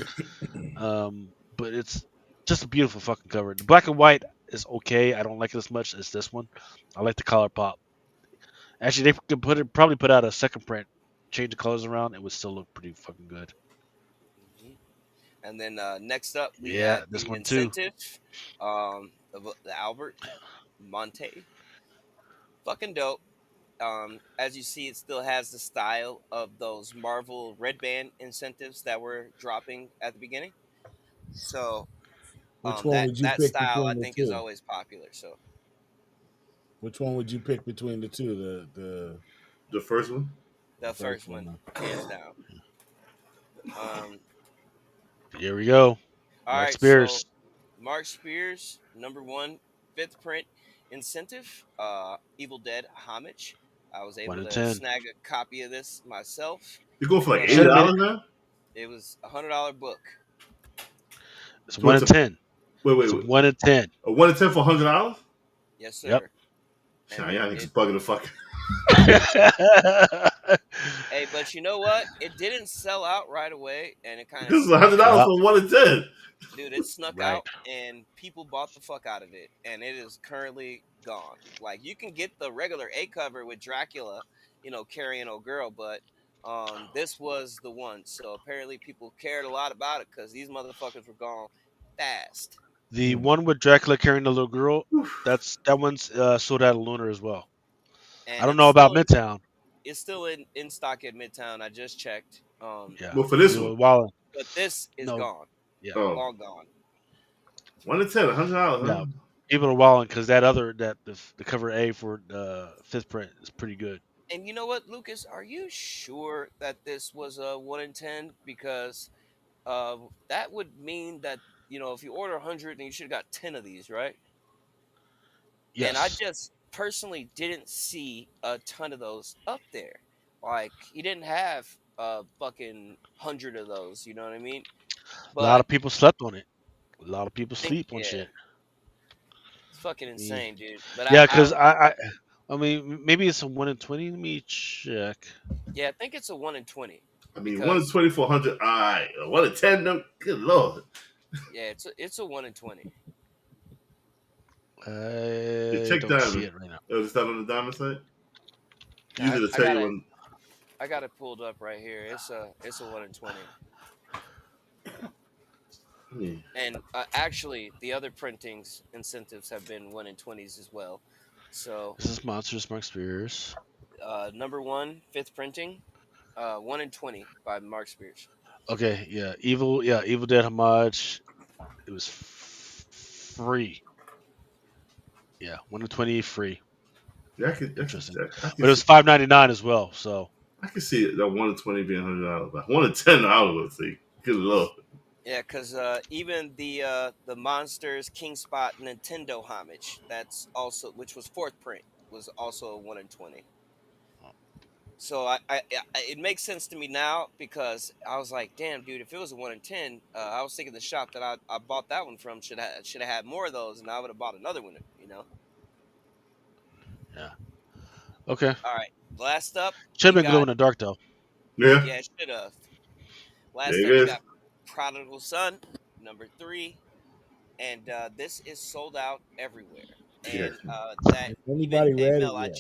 But it's just a beautiful fucking cover. The black and white is okay. I don't like it as much as this one. I like the color pop. Actually, they could probably put out a second print, change the colors around. It would still look pretty fucking good. Mhm. And then next up, we Yeah, had this the one too. Incentive, the Albert Monte. Fucking dope. As you see, it still has the style of those Marvel Red Band incentives that were dropping at the beginning. So Which one that would you that pick style I between the think is two? always popular. So Which one would you pick between the two? The first one? the First first one, one. hands down. Um, Here we go. all Mark right, so Spears, Mark Spears, #1, fifth print incentive, Evil Dead Homage. I was one able in to 10. snag a copy of this myself, You go for like but Should eighty have made it. dollars now? it was $100 book. It's So one it's in a 10. wait, It's wait. one in 10. A 1 to 10 for $100? Yes, Yep. sir. Nah, And y'all niggas it, bugging the fuck. hey, but you know what? It didn't sell out right away, and it kind of Because it's snuck $100 out. Yep. for 1 to 10. Dude, it snuck Right. out, and people bought the fuck out of it, and it is currently gone. Like you can get the regular A cover with Dracula, carrying old girl, but This was the one. So apparently people cared a lot about it because these motherfuckers were gone fast. The Hmm. one with Dracula carrying the little girl, Oof. that one's sold out of Lunar as well. I And don't know about Midtown. it's still in stock at Midtown. I just checked. Yeah, Well, for this Evil one, Wallen. But this is No, gone. yeah, oh, All gone. 1 to 10, $100, yeah. huh? Evil Wallen, because that other that the cover A for the fifth print is pretty good. And you know what, Lucas? Are you sure that this was a 1 in 10? Because that would mean that if you order 100, then you should have got 10 of these, right? And I Yes, just personally didn't see a ton of those up there. Like he didn't have a fucking 100 of those. You know what I mean? a lot But of people slept on it. A lot of people I think, sleep on yeah, shit. it's fucking I mean, insane, dude. But yeah, I because I mean, maybe it's a 1 in 20. Let me check. yeah, I think it's a 1 in 20 I mean, 1 to because 2,400. All right. 1 to 10, no. Good lord. yeah, it's a 1 in 20. You I check don't see diamond. it right now. Oh, is that on the diamond site? Yeah, Usually, they tell you when. I got it pulled up right here. It's a 1 in 20. Yeah. And actually, the other printings incentives have been 1 in 20s as well. So This is Monsters Mark Spears. number one, fifth printing, 1 in 20 by Mark Spears. Okay, yeah, Evil Dead homage. It was free. Yeah, 1 in 20 free. Yeah, Interesting, I can but it see. was $5.99 as well. So I can see it. That 1 to 20 being $100. But 1 to 10, I would say. Good lord. Yeah, because even the Monsters King Spot Nintendo homage, that's also which was fourth print, was also a 1 in 20. So it makes sense to me now because I was like, damn, dude, if it was a 1 in 10, I was thinking the shop that I bought that one from should have had more of those, and I would have bought another one. yeah, okay. All right, last up Should have we been glow got in the dark though. Yeah. yeah, should have. There Last it up we is. got Prodigal Son, number 3, and this is sold out everywhere. Yeah. And that Has even anybody hey read it Mel, yet?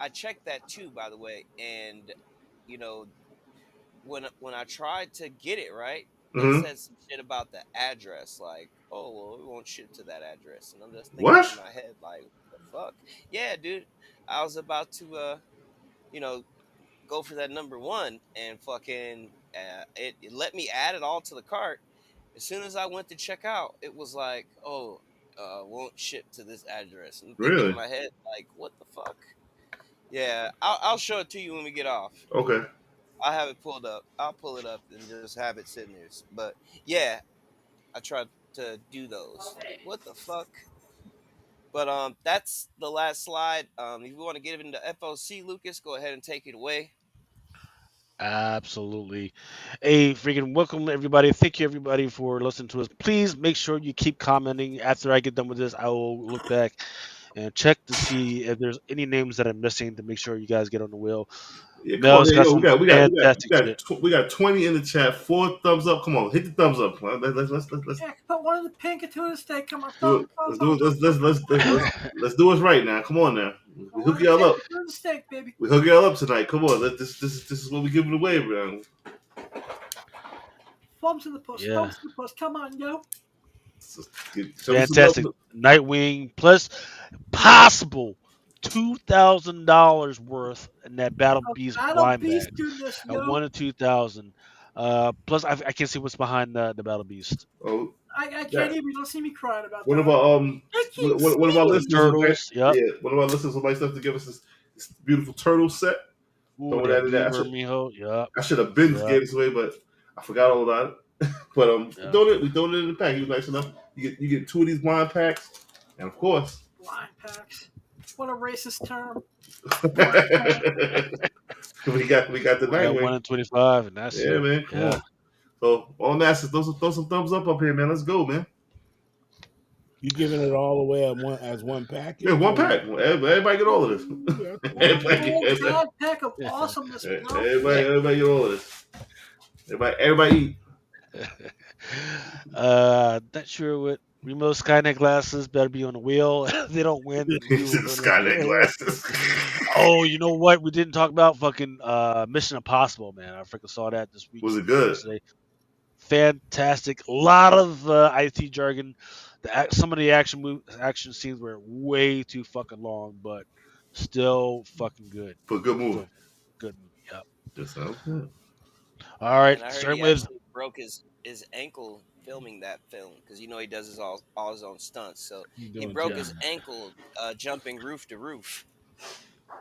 I checked that too, by the way, and you know when I tried to get it right, it Mm-hmm. said some shit about the address, like, oh well, we won't ship to that address, and I'm just thinking in What? my head, like, what the fuck? Yeah, dude, I was about to, you know, go for that number one, and fucking, it let me add it all to the cart. As soon as I went to check out, it was like, oh, won't ship to this address. I'm thinking in Really? my head, like, what the fuck? Yeah, I'll show it to you when we get off. Okay. I have it pulled up. I'll pull it up and just have it sitting there. But yeah, I tried to do those. Like, what the fuck? But that's the last slide. If you want to get into FOC, Lucas, go ahead and take it away. Absolutely. Hey, freaking welcome everybody. Thank you everybody for listening to us. Please make sure you keep commenting. After I get done with this, I will look back and check to see if there's any names that I'm missing to make sure you guys get on the wheel. Yeah, come on, Mel's there you got go. some fantastic shit. We got 20 in the chat. 4 thumbs up. Come on, hit the thumbs up. Come on, let's Yeah, put one of the pink and tuna steak. Come on, do it. Let's do it. Let's do it right now. Come on now. We hook one of the y'all pink up. and tuna steak, baby. We hook y'all up tonight. Come on. This is what we giving away, man. Thumbs to the puss. Yeah. Thumbs to the puss. Come on, yo. Show me some love. Fantastic. Nightwing plus possible $2,000 worth in that Battle A Beast battle blind bag beast goodness, at yo. 1 to 2,000. Plus, I can see what's behind the Battle Beast. Oh, I yeah. can't even. Don't see me crying about One that of one. our I can't one of our With the see. listeners was turtles. Yep. yeah, one of our listeners was nice enough to give us this beautiful turtle set. Ooh, Throwing that that in there. beaver mijo. Yep. I should have been Yep. gave this away, but I forgot all about it. But Yep. we throw it in the pack. He was nice enough. You get 2 of these blind packs, and of course, Blind packs. What a racist term. we got the We got Nightwing. 1 in 25, and that's Yeah, it. man, come Yeah. on. So all masses, throw some thumbs up here, man. Let's go, man. You giving it all away as one Yeah, package? one Or pack. Everybody get all of this. Ooh, that's One cool. everybody, full everybody, god pack of awesomeness, bro. everybody get all of this. Everybody eat. Not sure what Remo Skynet glasses better be on the wheel. If they don't win, He you said will the go to Skynet hell. glasses. Oh, you know what? We didn't talk about fucking Mission Impossible, man. I freaking saw that this Was weekend it or good? yesterday. Fantastic. A lot of IT jargon. Some of the action scenes were way too fucking long, but still fucking good. For a good movie. Still good movie. Yep. That sounds good. All right. And I heard Starting he with actually broke his ankle filming that film because he does all his own stunts. So He he doing too broke yeah. his much. ankle jumping roof to roof.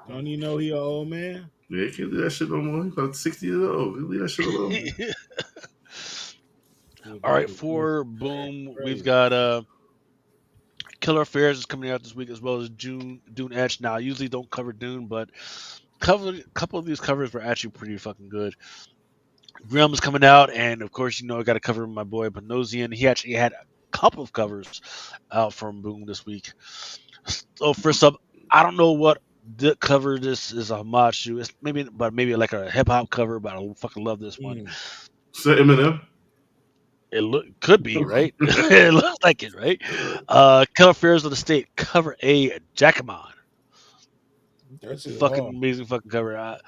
Don't you know he an old man? Yeah, he can't do that shit no more. He's about 60 years old. Leave that shit alone. Dude, All back right. to work. For Boom, we've Crazy. got Killer Affairs is coming out this week as well as Dune Edge. Now, I usually don't cover Dune, but a couple of these covers were actually pretty fucking good. Grimm is coming out, and of course, I got to cover my boy Panosian. He actually had a couple of covers out from Boom this week. So first up, I don't know what the cover this is a homage to. It's maybe like a hip hop cover, but I fucking love this one. Mm. So Eminem. Could be right. It looks like it, right? Killer Affairs of the State, cover A, Jackamon. That shit Fucking hard. amazing fucking cover. I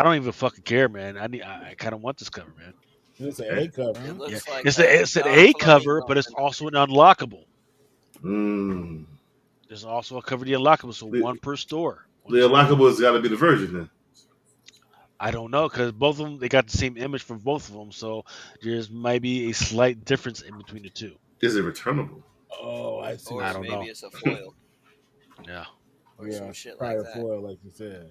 don't even fucking care, man. I kind of want this cover, man. It's an A cover, It huh? Yeah, looks like it's an Don A Fleming cover, but going it's in also an unlockable. Mm. There's also a cover of the unlockable, so The, one per store, the one store. unlockable has got to be the version then. I don't know because both of them they got the same image for both of them, so there's might be a slight difference in between the two. Is it returnable? Oh, I see I or what don't you maybe know. it's a foil Yeah. or mean. some Yeah, shit like probably a that. foil, like you said.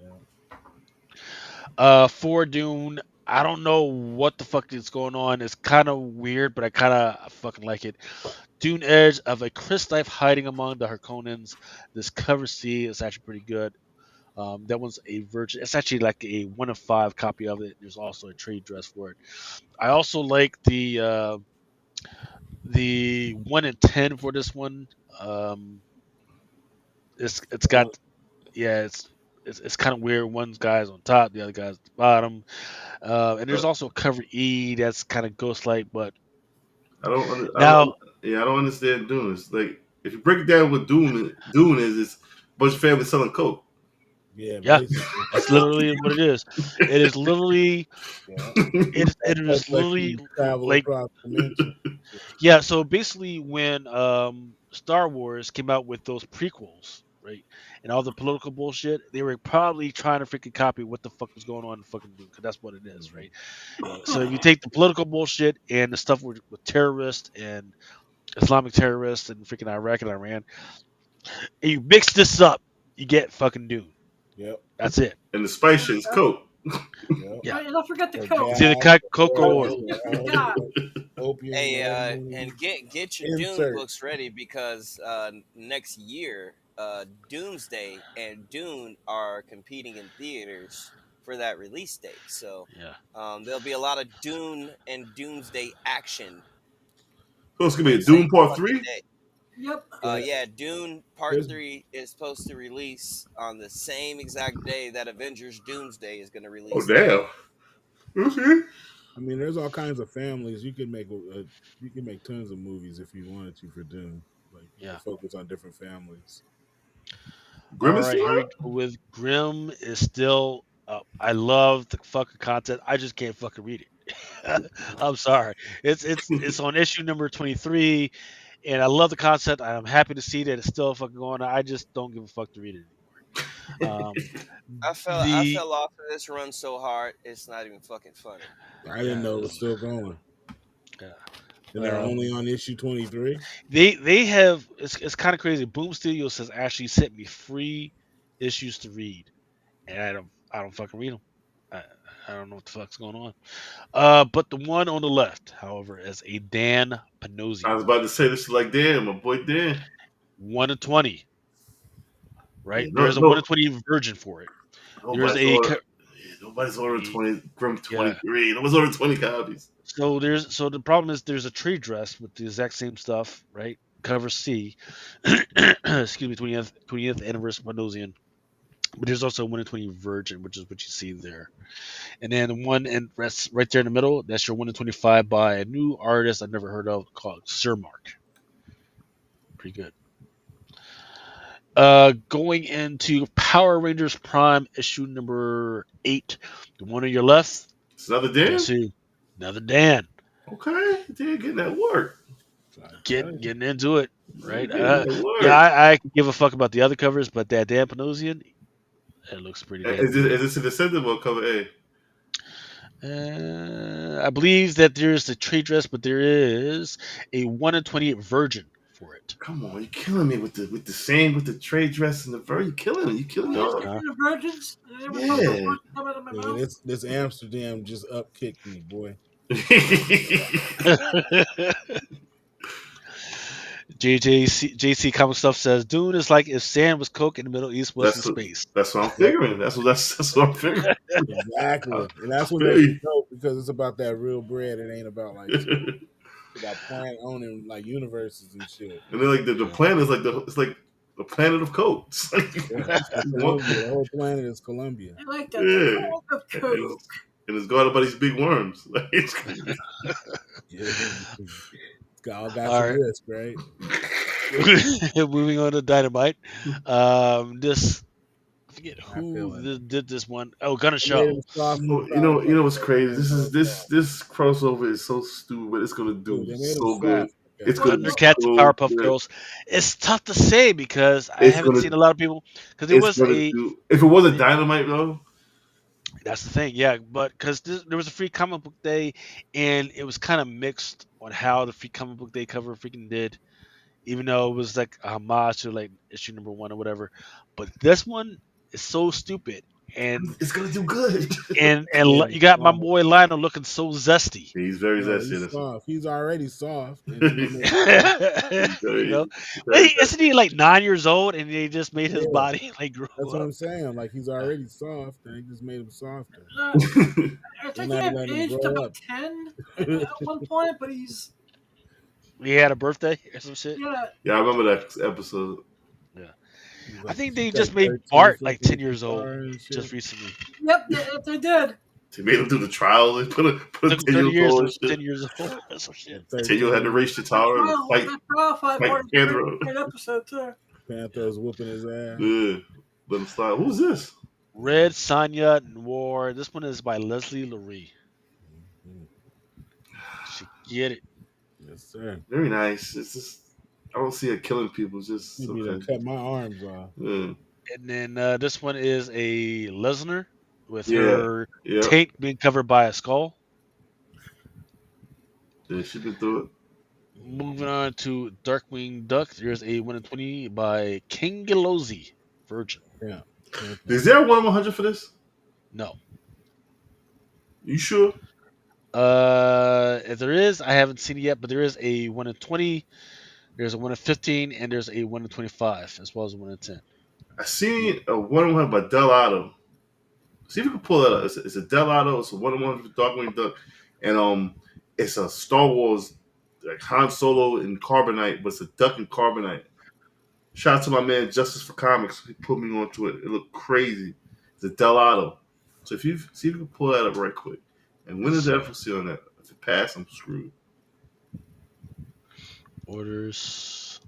Yeah. For Dune, I don't know what the fuck is going on. It's kind of weird, but I kind of fucking like it. Dune Edge of a Chris knife hiding among the Harkonnens. This cover C is actually pretty good. That one's a virgin. It's actually like a 1 of 5 copy of it. There's also a trade dress for it. I also like the 1 in 10 for this one. Um, it's got Well, yeah, it's kind of weird. One guy's on top, the other guy's at the bottom. And Uh, there's also cover E that's kind of ghost like, but I don't. now Yeah, I don't understand Dune. It's like if you break it down, what Dune is, it's a bunch of families selling coke. yeah, yeah, basically. that's literally what it is. It is literally Yeah. it That is coke lets literally you travel like across dimensions. yeah. So basically, when Star Wars came out with those prequels, right, and all the political bullshit, they were probably trying to freaking copy what the fuck was going on in fucking Dune, because that's what it is, Mhm. right? So if you take the political bullshit and the stuff with terrorists and Islamic terrorists and freaking Iraq and Iran, and you mix this up, you get fucking Dune. Yep. That's it. And the spice shit is coke. Yep. Yeah. And don't forget the The Coke. It's either gas, Coke or Coke oil. is oil, the god. opium, Hey, whatever you need. and get your Dune Insert. books ready because next year, Doomsday and Dune are competing in theaters for that release date. So Yeah. there'll be a lot of Dune and Doomsday action So it's gonna on be the a Dune same Part fucking 3? day. Yep. Yeah. Yeah, Dune Part There's 3 is supposed to release on the same exact day that Avengers Doomsday is going to Oh release too. damn. Okay. I mean, there's all kinds of families. You can make you can make tons of movies if you wanted to for Dune. Like you can Yeah. focus on different families. All Grimace right, still here we out? go with Grimm is still up. I love the fucking content. I just can't fucking read it. I'm sorry. It's on issue number 23, and I love the concept. I'm happy to see that it's still fucking going on. I just don't give a fuck to read it anymore. I The fell off of this run so hard it's not even fucking funny. I didn't yeah, know it was still going. yeah. And they're only Um, on issue 23. they have it's kind of crazy. Boom Studios has actually sent me free issues to read, and I don't fucking read them. I, I don't know what the fuck's going on. But the one on the left, however, is a Dan I Panosian, was about to say this is like Dan, my boy Dan. 1 of 20. Yeah, Right? no, There's a one no, of 20 virgin for it. There's nobody's a ordering. Yeah, nobody's ordering a- 20 from yeah. 23. Nobody's ordering 20 copies. So the problem is there's a trade dress with the exact same stuff, right? Cover C, excuse me, 20th anniversary Panosian. But there's also a 1 in 20 virgin, which is what you see there. And then the one and rest right there in the middle, that's your 1 in 25 by a new artist I've never heard of called Sir Mark. pretty good. Going into Power Rangers Prime issue number 8, the one on your left. It's another Guess Dan. who? Another Dan. Okay, Dan getting that work. I tell you. Getting into it, Dan right? getting that Yeah, work. I could give a fuck about the other covers, but that Dan Panosian, it looks pretty damn good. Is this a descendant cover A? I believe that there's a trade dress, but there is a 1 in 28 virgin for it. Come on, you're killing me with the same with the trade dress and the bird. You're killing me. You killing me Yes, all. Huh? the virgins. Every time Yeah. the word come out of my Yeah, mouth. this Amsterdam just upkicked me, boy. JC Comic Stuff says Dune is like if sand was coke and the Middle East was in that's what, space. that's what I'm Yep, figuring. That's what I'm figuring. exactly. And I that's what feel makes you. it dope because it's about that real bread. It ain't about like space. It's about planet owning like universes and shit. And then like the planet is like it's like the planet of coke. It's like, Yeah, it's the what? Columbia. The whole planet is Columbia. I like that. The Yeah. cult of And coke. it's guarded by these big worms. Like, Yeah, it's all got All some right. risk, right? Moving on to Dynamite. This I forget I feel who it. did this one. Oh, Gonna They made him Show. soft you for know, you know, you know what's crazy? They made him This crossover is so stupid, but it's gonna Dude, do they made him so good. soft. It's Well, gonna be well, Thundercats and so Powerpuff good. Girls. It's tough to say because I It's haven't gonna seen a lot of people because it it's was gonna a. do. If it wasn't Dynamite though, That's the thing, yeah. But because there was a free comic book day, and it was kind of mixed on how the free comic book day cover freaking did, even though it was like a homage to like issue number 1 or whatever. But this one is so stupid, and it's gonna do good. Yeah, you got my boy Lionel looking so zesty. He's very no, zesty. he's Listen. soft. He's already soft, and then they made him soft. He's You know, very isn't he like 9 years old, and they just made his Yeah, body like grow that's what up? I'm saying. Like he's already soft, and they just made him softer. zesty. I They're think he not had letting him aged grow about up. 10 at one point, but he's He had a birthday or some shit. yeah. Yeah, I remember that episode. Yeah, He's I like think they cut just made 13 Bart like freaking 10 years old stars and just shit. recently. Yep, they did. They made him do the trial. They put a Took him 10 30 years years old to and was shit. 10 years old or some shit. At 10 year had to 13, race the tower and That trial fight fight part is a Panther. great episode too. Panther's whooping his ass. Yeah, let him slide. Who's this? Red Sonya Noir. This one is by Leslie Lurie. Mhm. She get it. Yes, sir. Very nice. It's just I don't see her killing people. It's just You be done okay. cut my arms off. Yeah, And then this one is a Lesnar with yeah, her yeah. taint being covered by a skull. Yeah, she been through it. Moving on to Darkwing Duck, there's a 1 in 20 by King Galozi, Virgin. Yeah. Is there a 1-100 for this? No. You sure? If there is, I haven't seen it yet, but there is a 1 in 20, there's a 1 in 15, and there's a 1 in 25, as well as a 1 in 10. I seen a 1-100 by Del Otto. See if you can pull that up. It's a Del Otto. It's a 1-100 Darkwing Duck, and it's a Star Wars like Han Solo in Carbonite, but it's a duck in Carbonite. Shout out to my man Justice for Comics. He put me onto it. It looked crazy. It's a Del Otto. So if you see if you can pull that up right quick. And when is the FOC on that? If it pass, I'm screwed. Orders.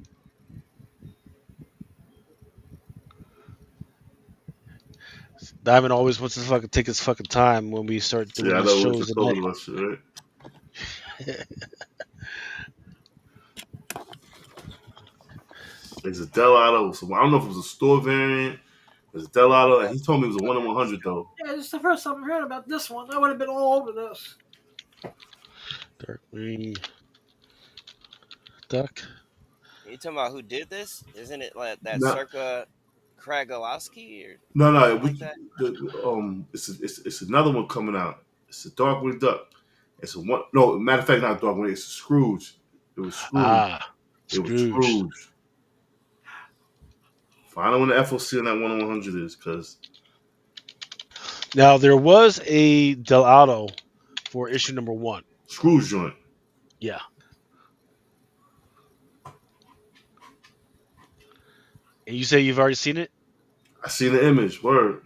Diamond always wants to fucking take his fucking time when we start doing Yeah, I these know we were shows just at talking night. about shit, right? It's a Del Otto. So I don't know if it was a store variant. It's a Del Otto, and he told me it was a 1-100 though. Yeah, it's the first time I'm hearing about this one. I would have been all over this. Darkwing Duck. You talking about who did this? Isn't it like that No, Circa Kragowski or no. something like that? It's another one coming out. It's a Darkwing Duck. It's a one. No, matter of fact, not Darkwing. It's a Scrooge. It was Scrooge. Ah, It was Scrooge. Scrooge. Find out when the FOC on that 1-100 is, because Now there was a Del Auto for issue number 1. Scrooge joint. Yeah. And you say you've already seen it? I seen the image. Word.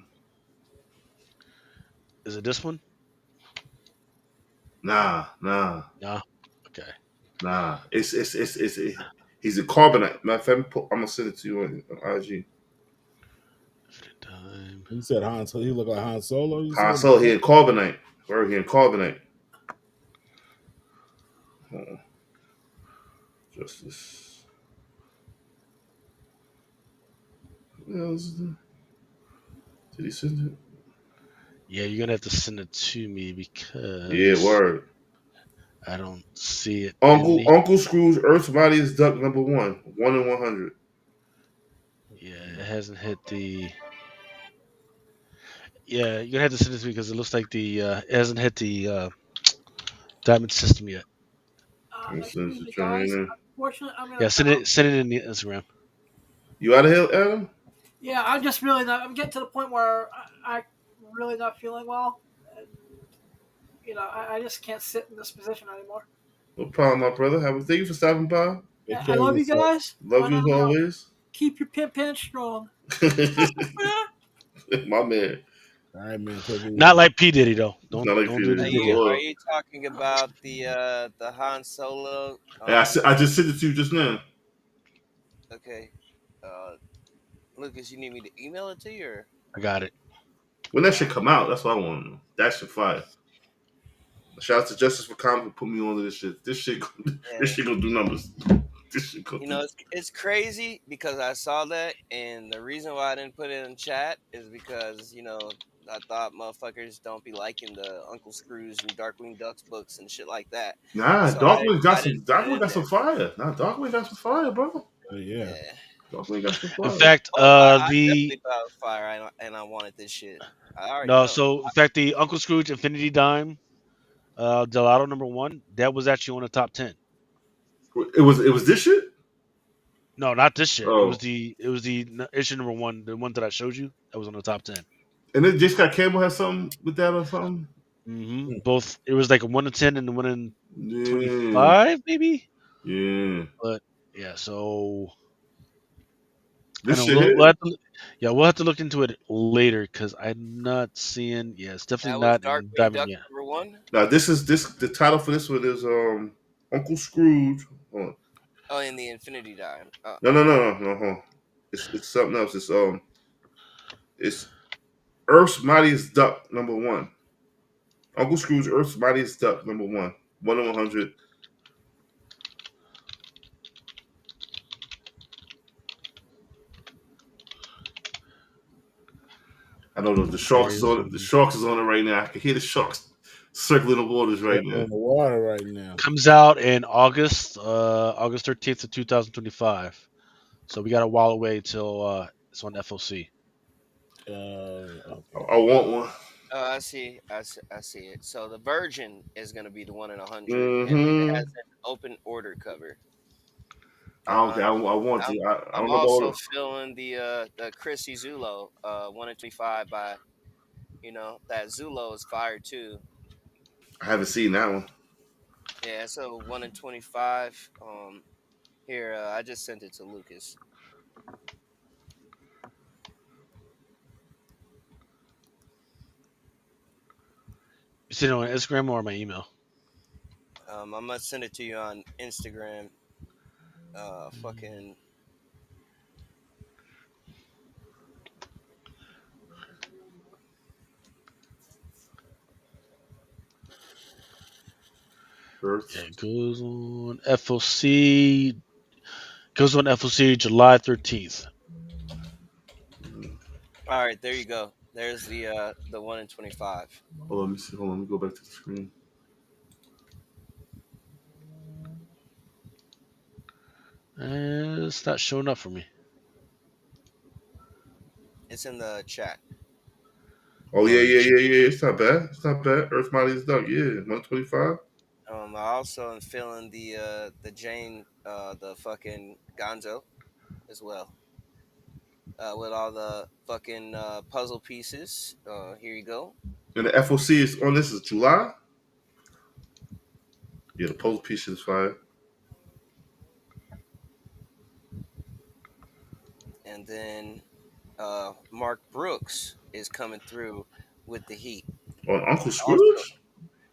Is it this one? Nah. No. Okay. It's He's a carbonite. Matter of fact, I'm gonna send it to you on IG. Time. He said Han Solo. He looked like Han Solo. You Han said Solo, he in carbonite. Where he in carbonite? Hold on. Justice. Did he send it? Yeah, you're gonna have to send it to me Yeah, because word. I don't see it in Uncle the. Uncle Scrooge, Earth's Mightiest Duck, number one, 1 in 100. Yeah, it hasn't hit the. Yeah, you're gonna have to send it to me because it looks like the it hasn't hit the diamond system yet. I'm gonna send it Excuse to me, Trim right guys. now. Unfortunately, I'm gonna Yeah, bounce. send it in the Instagram. You out of here, Adam? Yeah, I'm just really not. I'm getting to the point where I'm really not feeling well, and I just can't sit in this position anymore. No problem, my brother. Have a thank you for stopping by. take I care of love you yourself. guys. Love And you as always. keep your pimp pants strong. My man. All right, man. Take it Not easy. like P Diddy though. Not like Don't do the Are Peter. you Diddy. are Lord. you talking about the Han Solo? Hey, I just sent it to you just now. Okay. Uh, Lucas, you need me to email it to you, or I got it. When that shit come out, that's what I want to know. That shit fire. Shout out to Justice for Comics for putting me on to this shit. This yeah. shit gonna do numbers. This shit gonna You do. know, it's crazy because I saw that, and the reason why I didn't put it in chat is because I thought motherfuckers don't be liking the Uncle Scrooge and Darkwing Ducks books and shit like that, Nah, so I didn't put it Darkwing in got some there. fire. Nah, Darkwing got some fire, bro. Yeah. Yeah. Darkwing got some In fire. fact, Oh, I the definitely thought it was fire, and I wanted this shit. I already no, know. so in fact, the Uncle Scrooge Infinity Dime, Gelato number one, that was actually on the top 10. It was this shit. No, not this shit. Oh, It was the issue number one, the one that I showed you. That was on the top 10. and then J. Scott Campbell has something with that or something. Both it was like a 1 in 10 and a 1 in Yeah, 25, maybe. yeah. But yeah, so I This know shit here. we'll have to look into it later because I'm not seeing. Yeah, it's definitely That was not in Darkwing Diamond Duck yet. number one. Now this the title for this one is Uncle Scrooge. Hold on. Oh, in the Infinity Dime. No. Hold on. It's something else. It's Earth's Mightiest Duck number one. Uncle Scrooge, Earth's Mightiest Duck number one. 1 in 100. I know the sharks is There's on it. The sharks is on it right now. I can hear the sharks circling the waters right Circle now. in the water right now. comes out in August 13th of 2025. So we got a while away till it's on FOC. Okay. I want one. Oh, I see. I see it. So the Virgin is going to be the 1 in 100, and it Mm-hmm. has an open order cover. I don't care. Um, I want I'm to. I I'm don't know about also all feeling the Chrissy Zulo 1 in 25 by that Zulo is fire too. I haven't seen that one. Yeah, so 1 in 25. Here I just sent it to Lucas. You see it on Instagram or my email? I'm gonna send it to you on Instagram. Fucking Yeah, Earth. it goes on FOC. Goes on FOC July 13th. all right, there you go. There's the 1 in 25. Hold on, let me see. Hold on, let me go back to the screen. It's not showing up for me. It's in the chat. Oh Oh, you check. yeah. It's not bad. It's not bad. Earth Mightiest Duck. Yeah, 125. I also am feeling the Jane the fucking Gonzo as well. With all the fucking puzzle pieces. Here you go. And the FOC is on this is July. Yeah, the post piece is fire. And then Mark Brooks is coming through with the heat. On Uncle Also, Scrooge.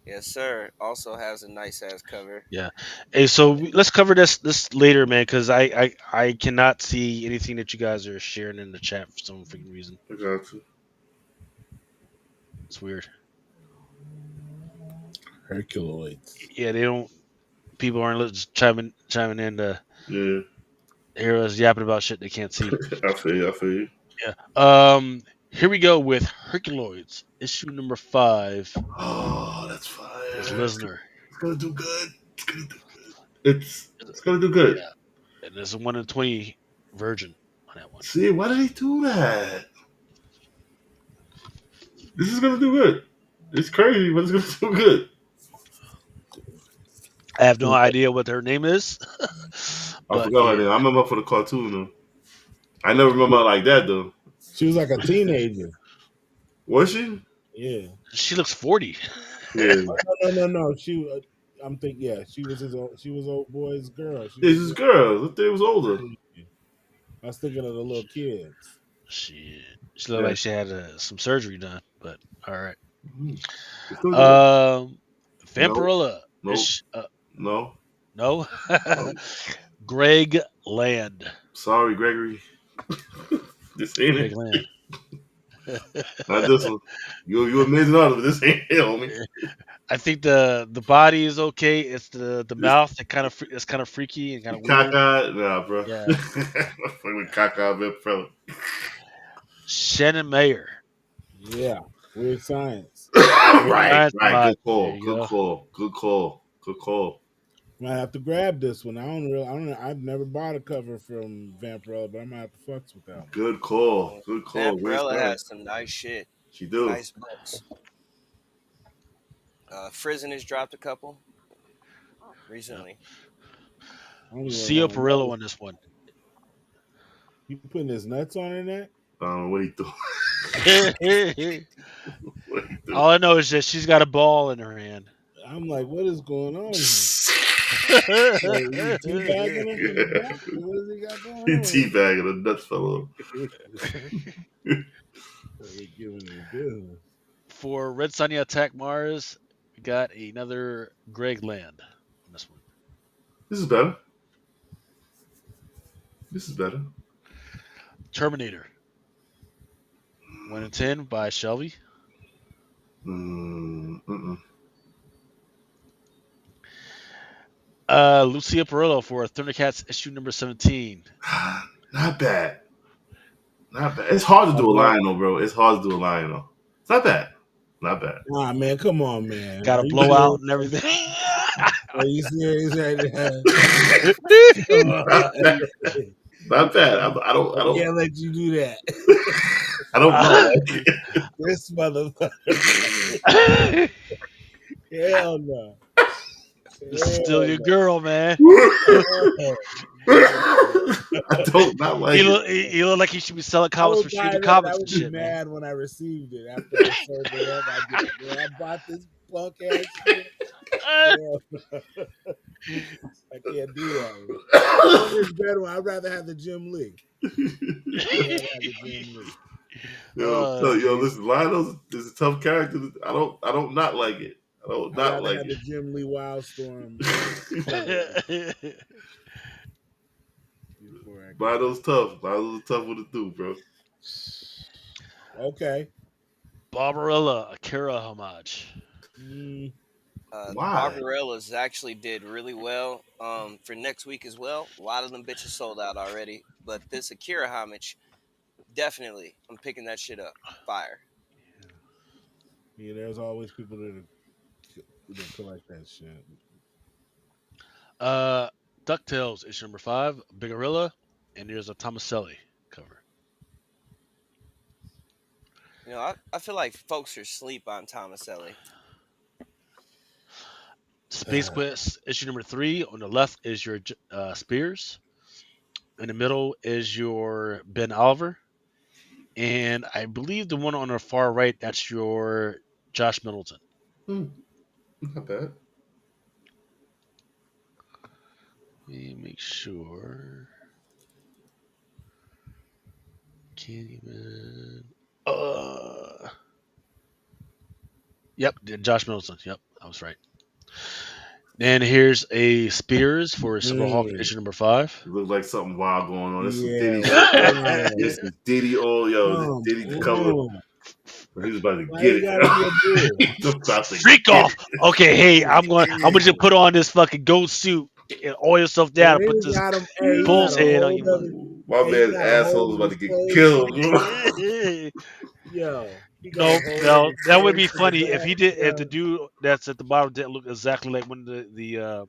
Yes, sir. Also has a nice ass cover. Yeah. Hey, so let's cover this later, man, because I cannot see anything that you guys are sharing in the chat for some freaking reason. I got you. It's weird. Herculoids. Yeah, they don't. People aren't just chiming in to Yeah, hear us yapping about shit they can't see. I feel you. I feel you. Yeah. Here we go with Herculoids, issue number 5. Oh, that's Is fire. Listener. It's gonna do good. It's gonna do good. It's gonna do good. Yeah, and there's a 1 in 20 virgin on that one. See, why did he do that? This is gonna do good. It's crazy, but it's gonna do good. I have no idea what her name is, I but forgot her yeah, name. I remember her for the cartoon though. I never remember her like that though. She was like a teenager. Was she? Yeah. she looks 40. Yeah. No. I'm thinking. Yeah, she was She was old boy's girl. She Yeah, was. she's this girl. I think it was older. I was thinking of the little kids. She looked Yeah. like she had some surgery done, but all right. Mhm. It's gonna do good. No, Vampirilla. no, no, No. no. Greg Land. Sorry, Gregory. This ain't Greg it. Land. Not this one. You amazing artist, but this ain't it, homie. I think the body is okay. It's the This mouth that it's kind of freaky and kind of weird. caca, nah, bro. Yeah. Fucking caca, bit fella. Shannon Mayer. Yeah. Weird science. Right, Science right. Mod. Good There call. you Good go. call. Good call. Good call. Might have to grab this one. I don't know. I've never bought a cover from Vampirella, but I might have to fucks with that one. Good call. Good call. Where's Vampirella that? has some nice shit, She do. nice books. Frizen has dropped a couple Yeah. recently. I don't even Lucio want to Perillo know. on this one. You putting his nuts on in that? I don't know what he do. What he do. All I know is that she's got a ball in her hand. I'm like, what is going on here? Like, you teabagging him from the back? What does he got going He on? teabagging the nuts fell off. They giving him business. For Red Sonja Attack Mars, we got another Greg Land on this one. This is better. This is better. Terminator. 1 in 10 by Shelby. Mm-mm. Lucia Perillo for Thundercats issue number 17. Not bad. Not bad. It's hard to do a line though, bro. It's hard to do a line though. It's not bad. Not bad. Nah, man, come on, man. Got a Are you blowout serious? and everything. Are you serious right now? Not bad. Not bad. I I don't. can't let you do that. I don't know. This motherfucker. Hell no. This is still Hell your no. girl, man. I don't not like it. He look like he should be selling I comics would for buy Street that. I Comics and would be shit, man. mad when I received it after I sold it up. I'd be like, man, I bought this punk ass shit. Hell no. I can't do that. It's better one. I'd rather have the Jim Lee. Yo, listen, Lionel is a tough character. I don't not like it. I don't I'd not rather like have the it. Jim Lee Wildstorm. Lionel's tough. Lionel's a tough one to do, bro. Okay. Barbarella, Akira homage. Why? Barbarella's actually did really well for next week as well. A lot of them bitches sold out already, but this Akira homage, definitely, I'm picking that shit up. Fire. Yeah, there's always people that collect that shit. DuckTales issue number 5, Bigorilla, and there's a Tomaselli cover. You know, I feel like folks are asleep on Tomaselli. Space Quest issue number 3. On the left is your Spears. In the middle is your Ben Oliver. And I believe the one on the far right, that's your Josh Middleton. Not bad. Let me make sure. Candyman. Yep, Josh Middleton. Yep. I was right. Then here's a Spears for Silverhawk Mm, issue number 5. It looked like something wild going on. There's some yeah, Diddy shit. wow. This is Diddy. Oh, yo, this Come Diddy cover. on. He was about to Why get you it. gotta be a bull? He's about to Freak get off. it. Okay, hey, Oh, I'm gonna just damn. put on this fucking goat suit and oil yourself And down and then put he this got him. Hey, he got bull's a head on hold your of mother. it. Ooh, my Hey, he man's got a asshole hold is of about his to get face. killed. Yo, he got a No, hold of no, his that would face be to the funny if he back. did. If the Yo, dude that's at the bottom didn't look exactly like one of the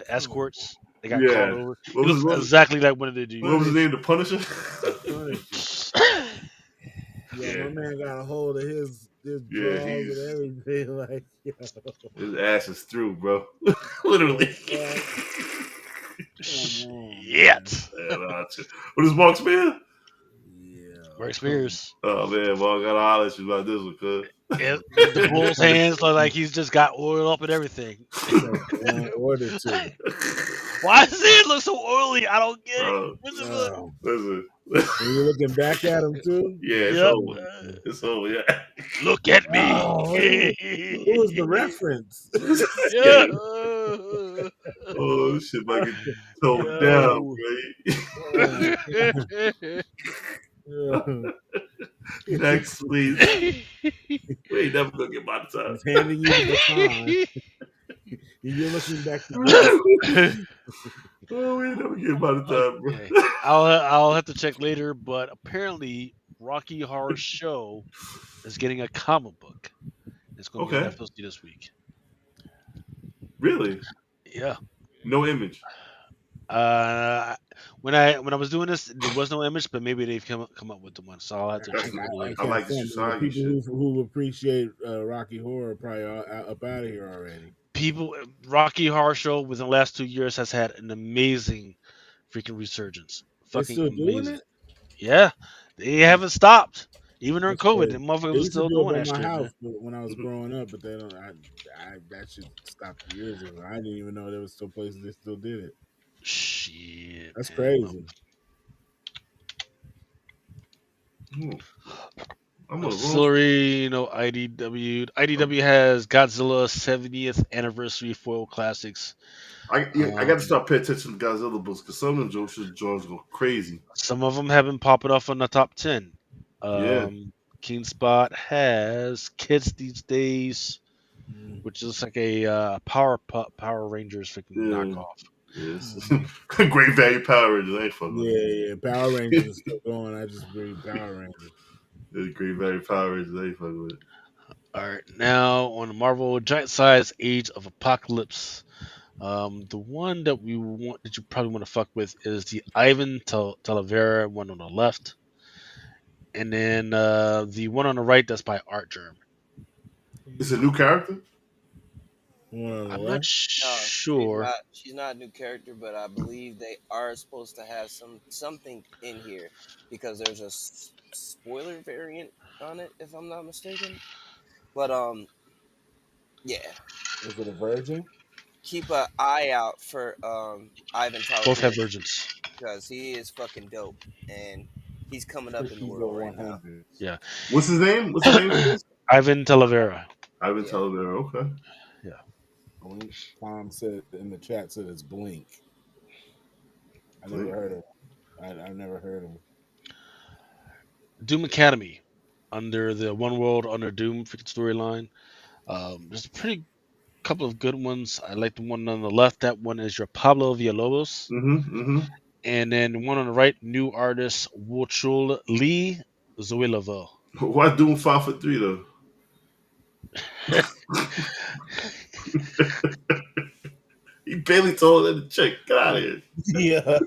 come escorts they got called Yeah. over. What He was looks what was, exactly like one of the what was dudes. his Punisher. name? The Punisher. The Punisher. Yo, Yeah. my man got a hold of his Yeah. drawers and everything. Like, yo, His ass is through, bro. the Literally. fuck? Come on, man. Shit. What is Mark's man? Yo, Mark come Spears. Oh man, Mark, I gotta holler at you about this one, cuz. The bull's hands look like he's just got oil up and everything. like Law and Order too. Why does it look so oily? I don't get it. Bro, What the fuck? Oh, listen. and you looking back at him too? Yeah, it's Yep. over. It's over, yeah. Look at me. Oh, who was the reference? Yeah. Oh, this shit might get toned down, Yo. right? Oh, yeah. Next, please. We ain't never gonna get my time. He's handing you the baton. You're looking back to get it. Oh, we ain't never get my time, bro. Okay. I'll have to check later, but apparently Rocky Horror Show is getting a comic book. It's going to be on Okay, FLC this week. really? Yeah. No image. Uh, when I was doing this, there was no image, but maybe they've come up with the one, so I'll have to That's check the, into I later. I can't like this front, man. The Usagi people shit. who appreciate Rocky Horror are probably all up out of here already. People, Rocky Horror Show within the last 2 years has had an amazing freaking resurgence. They Fucking still doing amazing. it? Yeah, they haven't stopped. Even during That's COVID, the crazy. motherfuckers They was used to still do it doing by that my shit, man. house when I was growing up, but they don't. That shit stopped years ago. I didn't even know there was still places they still did it. Shit, That's man. Well, crazy. Hmm, I'm no on the wrong. Celery, no IDW. IDW has Godzilla 70th anniversary foil classics. I got to Um, start paying attention to Godzilla books because some of them Jones go crazy. some of them have been popping off on the top 10. Yeah. Keen Spot has Kids These Days, Mm, which is like a Power Rangers freaking Yeah. knockoff. Yes. mm. Great value Power Rangers. I ain't fucking with Yeah. Power Rangers is still going. I just read Power Rangers. it. Great value Power Rangers. I ain't fucking with it. All right, now on the Marvel Giant Size Age of Apocalypse. The one that we want that you probably want to fuck with is the Ivan Talavera one on the left, and then the one on the right that's by Art Germ. It's a new character? One on the I'm not left. No, she's sure. not. She's not a new character, but I believe they are supposed to have something in here because there's a spoiler variant on it, if I'm not mistaken. But yeah, Is it a virgin? keep an eye out for Ivan Both have Talavera versions. because he is fucking dope and he's coming up in the He's a world right now. 100. Yeah, What's his name? What's the name of this? Ivan Talavera. Ivan Yeah, Talavera. Okay. Yeah, Blink. Tom said in the chat said it's Blink. I never Blink. heard of. I've never heard of. Doom Academy under the One World Under Doom freaking storyline. There's a pretty couple of good ones. I like the one on the left. That one is your Pablo Villalobos. Mm-hmm. And then the one on the right, new artist Wuchul Lee Zoilavo. Why doing 5 for 3 though? He barely told her to check. Get out of here. Yeah.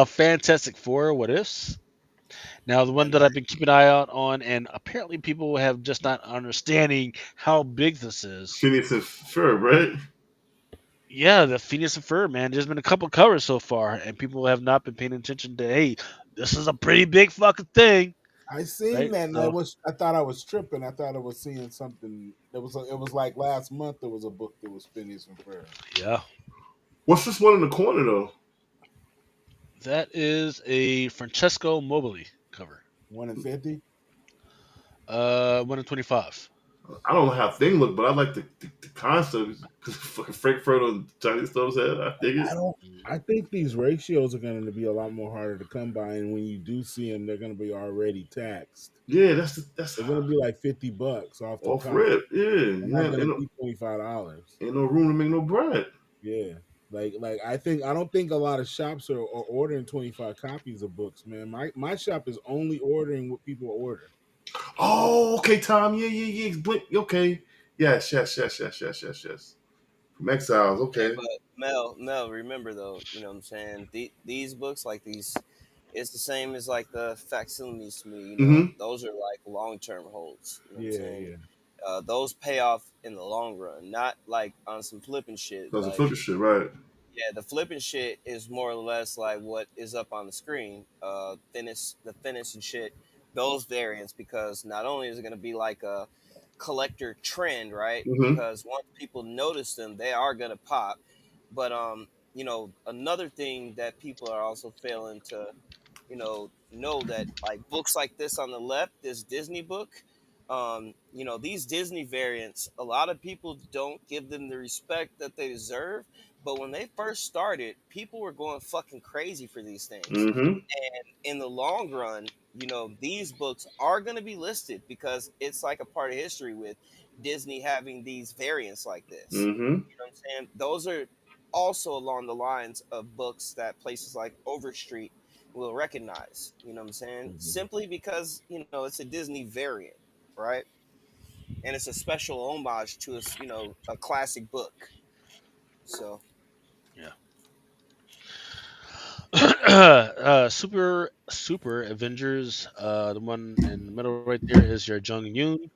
Fantastic Four, what ifs? Now the one that I've been keeping an eye out on, and apparently people have just not understanding how big this is. Phineas and Ferb, right? Yeah, the Phoenix and Fur, man. There's been a couple covers so far, and people have not been paying attention to. Hey, this is a pretty big fucking thing, I seen right? that, and So I thought I was tripping. I thought I was seeing something. It was like last month. There was a book that was Phineas and Ferb. yeah, What's this one in the corner though? that is a Francesco Mobili cover. 1 in 50. 1 in 25. I don't know how thing look, but I like the concept because fucking Frankfurt and Chinese stores had. I dig it. I don't. Mm. I think these ratios are going to be a lot more harder to come by, and when you do see them, they're going to be already taxed. Yeah, that's They're going to be like $50 off the off top. rip. Yeah, They're yeah, not going to be $25. ain't no room to make no bread. Yeah, like I don't think a lot of shops are ordering 25 copies of books, man. My shop is only ordering what people order. Oh, okay, Tom. Yeah, yeah, yeah. Okay. Yes, yes, yes, yes, yes, yes, yes. From Exiles. Yeah, Okay. but Mel, remember though, you know what I'm saying? These books, like these, it's the same as like the facsimiles to me. You know, Mm-hmm. those are like long term holds. You know what I'm Yeah, saying? yeah. Those pay off in the long run, not like on some flipping shit. That's a Like, flipping shit, right? yeah, the flipping shit is more or less like what is up on the screen. The thinnest and shit, those variants, because not only is it gonna be like a collector trend, right? Mm-hmm. Because once people notice them, they are gonna pop. But another thing that people are also failing to, know that like books like this on the left, this Disney book, these Disney variants, a lot of people don't give them the respect that they deserve. But when they first started, people were going fucking crazy for these things. Mm-hmm. And in the long run, these books are going to be listed because it's like a part of history with Disney having these variants like this. Mm-hmm. You know what I'm saying? Those are also along the lines of books that places like Overstreet will recognize. You know what I'm saying? Mhm. Simply because, it's a Disney variant, right? And it's a special homage to a classic book. So Yeah. Super Avengers. The one in the middle right there is your Jung Yoon,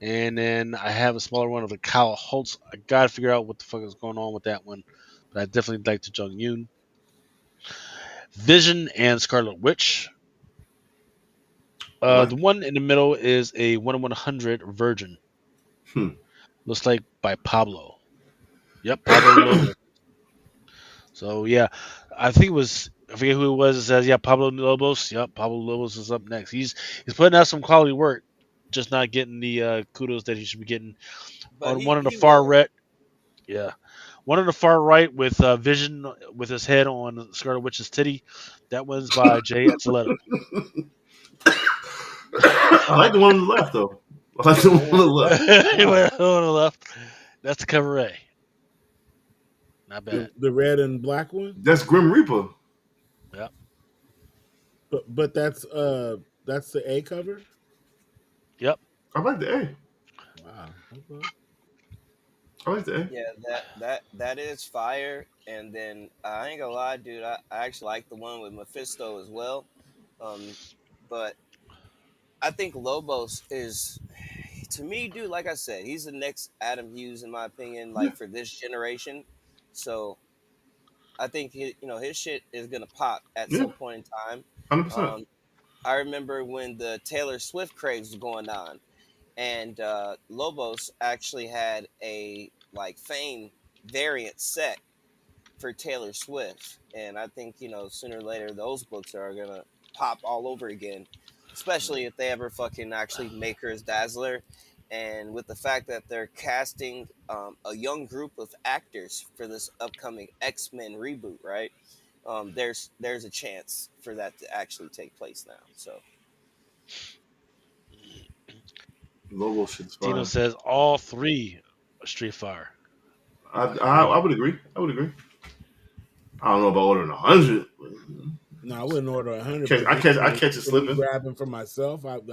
and then I have a smaller one of the Kyle Holtz. I gotta figure out what the fuck is going on with that one, but I definitely like the Jung Yoon. Vision and Scarlet Witch. I like The it. one in the middle is a 1 in 100 Virgin. Hmm. Looks like by Pablo. Yep, Pablo Lobo. So yeah, I think it was I forget who it was. It says yeah, Pablo Lobos. Yep, Pablo Lobos is up next. He's putting out some quality work, just not getting the kudos that he should be getting. but On he one on the he far will. right, yeah, one on the far right with Vision with his head on Scarlet Witch's titty. That one's by Jay Azaleto. I like the one on the left though. I like the one on the left. Wow. On the left, that's the cover A. Not bad. The red and black one, That's Grim Reaper. Yep, but that's the A cover. yep. I like the A. Wow. Okay. I like the A. Yeah, that is fire. And then I ain't gonna lie, dude. I actually like the one with Mephisto as well. Um, but I think Lobos is, to me, dude. Like I said, he's the next Adam Hughes in my opinion. Yeah, Like for this generation, so I think his shit is gonna pop at yeah, some point in time. 100%. Um, I remember when the Taylor Swift craze was going on, and Lobos actually had a like Fame variant set for Taylor Swift, and I think sooner or later those books are gonna pop all over again, especially if they ever fucking actually make her as Dazzler, and with the fact that they're casting a young group of actors for this upcoming X-Men reboot, right? There's a chance for that to actually take place now. So Logo shit's Tino fire. says all three are Street Fire. I would agree. I would agree. I don't know about ordering 100. No, I wouldn't order 100, but I catch it for me slipping. grabbing for myself, I'd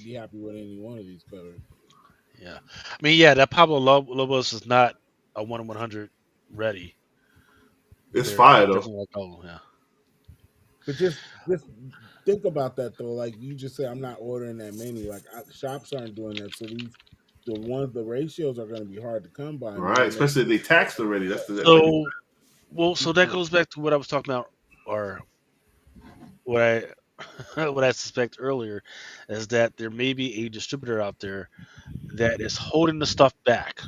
be happy with any one of these covers. Yeah, I mean, yeah, that Pablo Lobos is not a 1 in 100 ready, but It's they're fire though. definitely like oh yeah. But just think about that though. Like you just said, I'm not ordering that many. Like shops aren't doing that, so the ratios are going to be hard to come by, Right. man. Especially if they taxed already. That might be So well, so that People, goes back to what I was talking about, or what I what I suspect earlier, is that there may be a distributor out there that is holding the stuff back,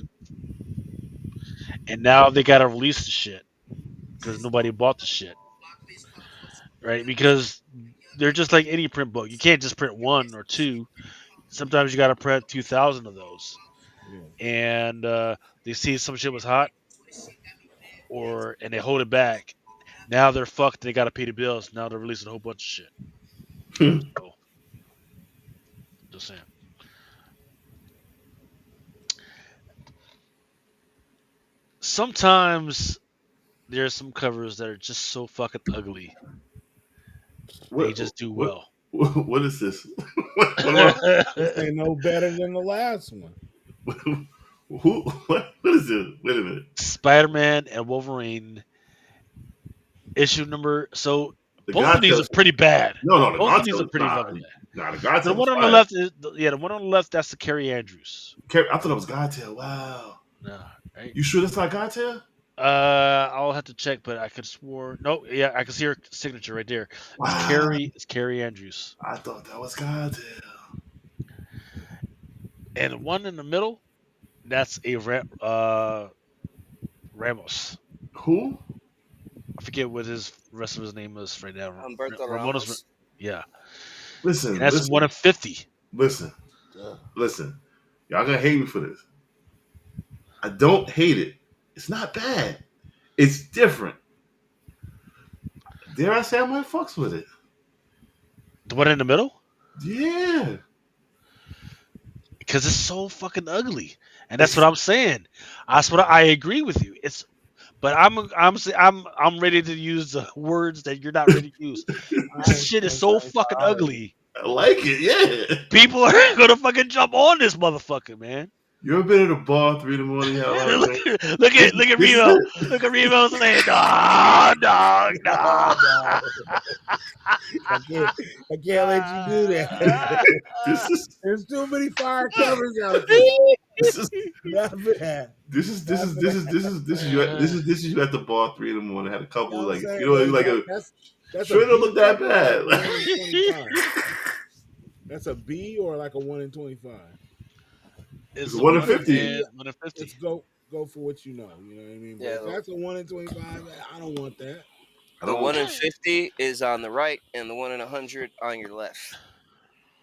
and now they got to release the shit because nobody bought the shit, right? Because they're just like any print book. You can't just print one or two. sometimes you got to print 2,000 of those, Yeah. and they see some shit was hot, and they hold it back. Now they're fucked. They got to pay the bills. Now they're releasing a whole bunch of shit. So, just saying. Sometimes there's some covers that are just so fucking ugly. They what just do what well. what is this? What, This ain't no better than the last one. who? What is this? Wait a minute. Spider-Man and Wolverine issue number. So The both of God these tells are pretty bad. no, the Both God of these tells are pretty fucking bad. nah, the God The tells one on the fire. left is the one on the left. That's the Kerry Andrews. I thought it was God tell. Wow. No, right? You sure that's not God tell? I'll have to check, but I could swore. No, yeah, I can see her signature right there. It's Wow. Kerry. It's Kerry Andrews, I thought that was God tell. and the one in the middle. That's a Ramos. Who? I forget what his rest of his name is right now. Humberto Ramona's. Ramos. Yeah, and Listen, that's one listen, of 50. listen, listen. Y'all gonna hate me for this. I don't hate it. It's not bad. It's different. Dare I say I might fucks with it? The one in the middle, Yeah. because it's so fucking ugly, and that's It's what I'm saying. That's what I agree with you. But I'm ready to use the words that you're not ready to use. I This ain't shit is saying so something fucking about it. ugly. I like it, yeah. People are gonna fucking jump on this motherfucker, man. You ever been at a bar 3 in the morning? You have a lot of look, things. look at This is Remo. it. Look at Remo saying, "Dog, dog, Oh dog." no, I can't let you do that. This is There's too many fire covers out there. this is Not for that. Not for that. this is you at the bar 3 in the morning. Had a You know couple what I'm like saying? you know like a That's a sure don't B look that cover or like bad. a 1 in 25. That's a B or like a 1 in 25. It's It's a a one in If it's one a 50. B, and 150. it's go for what you know. You know what I mean? But Yeah, if that's a 1 in 25, I don't want that. I the don't. one in 50 is on the right, and the one in 100 on your left.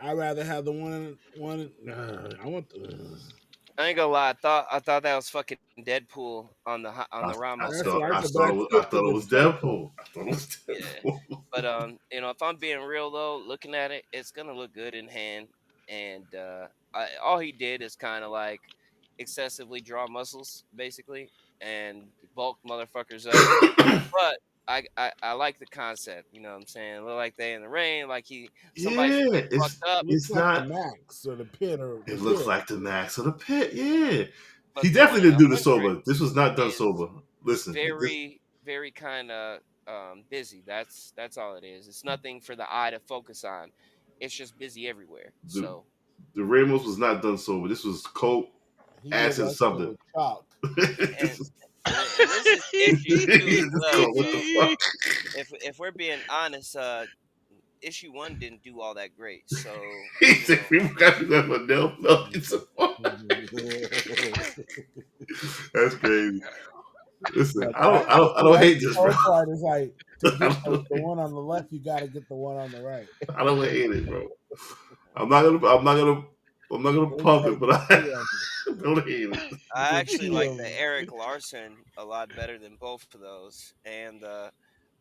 I'd rather have the one. I want the. I ain't gonna lie. I thought that was fucking Deadpool on the I Ramos thought cover. That's but I I skipped to thought it the was Deadpool. Deadpool. I thought it was Yeah, Deadpool. but if I'm being real though, looking at it, it's gonna look good in hand. And all he did is kind of like excessively draw muscles, basically, and bulk motherfuckers up. But I like the concept. You know what I'm saying? Look like they in the rain, like somebody's Yeah, getting fucked up. It looks it's like the not. Max or the Pit or the It looks Pit. like the Max of the Pit. Yeah, he But the one definitely in didn't do this 100 sober. This was not done is sober. Listen, this very very kind of busy. That's all it is. It's nothing for the eye to focus on. It's just busy everywhere. the So the Ramos was not done sober. This was coke, He did acid, that shit something. with chalk. and this is and this is issue two as this well. called what the So fuck? if we're being honest, issue one didn't do all that great. So He you said know, people got to go for nail felt. That's crazy. Listen, But that, I see, don't that's hate the this, bro. cold part is like to I get don't, the one on the left, you got to get the one on the right. I don't hate it, bro. I'm not gonna It's pump like it, but I two of them. don't hate it. I It's actually two like of the them. Eric Larson a lot better than both of those, and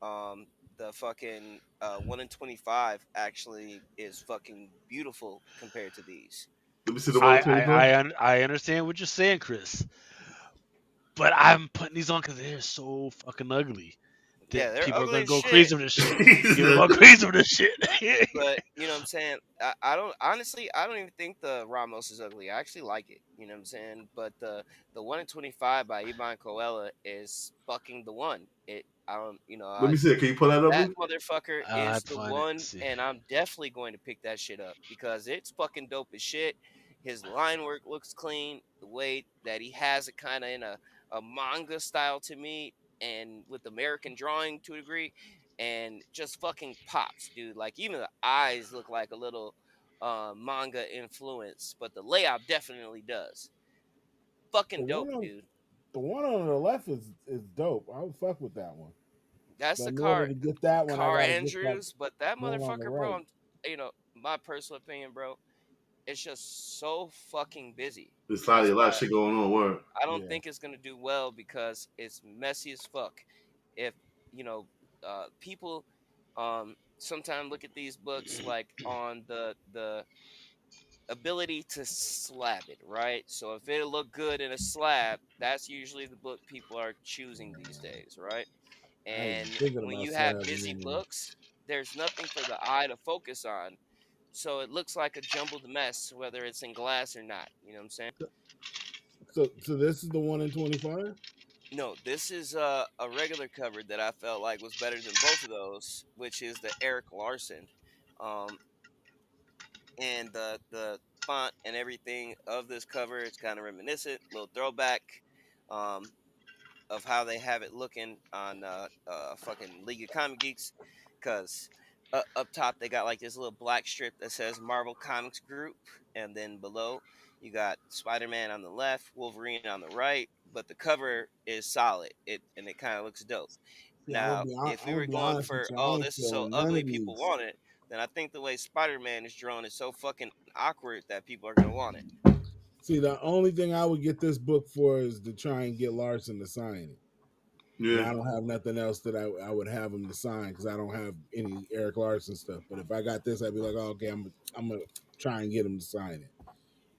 um the fucking 1 in 25 actually is fucking beautiful compared to these. Let me see the one I in I 24. I understand what you're saying, Chris, but I'm putting these on because they're so fucking ugly that Yeah, they're people are ugly gonna as go shit. crazy with this shit. People are going crazy with this shit. But you know what I'm saying? I don't honestly I don't even think the Ramos is ugly. I actually like it. You know what I'm saying? But the 1 in 25 by Ivan Coella is fucking the one. I don't Let me see it. Can you pull that up, that Lee? motherfucker I is have to the find it. one, Let's see. and I'm definitely going to pick that shit up because it's fucking dope as shit. His line work looks clean. The way that he has it kind of in a manga style to me, and with American drawing to a degree, and just fucking pops, dude. Like even the eyes look like a little manga influence, but the layout definitely does. The Fucking one dope, on dude. the one on the left is dope. I would fuck with that one. That's But the in order car to get that one, I car got to get that Andrews, but that one on the motherfucker, bro. right. My personal opinion, bro. it's just so fucking busy. There's That's a lot why of shit going on. Word. I don't Yeah. think it's gonna do well because it's messy as fuck. If you know, people sometimes look at these books like on the ability to slab it, right? So if it look good in a slab, that's usually the book people are choosing these days, right? I was And thinking when about you have slabbing busy in books, there's nothing for the eye to focus on. So it looks like a jumbled mess, whether it's in glass or not. You know what I'm saying? there. So this is the one in 25. No, this is a regular cover that I felt like was better than both of those, which is the Eric Larson. Um, and the font and everything of this cover is kind of reminiscent, little throwback. Um, of how they have it looking on fucking League of Comic Geeks, because up top they got like this little black strip that says Marvel Comics Group, and then below you got Spider-Man on the left, Wolverine on the right, but the cover is solid. It kind of looks dope. See, I'm gonna Now, be if we I'm were gonna be going honest for with you. I oh ain't this is so feeling none ugly of people these. want it, then I think the way Spider-Man is drawn is so fucking awkward that people are gonna want it. See, the only thing I would get this book for is to try and get Larson to sign it. And Yeah. I don't have nothing else that I would have him to sign because I don't have any Eric Larson stuff. But if I got this, I'd be like, oh, okay, I'm gonna try and get him to sign it.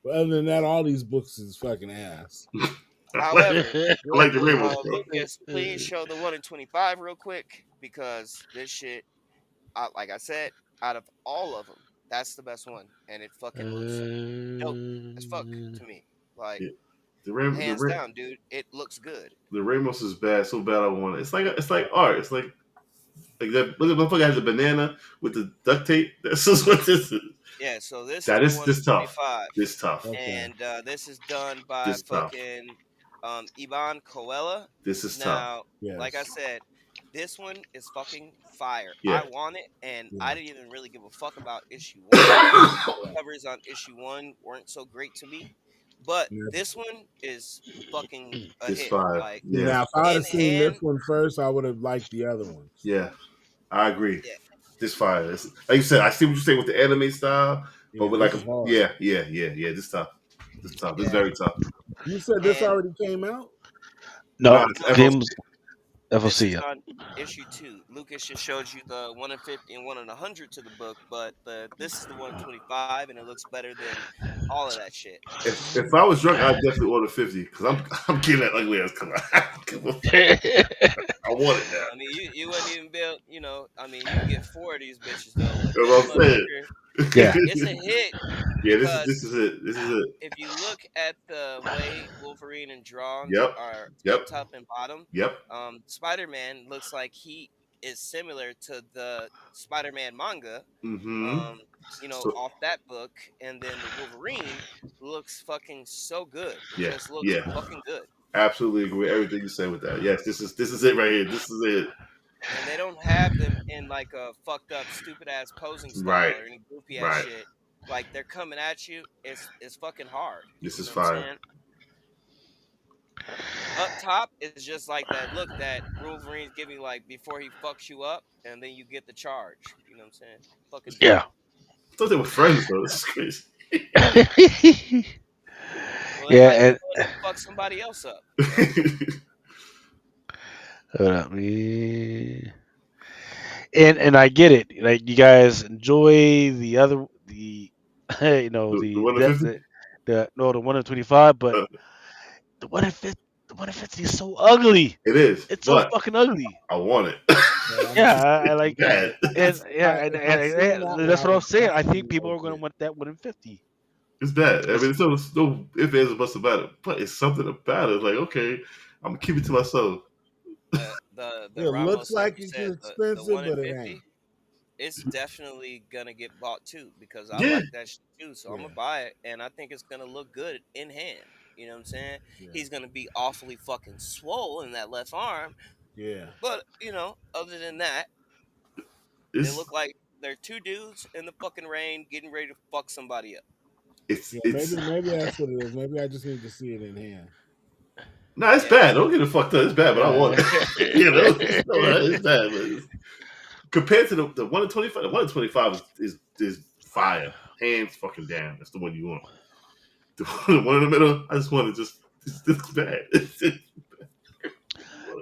But other than that, all these books is fucking ass. I like However, I like the rainbow stuff. Lucas, please show the 1 in 25 real quick because this shit, like I said, out of all of them, that's the best one, and it fucking looks dope as fuck to me. Like Yeah. The rainbow, hands down, dude, it looks good. the Ramos is bad, so bad I want it. It's like art. It's like that. Look, the motherfucker has a banana with the duct tape. That's just what this is. Yeah, so this is That the is 1 in this tough. 25, This tough. Okay. and this is done by This tough. fucking Iban Coella. This is tough. Now, like I Yes. said, this one is fucking fire. I Yeah. want it, and Yeah. I didn't even really give a fuck about issue one. Yeah. Covers on issue one weren't so great to me, but And this one is fucking a It's hit. fire. Like Yeah. now, if I would in have seen this hand, one first, I would have liked the other ones. Yeah. I agree. yeah, This fire. It's, like you said, I see what you're saying with the anime style, but Yeah, with this like is hard. yeah. This tough. This tough. This yeah. very tough. You said this And already came out? Nah, No, it's no, FOC. games this FOC. is Yeah. on issue two. Lucas just showed you the 1 in 50 and 1 in 100 to the book, but this is the 1 in 25, and it looks better than all of that shit. If I was drunk, I'd definitely order 50 because I'm getting that ugly ass color. I want it now. I mean, you wouldn't even build, I mean, you can get 4 of these bitches though, but That's this what I'm saying. motherfucker, Yeah. it's a hit Yeah, because this is it. This is it. if you look at the way Wolverine and Drawn Yep. are Yep. up top and bottom, Yep. Spider-Man looks like he is similar to the Spider-Man manga, Mm-hmm. So off that book, and then the Wolverine looks fucking so good. It yeah, just looks yeah. fucking good. Absolutely agree with everything you say with that. Yes, this is it right here. This is it. And they don't have them in like a fucked up, stupid ass posing style Right. or any goofy ass Right. shit. Like they're coming at you. It's fucking hard. This You is know what I'm fire. saying? Up top is just like that look that Wolverine's giving like before he fucks you up, and then you get the charge. You know what I'm saying? Fucking dope. Yeah. I thought they were friends though. This is crazy. Well, it Yeah, might be and going to fuck somebody else up. hold up, and I get it. Like you guys enjoy the the 1 to 50. the 1 in 25, but the 1 in 50 is so ugly. It is, It's so but fucking ugly. I want it. Yeah, I It's like bad. and yeah, If I seen that one, that's I what I'm would saying. I think definitely people are like going to it. want that 1 in 50. It's bad. I It's, mean, it's no if ands or buts about it, but it's something about it. Like, okay, I'm gonna keep it to myself. The It looks Ramos, like like you it's said, the expensive, 1 in but it 50, ain't. it's definitely gonna get bought too because I Yeah, like that shit too. So I'm Yeah, gonna buy it, and I think it's gonna look good in hand. You know what I'm saying? yeah, He's gonna be awfully fucking swole in that left arm, yeah. but other than that, they it's look like they're two dudes in the fucking rain getting ready to fuck somebody up. it's Yeah, it's maybe that's what it is. Maybe I just need to see it in hand. no, it's Yeah, bad. Don't get it fucked up. It's bad, but I want it. yeah. It's bad. But compared to the 1 in 25, the 1 in 25 is fire. hands fucking down. That's the one you want. The one in the middle, I just want to just it's bad.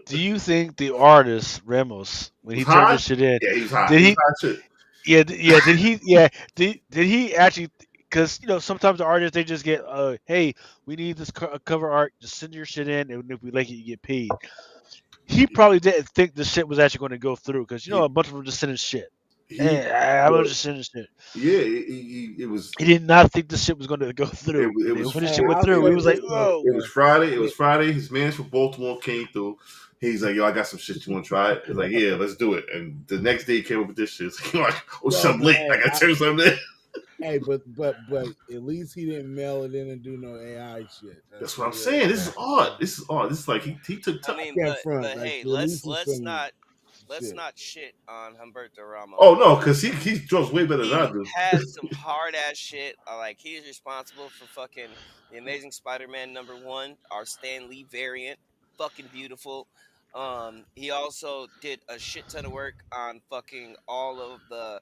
Do you think the artist Ramos, when Was he turned hot. this shit in, Yeah, he was hot. did He was he? hot shit. Yeah, did he? Yeah, did he actually? Because sometimes the artists they just get, hey, we need this cover art. Just send your shit in, and if we like it, you get paid. He probably didn't think the shit was actually going to go through because He a bunch of them just sending shit. he. And I was Well, just sending shit. yeah, it was. He did not think the shit was going to go It, through, it and then was when the Hey, shit went I'll through, it, he say was this like, much, "Whoa!" it was man. Friday. It was It, Friday. His mans from Baltimore came through. He's like, "Yo, I got some shit. You want to try it?" It's like, "Yeah, let's do it." And the next day, he came up with this shit. It's like, "Oh shit, yo, I'm but late. I gotta tell you something." hey, but at least he didn't mail it in and do no AI shit. That's That's what I'm really saying. This is bad. odd. This is odd. This is like he took I time. mean, I can't front. but Like hey, at least it's some let's shit. not shit on Humberto Oh Ramos. no, because he draws way better than I He do. has some hard ass shit. Like he's responsible for fucking the Amazing Spider-Man #1, our Stan Lee variant, fucking beautiful. He also did a shit ton of work on fucking all of the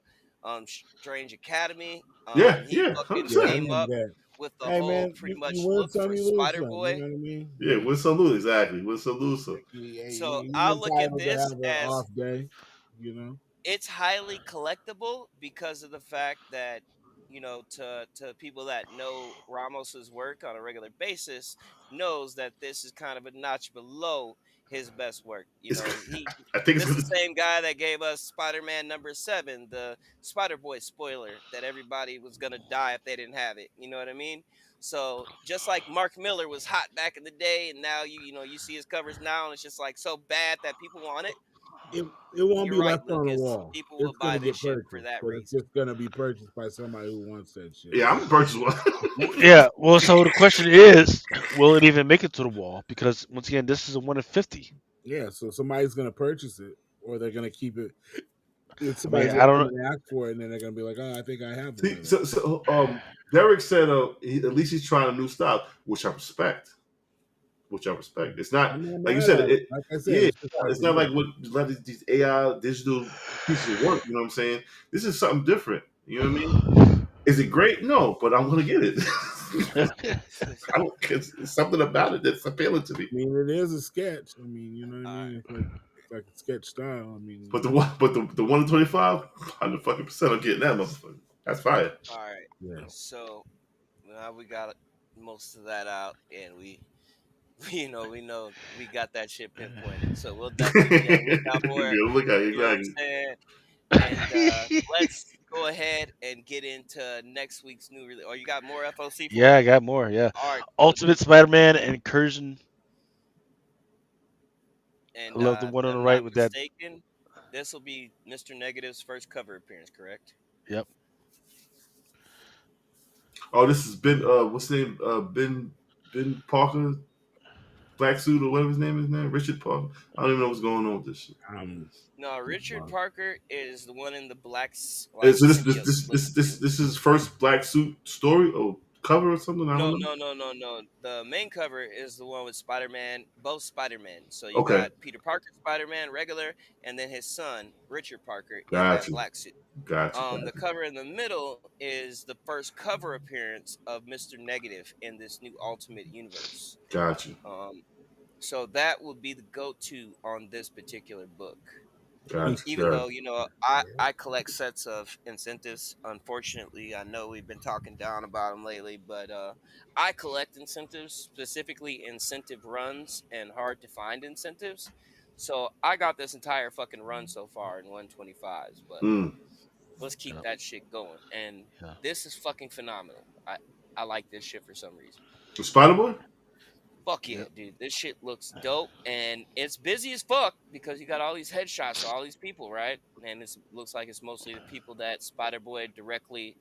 Strange Academy. Yeah, He yeah, hundred fucking Yeah, I percent. came remember up that. with the Hey whole man, pretty you much win look some, for you lose Spider some. You Boy. know what I mean? Yeah, win some lose exactly. Win some lose some. Hey, So you I look at entitled to this have an as off day. You know. it's highly collectible because of the fact that to people that know Ramos's work on a regular basis knows that this is kind of a notch below his best work. It's, He I think it's this is gonna. the same guy that gave us Spider-Man #7, the Spider Boy spoiler that everybody was gonna die if they didn't have it. You know what I mean? So just like Mark Miller was hot back in the day, and now you see his covers now, and it's just like so bad that people want it. it it won't You're be right, left on the Lucas. wall. People will It's buy gonna this get shit for purchased, that but it's reason. just gonna be purchased by somebody who wants that shit. Yeah, I'm gonna purchase one. Yeah. Well, so the question is, will it even make it to the wall? Because once again, this is a 1 in 50. Yeah, so somebody's gonna purchase it, or they're gonna keep it. If I mean, somebody's I gonna don't come know. and ask for it, and then they're gonna be like, "Oh, I think I have one See, of them." Derek said, at least he's trying a new style, which I respect. Which I respect. It's not I'm not like you mad said. at it. Like I said, Yeah, it's just like it's not me. like what a lot of these AI digital pieces of work. You know what I'm saying? This is something different. You know what I mean? Is it great? No, but I'm gonna get it. I don't. It's something about it that's appealing to me. I mean, it is a sketch. I mean, you know what I All mean? right. It's like a sketch style. I mean, But the one, but the 1 in 25, 100% I'm getting that motherfucker. That's fire. All right. yeah. So now we got most of that out, and we we know we got that shit pinpointed. So we'll definitely be on the lookout for it. Good look at it, You know what I'm exactly. saying? And let's go ahead and get into next week's new release. Oh, you got more FOC for Yeah, me? I got more. Yeah, All right, cool. Ultimate Spider-Man Incursion. I And love the one if on the I'm right not with that. mistaken, this will be Mr. Negative's first cover appearance, correct? Yep. Oh, this has been what's his name? Ben Parker, black suit or whatever his name is now. Richard Parker. I don't even know what's going on with this shit. Um, No, Richard well, Parker is the one in the black like So symbiote looking suit. this is his first black suit story or cover or something. I don't No, know. no, no, no, no. The main cover is the one with Spider-Man, both Spider-Man. So you Okay, got Peter Parker Spider-Man regular, and then his son Richard Parker in that gotcha, black suit. gotcha, The gotcha, cover in the middle is the first cover appearance of Mr. Negative in this new Ultimate Universe. gotcha, Um, so that will be the go-to on this particular book. gotcha, Even gotcha. though I collect sets of incentives. Unfortunately, I know we've been talking down about them lately, but I collect incentives, specifically incentive runs and hard to find incentives. So I got this entire fucking run so far in 125s, but Mm. let's keep Yep. that shit going. And Yeah. this is fucking phenomenal. I like this shit for some reason. Spider Boy. Fuck yeah, Yep. dude. This shit looks dope, and it's busy as fuck because you got all these headshots of all these people, right? And it looks like it's mostly the people that Spider Boy directly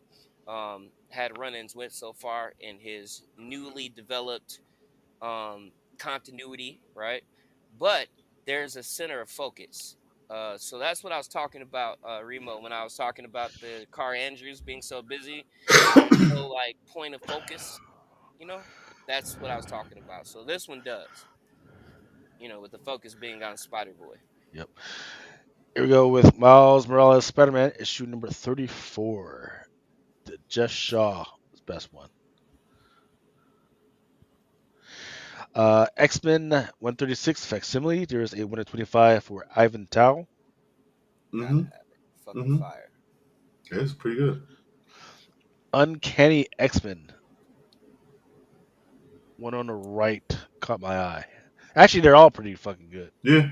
had run-ins with so far in his newly developed continuity, right? But there's a center of focus. So that's what I was talking about, Remo, when I was talking about the Car Andrews being so busy and there's no like point of focus, you know? That's what I was talking about. So this one does, with the focus being on Spider Boy. Yep. Here we go with Miles Morales Spider-Man issue number 34. Jeff Shaw is the best one. X Men 136 facsimile. There's a 1 in 25 for Ivan Tao. Gotta Mm-hmm. have it. Fucking Mm-hmm. fire. Yeah, it's pretty good. Uncanny X Men. One on the right caught my eye. Actually, they're all pretty fucking good. Yeah.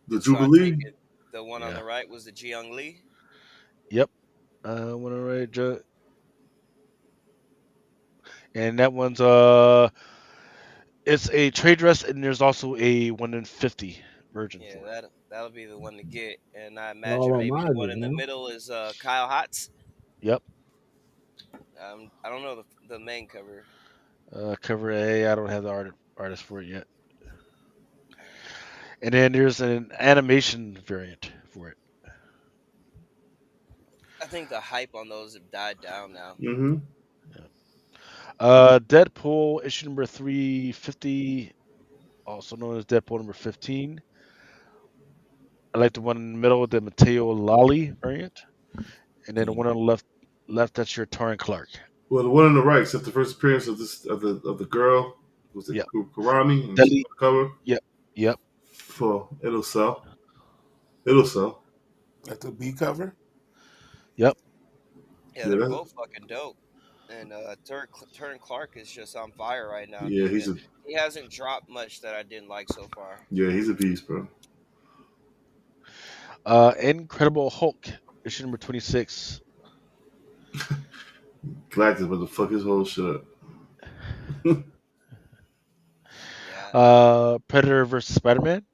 The So I take Jubilee. it the one on Yeah. the right was the Jiyoung Lee. Yep. One on the right, and that one's it's a trade dress, and there's also a 1 in 50 version Yeah, for it. that'll be the one to get. And I All imagine maybe the one homages, in the man. middle is Kyle Hotz. Yep. I don't know the main cover. Cover A. I don't have the artist for it yet. And then there's an animation variant for it. I think the hype on those have died down now. Mm-hmm. Yeah. Deadpool issue number 350, also known as Deadpool number 15. I like the one in the middle, the Mateo Lally variant, and then the one on the left that's your Torrin Clark. Well, the one on the right, except the first appearance of the girl, was it Yep. Kurami, and she's Deli. on the cover Yep. Yep. for It'll Sell. It'll Sell. That's a B cover. Yep. Yeah, Yeah, they're that's, both fucking dope. And Turn Clark is just on fire right now, yeah, dude. And he hasn't dropped much that I didn't like so far. he's a beast, bro. Incredible Hulk issue number 26. Galactus, but the fuck his whole shit up. Yeah, Predator versus Spider-Man.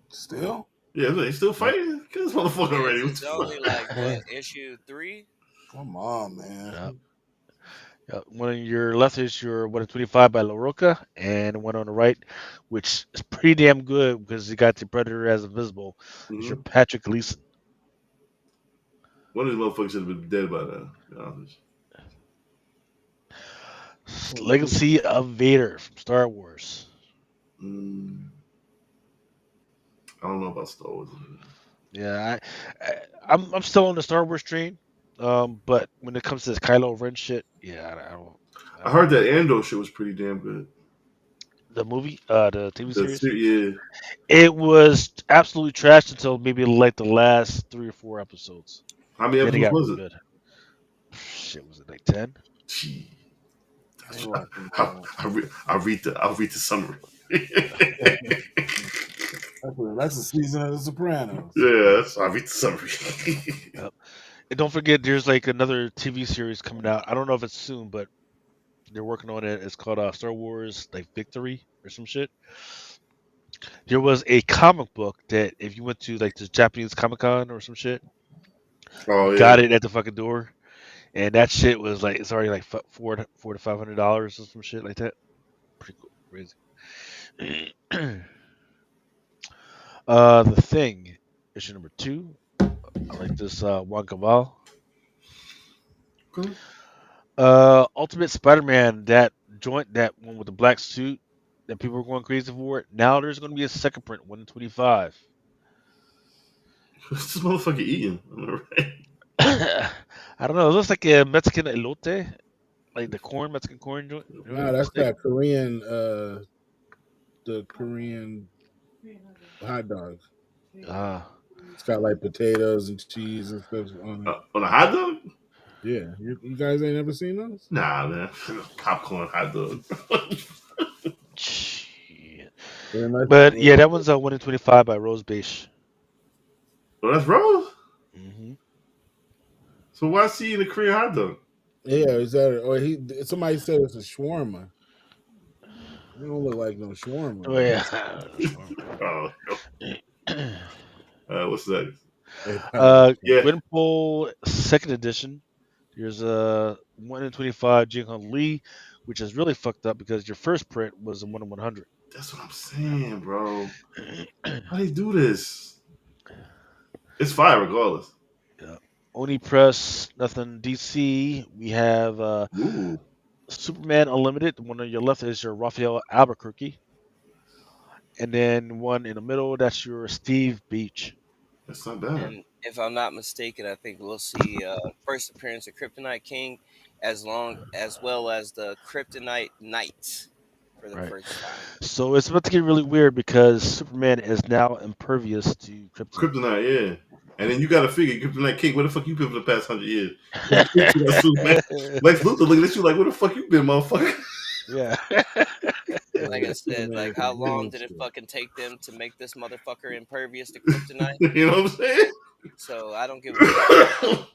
Still? Yeah, look, he's still Yep. fighting. Get this motherfucker is already. What it's the only fuck? like what issue 3? Come on, man. Yep. Yep. One on your left is your 1 in 25 by La Roca, and one on the right, which is pretty damn good because you got the Predator as invisible, is your Mm-hmm. Patrick Gleason. One of these motherfuckers should have been dead by now. To be honest. Legacy of Vader from Star Wars. Mm, I don't know about Star Wars. Yeah, I'm still on the Star Wars train. But when it comes to this Kylo Ren shit, yeah, I I don't heard know. that Andor shit was pretty damn good. The movie, the TV series, Yeah. it was absolutely trash until maybe like the last 3 or 4 episodes. How many Then it episodes got was real it? good. Shit, was it like 10? Gee. That's watching, I'll read the summary. that's the season of The Sopranos. Yes, I'll read the summary. Yep. And don't forget, there's like another TV series coming out. I don't know if it's soon, but they're working on it. It's called Star Wars like Victory or some shit. There was a comic book that if you went to like the Japanese Comic Con or some shit, Oh you yeah. got it at the fucking door, and that shit was like it's already like four to $500 or some shit like that. Pretty cool, crazy. The Thing, issue number 2. I like this Juan Cabal. Okay. Ultimate Spider-Man, that joint, that one with the black suit that people were going crazy for. Now there's going to be a second print, 1 in 25. What's this motherfucker eating? On the right? I don't know. It looks like a Mexican elote, like the corn, Mexican corn No, joint that's stick. that Korean, the Korean hot dog. Ah, It's got like potatoes and cheese and stuff on it. On a hot dog? Yeah, you guys ain't never seen those? Nah, man. Popcorn hot dog. shit. They're nice. But yeah, that one's 1 in 25 by Rose Beige. Oh, that's Rose. Hmm. So why is he eating a Korean hot dog? Yeah, is that or he? Somebody said it's a shawarma. It don't look like no shawarma, Oh man. yeah. Oh, what's that? They probably- Yeah, Gwenpool second edition. Here's a 1 in 25 Jing Hong Lee, which is really fucked up because your first print was a 1 in 100. that's what I'm saying, bro. How they do this? It's fire regardless. Yeah. Oni Press, nothing DC. We have Ooh. Superman Unlimited. The one on your left is your Raphael Albuquerque. And then one in the middle, that's your Steve Beach. That's not bad. And if I'm not mistaken, I think we'll see first appearance of Kryptonite King, as well as the Kryptonite Knight for the Right. first time. So it's about to get really weird because Superman is now impervious to kryptonite. Kryptonite, yeah. And then you got to figure, Kryptonite King, where the fuck you been for the past 100 years? Lex Luthor, man. Lex Luthor looking at you like, where the fuck you been, motherfucker? Yeah. Like I Yeah, said, Superman like can how do long did it shit. fucking take them to make this motherfucker impervious to kryptonite? You know what I'm saying? So I don't give a fuck.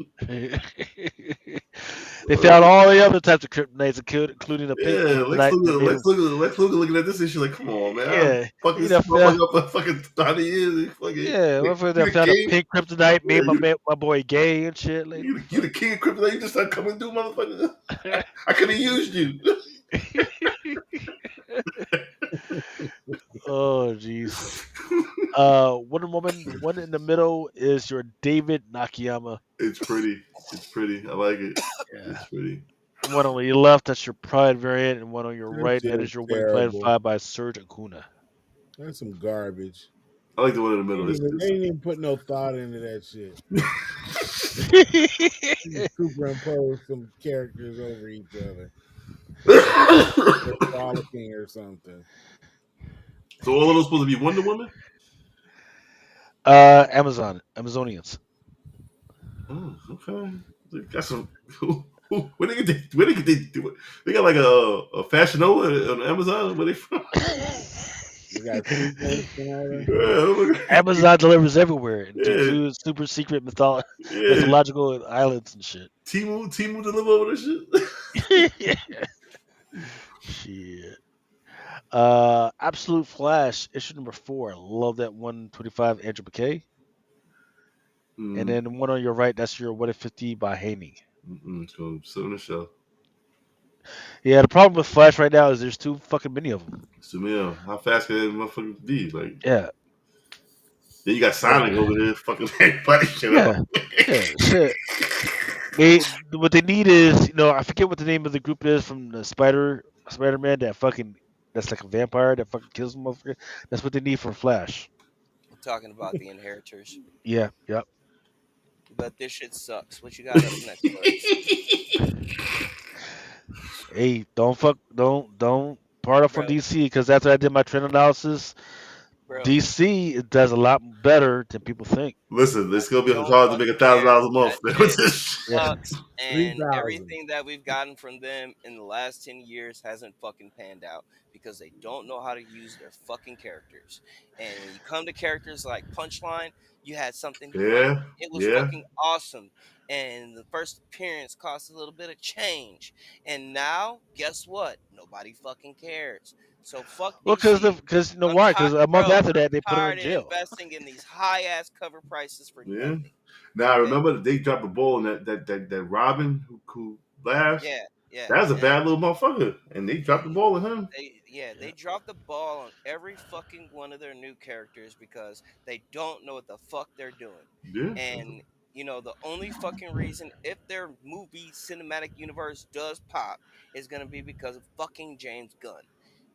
They found all the other types of kryptonites, including the pink Yeah, Lex kryptonite that Luthor, made Lex him. Luthor, Lex Luthor looking at this issue like, come on, man. I'm Yeah, fucking you this know, motherfucker up for fucking 100 years. Fucking, yeah, motherfucker you that the found a king? pink kryptonite Yeah, made my boy gay and shit. Like, what you the the king of Kryptonite. You just start coming through, motherfucker. fuck? I could have used you. Oh, jeez. Wonder Woman. The one in the middle is your David Nakayama. It's pretty. It's pretty. I like it. Yeah. It's pretty. One on your left, that's your Pride variant, and one on your That right, shit that is is your Wing Plan terrible. 5 by Serge Acuna. That's some garbage. I like the one in the middle. They ain't even put no thought into that shit. You superimpose some characters over each other. Like they're frolicking or something. So all of those supposed to be Wonder Woman? Amazonians. Oh, okay. They got some. Where they get where they get they got like a Fashion Nova on Amazon. Where they from? We got sequence tonight. Yeah, Amazon delivers everywhere, yeah, includes super secret yeah. mythological islands and shit. Timu deliver over this shit. Shit. Absolute Flash, issue number 4. Love that 125 Andrew McKay. And Mm, then the one on your right, that's your 150 by Haney. so sit on the shelf. Yeah, the problem with Flash right now is there's too fucking many of them. Samir, how fast can that motherfucker be? Like, Yeah. then you got Like, Sonic over there fucking everybody shit up. yeah. Yeah. Shit. What they need is, I forget what the name of the group is from the Spider-Man that's like a vampire that fucking kills them. Motherfucker. That's what they need for Flash. I'm talking about the Inheritors. Yeah, yep. But this shit sucks. What you got up next for us? Hey, don't part off from Bro, DC because after I did my trend analysis, bro, DC does a lot better than people think. Listen, I it's gonna be don't hard to make fucking care. $1,000 a month. That shit Yeah. sucks. And 3,000. everything that we've gotten from them in the last 10 years hasn't fucking panned out because they don't know how to use their fucking characters. And when you come to characters like Punchline, you had something great. Yeah, It was yeah. fucking awesome. And the first appearance cost a little bit of change. And now, guess what? Nobody fucking cares. So fuck Well, DC. because you know I'm why? tired, Because a month bro. after that, I'm they put her in tired of jail. investing in these high ass cover prices for Yeah. nothing. Now I Okay. remember that they dropped the ball on that Robin who laughs. Yeah, yeah, That was a and bad little motherfucker, and they dropped the ball on him. they dropped the ball on every fucking one of their new characters because they don't know what the fuck they're doing. Yeah. And the only fucking reason if their movie cinematic universe does pop is gonna be because of fucking James Gunn.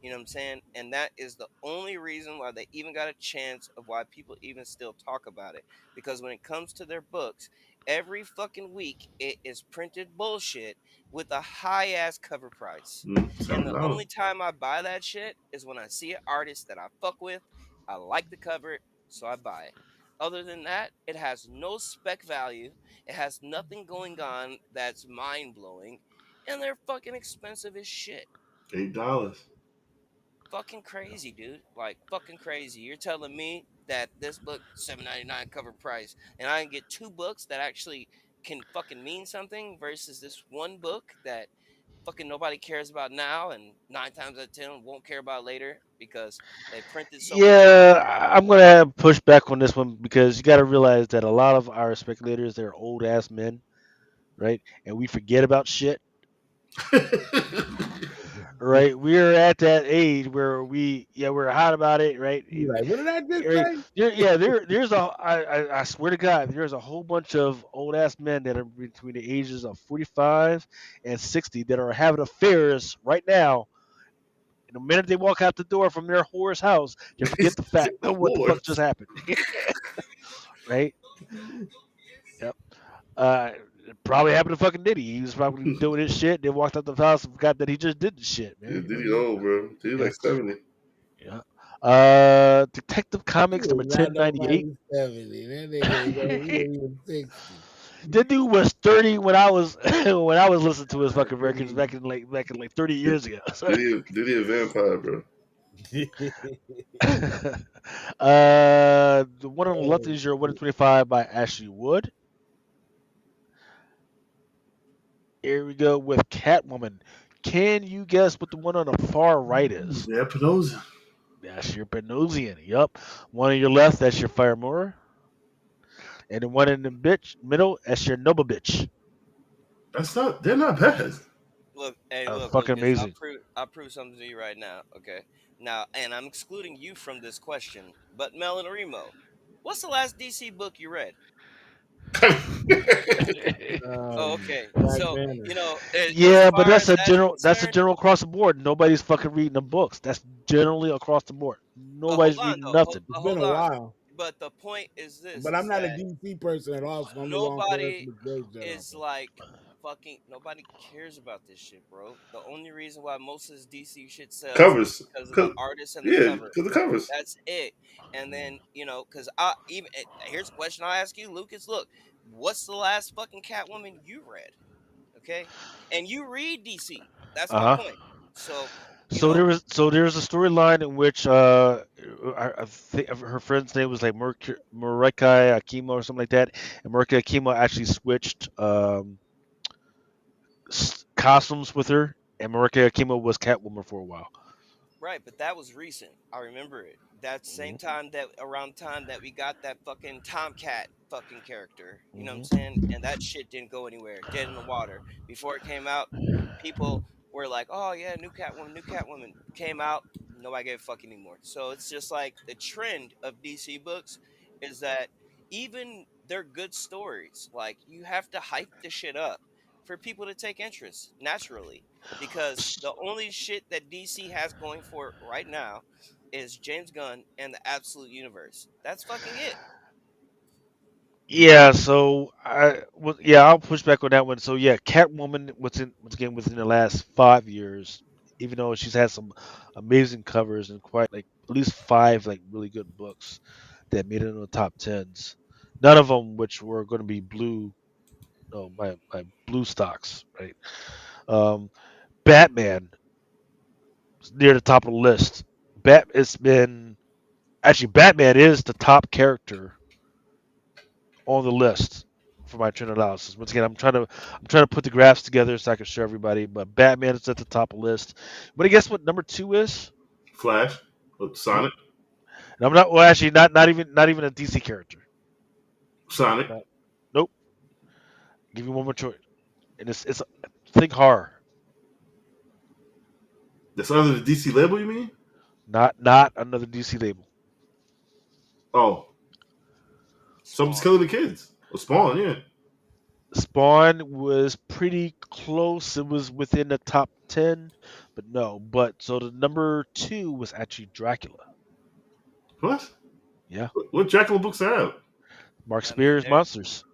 You know what I'm saying? And that is the only reason why they even got a chance of why people even still talk about it. Because when it comes to their books, every fucking week it is printed bullshit with a high ass cover price. And the $7. only time I buy that shit is when I see an artist that I fuck with, I like the cover, so I buy it. Other than that, it has no spec value. It has nothing going on that's mind blowing. And they're fucking expensive as shit. $8. Fucking crazy, dude. Like fucking crazy. You're telling me that this book $7.99 cover price and I can get two books that actually can fucking mean something versus this one book that fucking nobody cares about now and 9 times out of 10 won't care about later because they printed so much of it. Yeah, I'm gonna have push back on this one because you got to realize that a lot of our speculators they're old ass men, right? And we forget about shit, right? We're at that age where we're hot about it, right? You like, what did I just Right. say? I swear to God, there's a whole bunch of old ass men that are between the ages of 45 and 60 that are having affairs right now. And the minute they walk out the door from their whore's house, they He forget the said, fact of what the fuck "Whores." just happened. right? Yep. Uh, Probably happened to fucking Diddy. He was probably doing his shit, then walked out the house and forgot that he just did the shit, Yeah, man. You know what I Diddy mean? old, bro. Diddy Yeah. like 70. Yeah. Detective He Comics number is not 1098. nobody 70. That nigga he ain't even 60. That dude was 30 when I was when I was listening to his fucking records Diddy. back in like 30 years ago. So, Diddy a vampire, bro. the one on the left Oh, is your 125 by Ashley Wood. Here we go with Catwoman. Can you guess what the one on the far right is? Yeah, Pinoza. That's your Benosian. Yup. One on your left, that's your Firemore. And the one in the middle, that's your Noble bitch. They're not bad. Look, hey, That's look, fucking Lucas. amazing. I'll prove something to you right now. Okay, now, and I'm excluding you from this question, but Mel and Remo, what's the last DC book you read? Oh, okay. Black So Banner. as Yeah, but far as that's that's a concerned, general across the board. Nobody's fucking reading the books. That's generally across the board. but hold Nobody's on reading though. nothing. It's been Hold a on. while. But the point is this: But I'm is not a that DC person at all, so I'm the wrong person nobody to gauge that off is of. like fucking nobody cares about this shit, bro. The only reason why most of this DC shit sells is Covers. because of the artist and the Yeah, cover. because the covers. That's it. And then because I even here's a question I ask you, Lucas. Look, what's the last fucking Catwoman you read? Okay, and you read DC. That's my Uh huh. point. So you So know, there's a storyline in which I think her friend's name was like Murikai Akimo or something like that, and Murikai Akimo actually switched costumes with her, and Murikai Akimo was Catwoman for a while. right, but that was recent. I remember it. That same Hmm. time that around time that we got that fucking Tomcat fucking character. You know what I'm Hmm. saying? And that shit didn't go anywhere. Dead in the water. Before it came out, people were like, "Oh yeah, new Catwoman, new Catwoman." Came out, nobody gave a fuck anymore. So it's just like the trend of DC books is that even they're good stories, like you have to hype the shit up for people to take interest naturally because the only shit that DC has going for it right now is James Gunn and the Absolute Universe. That's fucking it. Yeah, so yeah, I'll push back on that one. So yeah, Catwoman once again within the last 5 years, even though she's had some amazing covers and quite like at least five like really good books that made it in the top tens. None of them which were going to be blue, no, my blue stocks, right? Um, Batman is near the top of the list. It's been actually Batman is the top character on the list for my trend analysis. Once again, I'm trying to put the graphs together so I can show everybody. But Batman is at the top of the list. But I guess what number two is? Flash. Nope. Sonic. And I'm not. Well, actually, not even a DC character. Sonic. Not, nope. Give you one more choice, and it's think horror. That's under the DC label, you mean? Not another DC label. Oh, something's Spawn. killing the kids. Or Spawn, yeah. Spawn was pretty close. It was within the top 10, but no. But so the number two was actually Dracula. What? Yeah, What Dracula books are out? Mark I mean, Spears there. Monsters.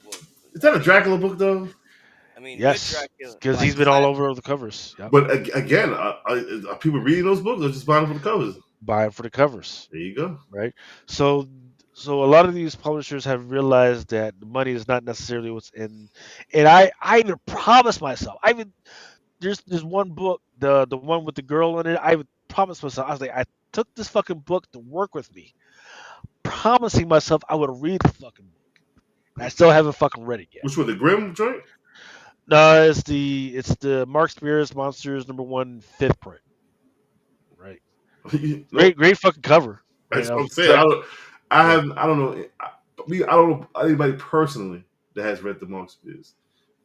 Well, Is I that a mean, Dracula book though? I mean, good Yes, Dracula, because like he's been all over the covers. Yep, But again, are people reading those books or just buying them for the covers? buying for the covers, There you go. right? So, so a lot of these publishers have realized that the money is not necessarily what's in. And I even promised myself. I even there's one book, the one with the girl in it. I would promise myself. I was like, I took this fucking book to work with me, promising myself I would read the fucking book. And I still haven't fucking read it yet. Which one? The Grimm joint? No, it's the Mark Spears Monsters number one fifth print, right? No, Great fucking cover, right? that's I what was I'm saying. excited. Yeah, I don't know. I don't know anybody personally that has read the Monk Spears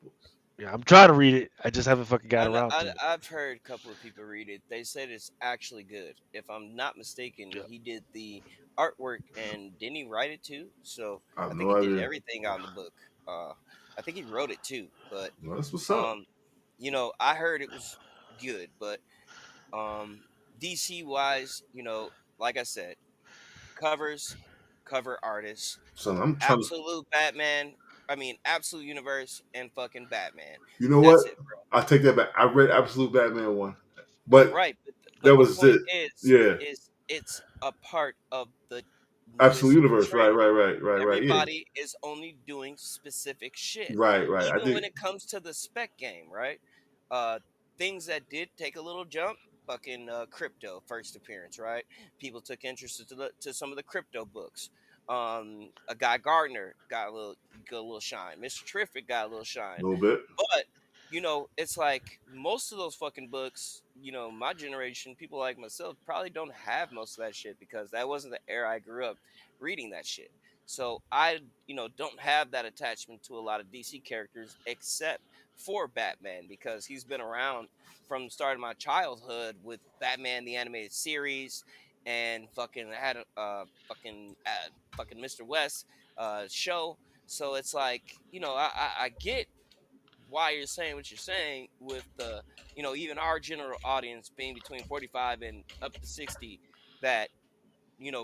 books. yeah. I'm trying to read it. I just haven't fucking got I know, around to it. I've heard a couple of people read it. They said it's actually good. If I'm not mistaken, Yeah. he did the artwork and didn't he write it too? So I I have think no he did idea. everything on the book. I think he wrote it too. But Well, that's what's up. um, I heard it was good. But um, DC wise, like I said, covers cover artists, So I'm trying to. absolute Batman. I mean, absolute universe and fucking Batman. You know what? That's it, bro. I take that back. I read Absolute Batman 1, but Right, but that the was point it. is, Yeah, it's a part of Absolute this Universe. Right, trend. right, right, right, right. Yeah, Everybody is only doing specific shit. right, right. I Even did. when it comes to the spec game, right? Uh, Things that did take a little jump, fucking crypto first appearance, right? People took interest to some of the crypto books. A guy Gardner got a little shine. Mr. Terrific got a little A shine, little bit. but it's like most of those fucking books, my generation, people like myself, probably don't have most of that shit because that wasn't the era I grew up reading that shit. So I, don't have that attachment to a lot of DC characters except for Batman because he's been around from the start of my childhood with Batman the animated series and fucking had a fucking Mr. West show. So it's like, I get why you're saying what you're saying with the even our general audience being between 45 and up to 60 that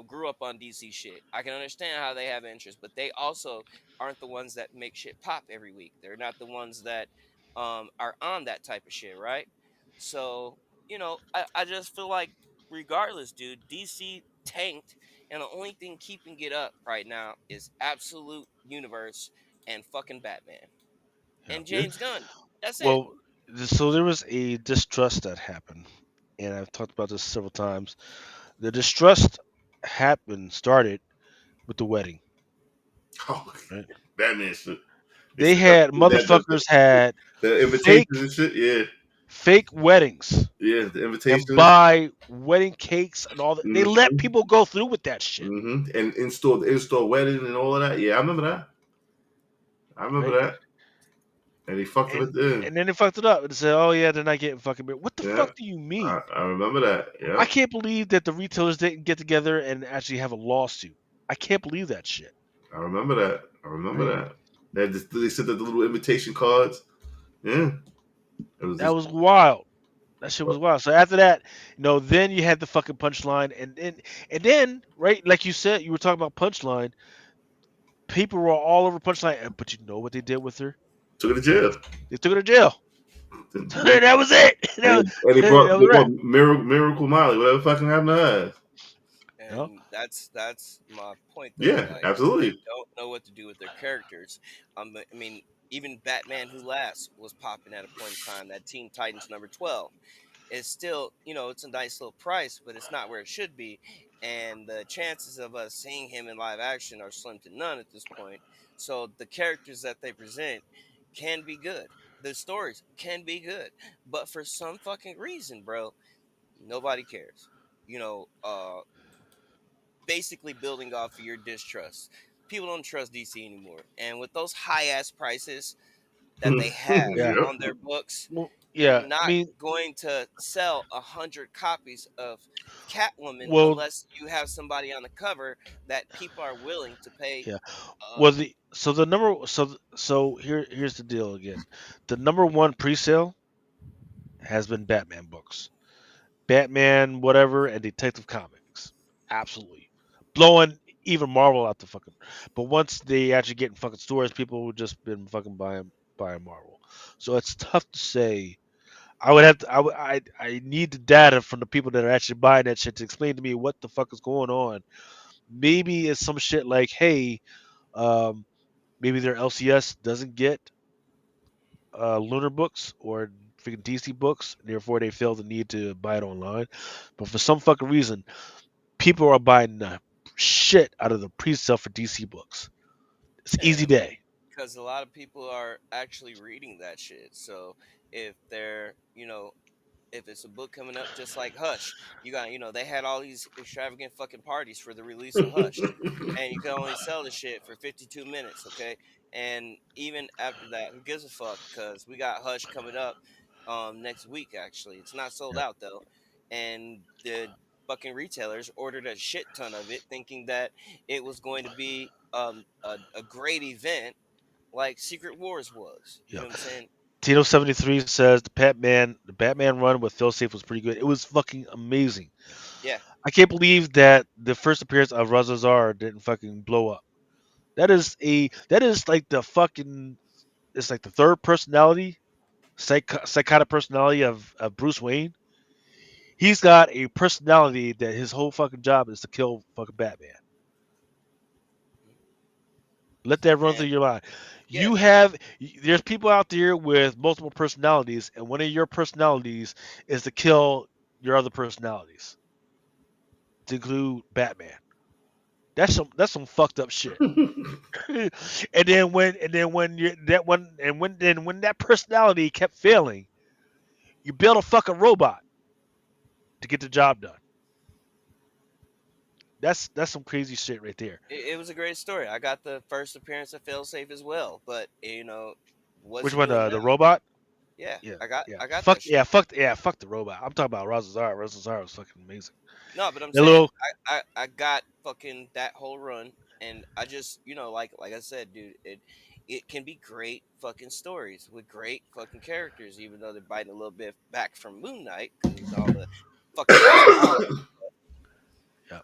grew up on DC shit. I can understand how they have interest, but they also aren't the ones that make shit pop every week. They're not the ones that are on that type of shit, right? So I just feel like regardless, dude, DC tanked, and the only thing keeping it up right now is Absolute Universe and fucking Batman Yeah. and Yeah. James Gunn. That's it. Well, so there was a distrust that happened, and I've talked about this several times. The distrust started with the wedding, Oh, right? Batman shit. They They said that, had motherfuckers had the invitations fake and shit. Yeah, weddings yeah, the and invitations. buy wedding cakes and all that. They let Mm-hmm. people go through with that shit, And in-store wedding and all of that. Yeah, I remember that. I remember right? that. And he fucked And it then. and then they fucked it up and said, "Oh yeah, they're not getting fucking married." What the Yeah, fuck do you mean? I remember that. I Yeah, can't believe that the retailers didn't get together and actually have a lawsuit. I can't believe that shit, I remember that. I remember right? that. They sent the little invitation cards. Yeah, it was That just. was wild. That shit was wild. So after that, then you had the fucking punchline, and then right, like you said, you were talking about punchline. People were all over punchline, but you know what they did with her? Took it to jail. They took her to jail. And, That was it. and That they was right. brought Miracle Molly, whatever fucking happened to her. Yep. And that's my point though. Yeah, Like they absolutely. don't know what to do with their characters. I mean, even Batman Who Laughs was popping at a point in time. That Teen Titans number 12 is still, it's a nice little price, but it's not where it should be. And the chances of us seeing him in live action are slim to none at this point. So the characters that they present can be good. The stories can be good, but for some fucking reason, bro, nobody cares. You know, uh, Basically building off of your distrust. People don't trust DC anymore, and with those high ass prices that they have Yeah. Yep. on their books, Well, you're yeah. I not mean, going to sell 100 copies of Catwoman well, unless you have somebody on the cover that people are willing to pay. yeah. Uh, Well, the number here's the deal again. The number one pre-sale has been Batman books. Batman, whatever, and Detective Comics. Absolutely. Blowing even Marvel out the fucking. But once they actually get in fucking stores, people have just been fucking buying Marvel. So it's tough to say. I would have to. I need the data from the people that are actually buying that shit to explain to me what the fuck is going on. Maybe it's some shit like, hey, um, maybe their LCS doesn't get Lunar books or freaking DC books, therefore they feel the need to buy it online. But for some fucking reason, people are buying the shit out of the pre-sale for DC books. It's yeah, easy day. because a lot of people are actually reading that shit. So if they're, if it's a book coming up, just like Hush, you got, they had all these extravagant fucking parties for the release of Hush, and you can only sell the shit for 52 minutes, okay? And even after that, who gives a fuck? Because we got Hush coming up next week, actually. It's not sold Yeah, out, though. And the fucking retailers ordered a shit ton of it, thinking that it was going to be a great event like Secret Wars was. You yeah. know what I'm saying? Tito73 says the Batman run with Phil Safe was pretty good. It was fucking amazing. Yeah. I can't believe that the first appearance of Razazar didn't fucking blow up. That is like the fucking it's like the third personality, psychotic personality of Bruce Wayne. He's got a personality that his whole fucking job is to kill fucking Batman. Let that run through And your mind. yeah, There's people out there with multiple personalities, and one of your personalities is to kill your other personalities, to include Batman. That's some fucked up shit. and then when you that one and when that personality kept failing, you build a fucking robot to get the job done. That's some crazy shit right there. it was a great story. I got the first appearance of Failsafe as well, but what's Which he one? doing The now? robot? Yeah, Yeah, yeah. I got that shit. Fuck the robot. I'm talking about Razazar. Razazar was fucking amazing. No, but I'm That saying little I got fucking that whole run, and I just like I said, dude, it can be great fucking stories with great fucking characters, even though they're biting a little bit back from Moon Knight because all the fucking personality. yeah.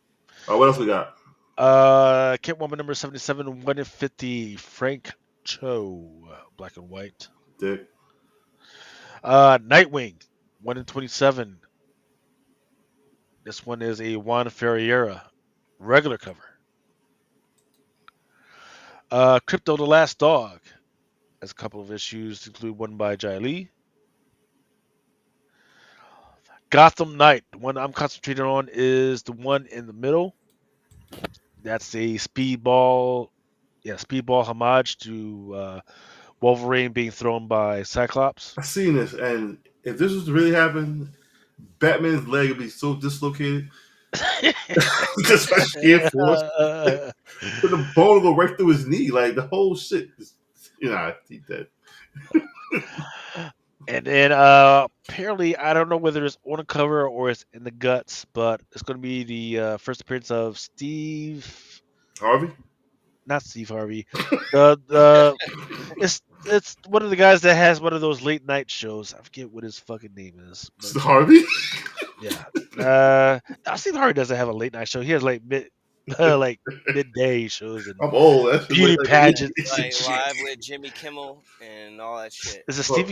What else we got? Catwoman number 77, 150, Frank Cho, black and white. Dick. Nightwing, 1 in 27. This one is a Juan Ferreira regular cover. Crypto the Last Dog has a couple of issues, include one by Jai Lee. Gotham Knight, the one I'm concentrating on is the one in the middle. That's a speedball homage to Wolverine being thrown by Cyclops. I seen this, and if this was to really happen, Batman's leg would be so dislocated because by sheer force, but the bone will go right through his knee, like the whole shit. He dead. And then apparently, I don't know whether it's on the cover or it's in the guts, but it's going to be the first appearance of Harvey. not Steve Harvey. The it's one of the guys that has one of those late night shows. I forget what his fucking name is, but Harvey. yeah. Now Steve Harvey doesn't have a late night show. He has like like midday shows and I'm old. That's beauty late night for me. pageants and Like shit. live with Jimmy Kimmel and all that shit. Is it Well,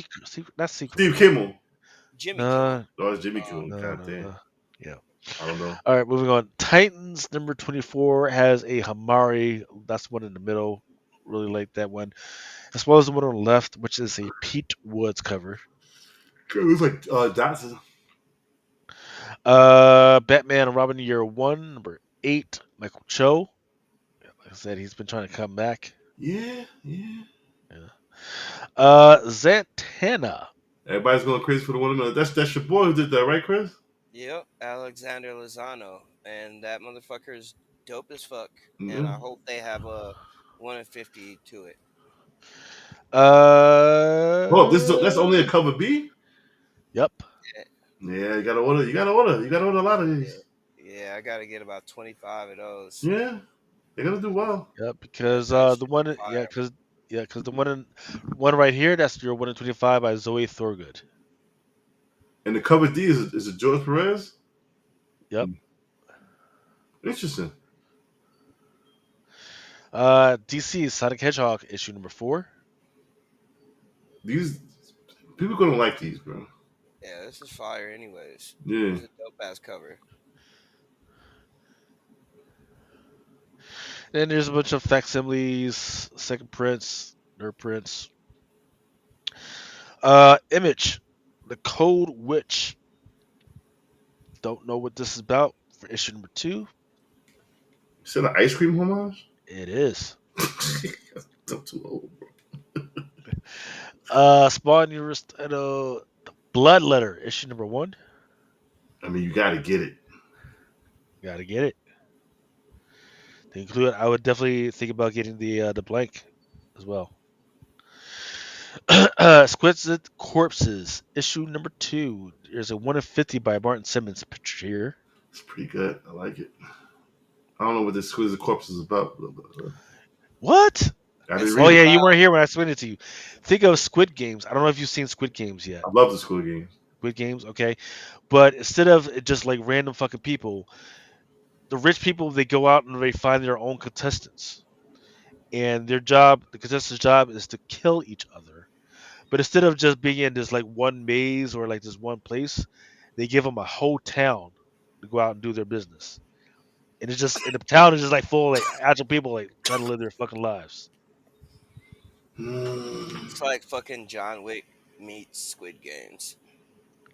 Not Steve? Steve Kimmel. Jimmy Kimmel. No, Oh, it's Jimmy Um, Kimmel. no, God no, damn. no. Yeah. I don't know. All right, moving on. Titans number 24 has a Hamari. That's one in the middle. Really like that one, as well as the one on the left, which is a Pete Woods cover. It looks like Dotson. Batman and Robin Year One, number 8, Michael Cho. Like I said, he's been trying to come back. Yeah. Yeah. Zatanna. Everybody's going crazy for the one. That's your boy who did that, right, Chris? yep, Alexander Lozano, and that motherfucker is dope as fuck. And Mm-hmm. I hope they have a 1 in 50 to it. Oh, that's only a cover B. Yep. Yeah, you gotta order. You gotta order a lot of Yeah, these. yeah, I gotta get about 25 of those. Yeah, they're gonna do well. Yep. Because That the shit one, fire. because the one right here, that's your 1 in 25 by Zoe Thorgood. And the cover D is it George Perez? Yep. Interesting. DC Sonic Hedgehog issue number 4. These people gonna like these, bro. Yeah, this is fire. Anyways, Yeah. this is a dope ass cover. Then there's a bunch of facsimiles, second prints, nerd prints. Image, the Cold Witch. Don't know what this is about for issue number 2. Is that an ice cream homage? It is. I'm too old, bro. Spawn the Blood Letter issue number 1. I mean, you gotta get it. Gotta get it. To include, I would definitely think about getting the blank as well. Exquisite Corpses issue number 2. There's a 1 in 50 by Martin Simmons picture here. It's pretty good. I like it. I don't know what this Squid Corpse is about. What? I didn't It's read Oh it. yeah, you weren't here when I explained it to you. Think of Squid Games. I don't know if you've seen Squid Games yet. I love the Squid Games. Squid Games, okay. But instead of just like random fucking people, the rich people they go out and they find their own contestants, and their job, the contestant's job, is to kill each other. But instead of just being in this like one maze or like this one place, they give them a whole town to go out and do their business. And it's just and the town is just like full of like actual people like trying to live their fucking lives. Mm. It's like fucking John Wick meets Squid Games.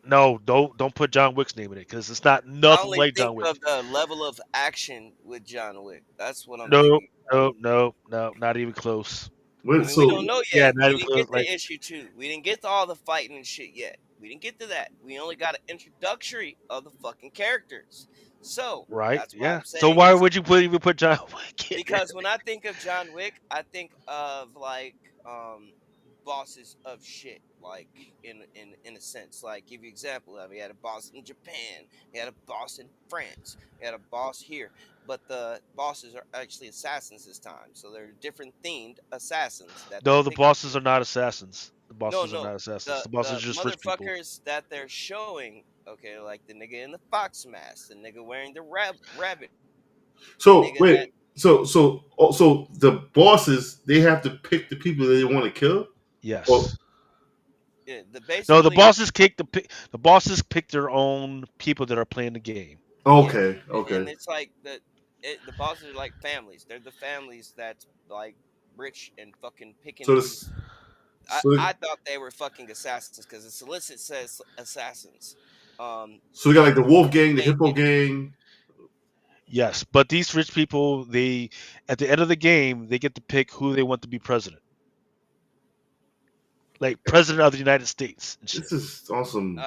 No, don't put John Wick's name in it because it's not I nothing only like think John of Wick. the level of action with John Wick. That's what I'm No, thinking. no, no, no, not even close. I Wait, mean, we don't so know Yeah, yet. not We even didn't get close. to Like issue 2. We didn't get to all the fighting and shit yet. We didn't get to that. We only got an introductory of the fucking characters. So right, that's why yeah. I'm So saying why it's would you even put John Wick in there? because when I think of John Wick, I think of like bosses of shit. Like in a sense, like give you example of he had a boss in Japan, he had a boss in France, he had a boss here, but the bosses are actually assassins this time. So they're different themed assassins that they're No, the picking bosses from. are not assassins. The No, bosses are no. not assassins. The The bosses the are just rich people. motherfuckers that they're showing, okay, like the nigga in the fox mask, the nigga wearing the rabbit, the so nigga that wait, so the bosses they have to pick the people that they want to kill. Or Yes. yeah, the No, the basically bosses kick the bosses pick their own people that are playing the game. yeah, okay, and okay. it's like the bosses are like families. They're the families that's like rich and fucking picking So these. this I so I thought they were fucking assassins because the solicit says assassins. so we got But like the Wolf the Gang, the main Hippo Gang. Yes, but these rich people, they at the end of the game, they get to pick who they want to be president, like Okay, president of the United States and shit. this is awesome.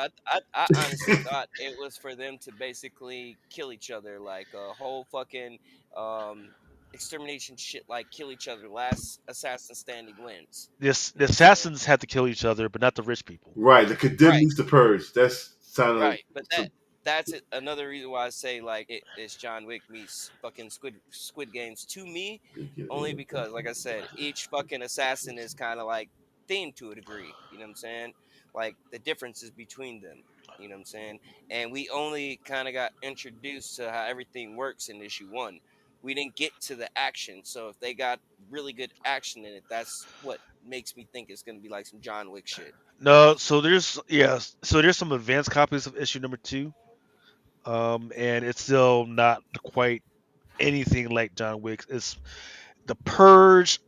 I honestly thought it was for them to basically kill each other, like a whole fucking um, extermination shit, like kill each other. Last assassin standing wins. This You the know what I'm saying? assassins have to kill each other, but not the rich people. Right, the condemned Right, meets the purge. That's sounded right. But so. that's it. Another reason why I say like it's John Wick meets fucking Squid Games to me, only because like I said, each fucking assassin is kind of like themed to a degree. You know what I'm saying? Like the differences between them. You know what I'm saying? And we only kind of got introduced to how everything works in issue 1. We didn't get to the action. So if they got really good action in it, that's what makes me think it's gonna be like some John Wick shit. No, so there's some advanced copies of issue number 2, and it's still not quite anything like John Wick. It's the Purge.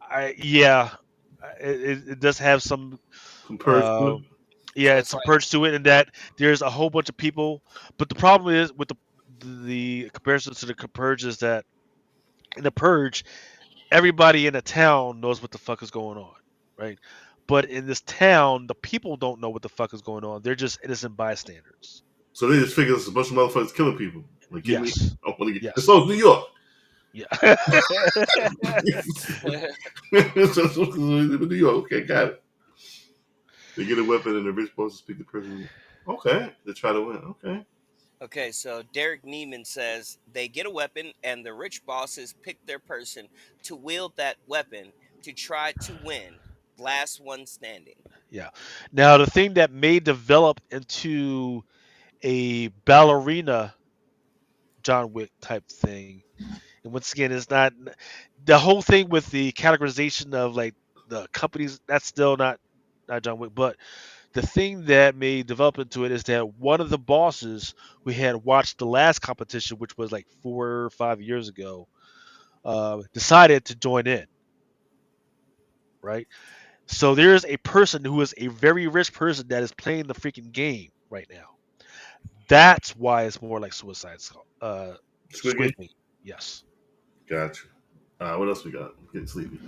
It does have some Some purge to uh, it. yeah, So it's it's some like purge to it, in that there's a whole bunch of people. But the problem is with the comparison to the purge is that in the purge, everybody in the town knows what the fuck is going on, right? But in this town, the people don't know what the fuck is going on. They're just innocent bystanders. So they just figured it's a bunch of motherfuckers killing people. Like, get me. Yes, I want to get. And yes, so it's New York. yeah. So it's New York. Okay, got it. They get a weapon and the rich supposed to speak the person. Okay, they try to win. Okay. Okay, so Derek Neiman says they get a weapon and the rich bosses pick their person to wield that weapon to try to win. Last one standing. Yeah. Now the thing that may develop into a ballerina John Wick type thing, and once again, it's not the whole thing with the categorization of like the companies. That's still not John Wick, but the thing that may develop into it is that one of the bosses we had watched the last competition, which was like 4 or 5 years ago, decided to join in. Right. So there's a person who is a very rich person that is playing the freaking game right now. That's why it's more like Squid Game. Squid Game. Yes. Gotcha. What else we got? I'm getting sleepy.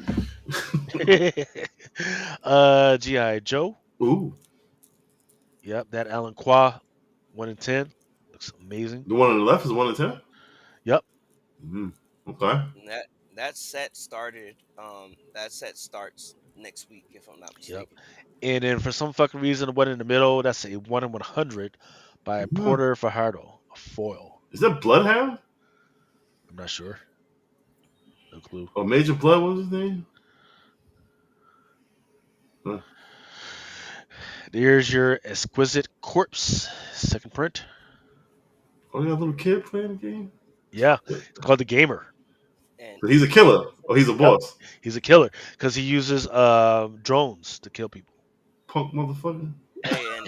GI Joe. Ooh, Yep, that Alan Qua 1 in 10 looks amazing. the one on the left is 1 in 10. Yep, Mm-hmm. Okay. And that set starts next week if I'm not yep. mistaken. And then for some fucking reason, the one in the middle, that's a 1 in 100 by Yeah. Porter Fajardo, a foil. Is that Bloodhound I'm not sure. No clue. or Major Blood? What was his name? Huh. There's your Exquisite Corpse second print. Oh, you got a little kid playing the game. Yeah, it's called the Gamer. And So he's a killer or he's a Yep, boss. he's a killer because he uses drones to kill people. Punk motherfucker. hey, and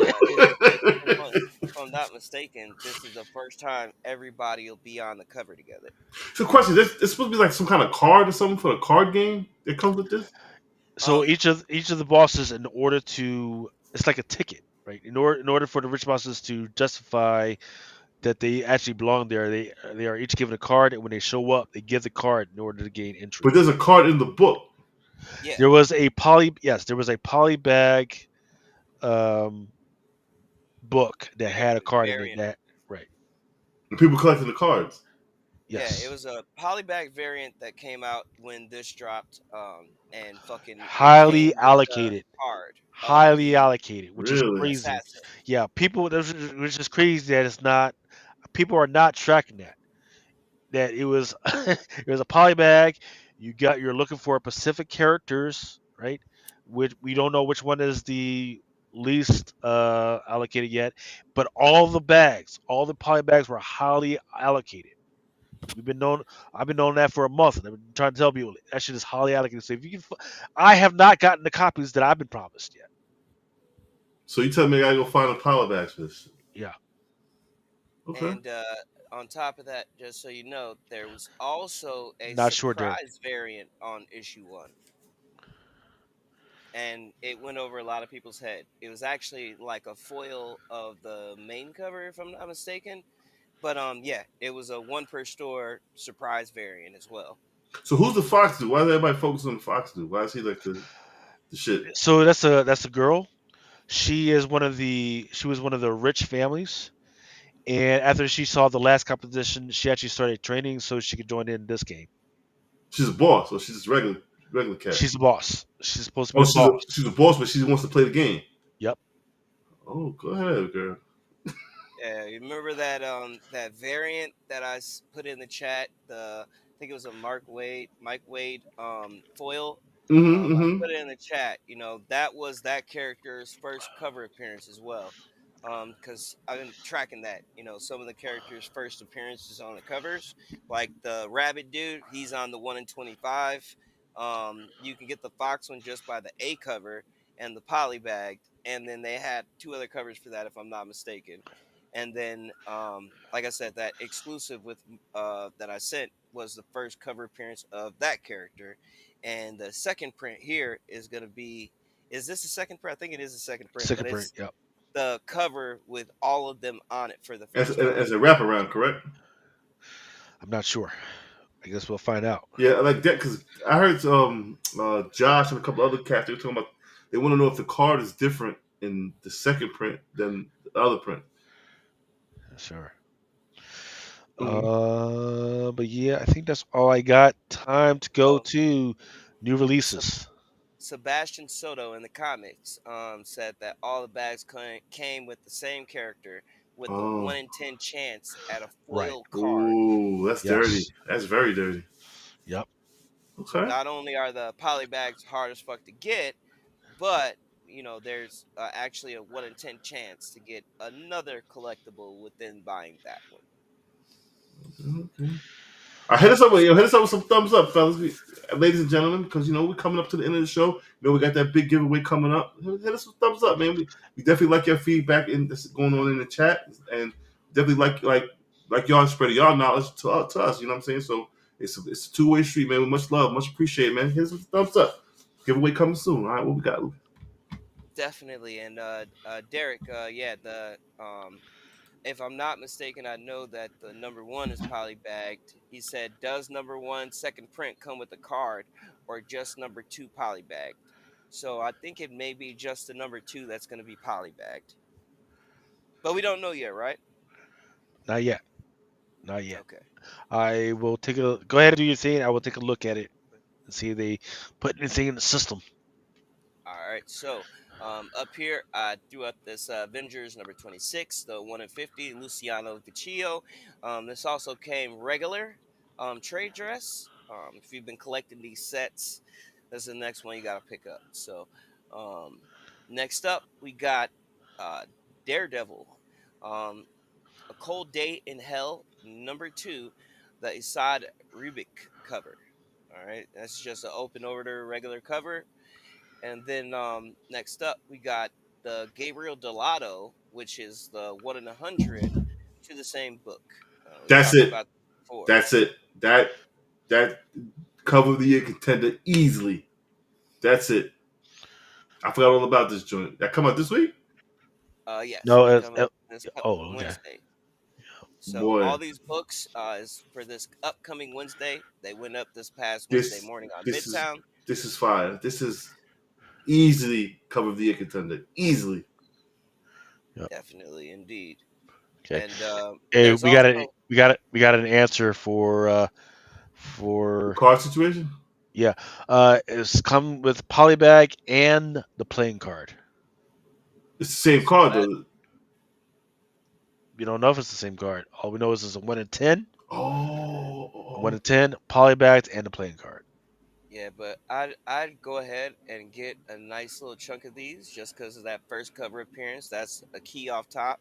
if I'm not mistaken, this is the first time everybody will be on the cover together. So, question: this supposed to be like some kind of card or something for a card game that comes with this? So Um, each of the bosses, in order to, it's like a ticket, right? In order for the rich bosses to justify that they actually belong there, they are each given a card, and when they show up, they give the card in order to gain But entry. there's a card in the book. yeah, There was a polybag um, book that had a card in it. variant. That right? And people collecting the cards. Yeah, it Yes, was a polybag variant that came out when this dropped, and fucking it highly came with the allocated, card of highly the allocated, which is Really? crazy. assassin. Yeah, which is crazy that it's not. People are not tracking that. That it was it was a polybag. You're looking for Pacific characters, right? Which we don't know which one is the least allocated yet, but all the polybags were highly allocated. We've been known. I've been known that for a month, and I've been trying to tell people that shit is highly allocated. So if you can, I have not gotten the copies that I've been promised yet. So you tell me I gotta go find a power bags for this shit. Yeah, Okay. And on top of that, just so you know, there was also a not sure, Derek. surprise variant on issue one, and it went over a lot of people's head. It was actually like a foil of the main cover, if I'm not mistaken. But yeah, it was a one per store surprise variant as well. So who's the fox dude? Why does everybody focus on the fox dude? Why is he like the shit? So that's a girl. She was one of the rich families. And after she saw the last competition, she actually started training so she could join in this game. She's a boss, or she's just regular cat. She's the boss. She's supposed to be Oh, the boss. she's a boss, but she wants to play the game. Yep. Oh, go ahead, girl. Yeah, you remember that that variant that put in the chat? I think it was a Mike Wade foil. Mm-hmm. I Mm-hmm. put it in the chat. You know, that was that character's first cover appearance as well. Because I've been tracking that. You know, some of the characters' first appearances on the covers, like the Rabbit dude, he's on the 1 in 25. You can get the Fox one just by the A cover and the polybagged, and then they had two other covers for that, if I'm not mistaken. And then, like I said, that exclusive with that I sent was the first cover appearance of that character, and the second print here is going to be. Is this the second print? I think it is the second print, but Second print. it's Yep. the cover with all of them on it for the As first time. as a wraparound, correct? I'm not sure. I guess we'll find out. Yeah, I like that because I heard Josh and a couple other cats they were talking about they want to know if the card is different in the second print than the other print. Sure. Mm. But yeah, I think that's all I got. Time to go Oh, to new Seb- releases. Sebastian Soto in the comics said that all the bags came with the same character with a Oh, 1 in 10 chance at a Right. foil card. ooh, that's dirty. Yes. That's very dirty. Yep. So Okay. not only are the poly bags hard as fuck to get, but there's actually a 1 in 10 chance to get another collectible within buying that one. Okay. Hit us up with hit us up with some thumbs up, fellas, ladies and gentlemen, because we're coming up to the end of the show. We got that big giveaway coming up. Hit us with thumbs up, man. We definitely like your feedback in this going on in the chat, and definitely like y'all spreading y'all knowledge to us. You know what I'm saying? So it's a two-way street, man. With much love, much appreciated, man. Hit us with thumbs up. Giveaway coming soon. All right, what we got? Definitely. And Derek, yeah, the if I'm not mistaken, I know that the number one is polybagged. He said, "Does number one second print come with a card, or just number two polybagged?" So I think it may be just the number two that's going to be polybagged, but we don't know yet, right? Not yet. Not yet. Okay. I will take a go ahead and do your thing. I will take a look at it and see if they put anything in the system. All right. So up here, I threw up this Avengers number 26, the 1 in 50, Luciano Vecchio. This also came regular trade dress. If you've been collecting these sets, this is the next one you got to pick up. So um, next up, we got uh, Daredevil. A Cold Day in Hell, number two. the Isad Rubik cover. All right, that's just an open order regular cover. And then next up, we got the Gabriel Delato, which is the 1 in 100 to the same book. We That's talked it. about this before. That's it. That cover of the year contender easily. That's it. I forgot all about this joint. That come out this week? Yes, No, it's coming this oh, coming okay. Wednesday. So Boy, all these books is for this upcoming Wednesday. They went up this past Wednesday this morning on this is Midtown. this is fire. This is easily cover of the year contender. Easily. Yep. Definitely, indeed. Okay. And Hey, there's also we got an answer The for card situation? yeah. It's come with polybag and the playing card. It's the same so card that though. We don't know if it's the same card. All we know is it's a 1 in 10, a one Oh, in ten, polybagged, and the playing card. yeah, but I'd go ahead and get a nice little chunk of these just because of that first cover appearance. That's a key off top,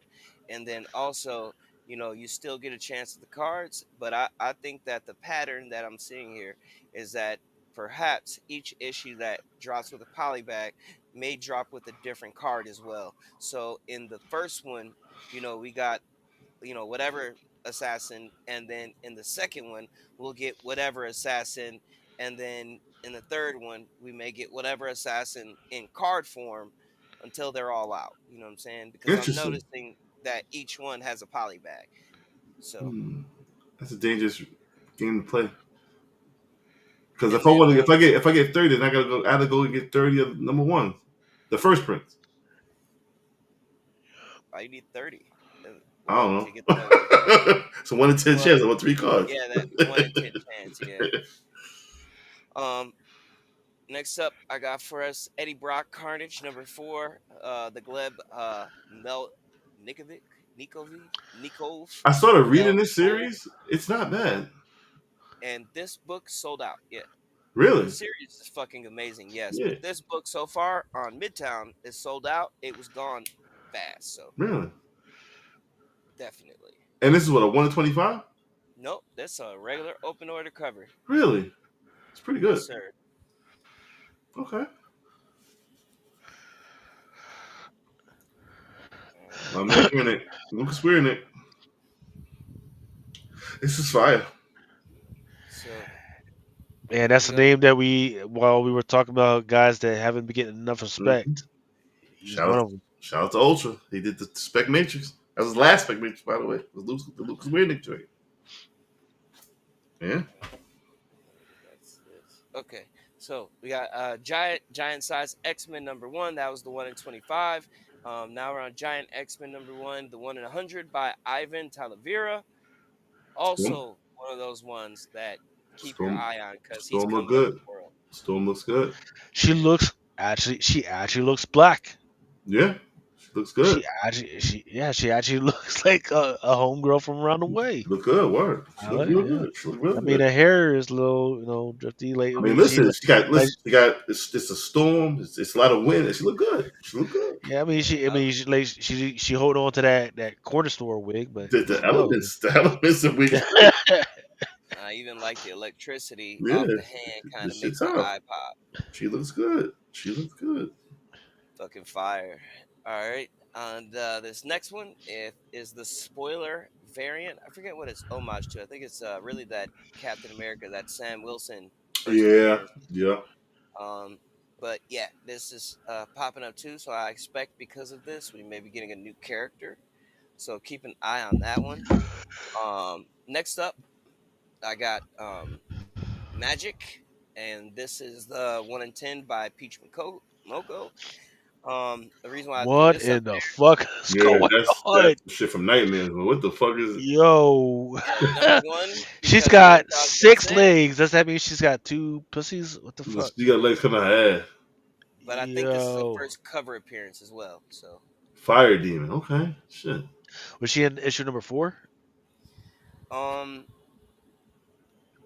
and then also you still get a chance at the cards. But I think that the pattern that I'm seeing here is that perhaps each issue that drops with a poly bag may drop with a different card as well. So in the first one, we got whatever assassin, and then in the second one we'll get whatever assassin, and then in the third one we may get whatever assassin in card form until they're all out. You know what I'm saying? Because I'm interesting. noticing that each one has a poly bag. So Hmm. That's a dangerous game to play. Because and then if I get 30, then I gotta go and get 30 of number one, the first prince. I need 30. I Well, don't to get the know. It's a 1 in 10 well, chance. I want three cards. yeah, that 1 in 10 chance. Yeah. Um. Next up, I got for us Eddie Brock Carnage #4, the Gleb Nikovic Nikov I started reading Mel this Cole, series. It's not bad, and this book sold out. Yeah, the really. series is fucking amazing. Yes, Yeah, but this book so far on Midtown is sold out. It was gone fast, so really. definitely. And this is what, a 1 in 25. Nope, that's a regular open order cover. Really, it's pretty Yes, good. sir. Okay, All right. my man in it. Lucas Weir in it. This is fire. So And that's you the know, name that while we were talking about guys that haven't been getting enough Hmm. respect, he's Shout one out, of them. shout out to Ultra. He did the Spec Matrix. That was his last Spec Matrix, by the way. It was the Lucas Weir Nick joint. Yeah. that's this. Okay, so we got giant size X-Men #1. That was the 1 in 25. Now we're on Giant X-Men #1, the 1 in 100 by Ivan Talavera. Storm, Also one of those ones that keep your Storm, eye on because he's Storm look coming up good. the world. Storm looks good. She actually looks black. Yeah, she looks good. She actually looks like a homegirl from around the way. She look good. Word. She I look like real it, yeah. good. She look real I mean, good. her hair is a little, drifty. Like, I I mean, mean, listen, like, she got it's a storm. It's a lot of wind, and she look good. She look good. yeah. I I, mean, she hold on to that corner store wig, but still, The elements that we I even like the electricity yeah, off the hand kind this of shit's makes your tough. eye pop. She looks good. She looks good. Fucking fire. All right. And this next one is the spoiler variant. I forget what it's homage to. I think it's really that Captain America, that Sam Wilson first Yeah, appearance. yeah. Um, but yeah, this is popping up too. So I expect because of this, we may be getting a new character. So keep an eye on that one. Next up, I got Magic, and this is the 1 in 10 by Peach Moko. The reason why I threw what this up in the fuck is Yeah, going that's on? the shit from Nightmares. But what the fuck is it? Yo, is #1 she's because of got what I was gonna 6 legs. say, Does that mean she's got two pussies? What the fuck? She got legs coming out her ass. but I think this is the Yo, first cover appearance as well. So, Fire demon. Okay, shit. was she in issue number 4? um,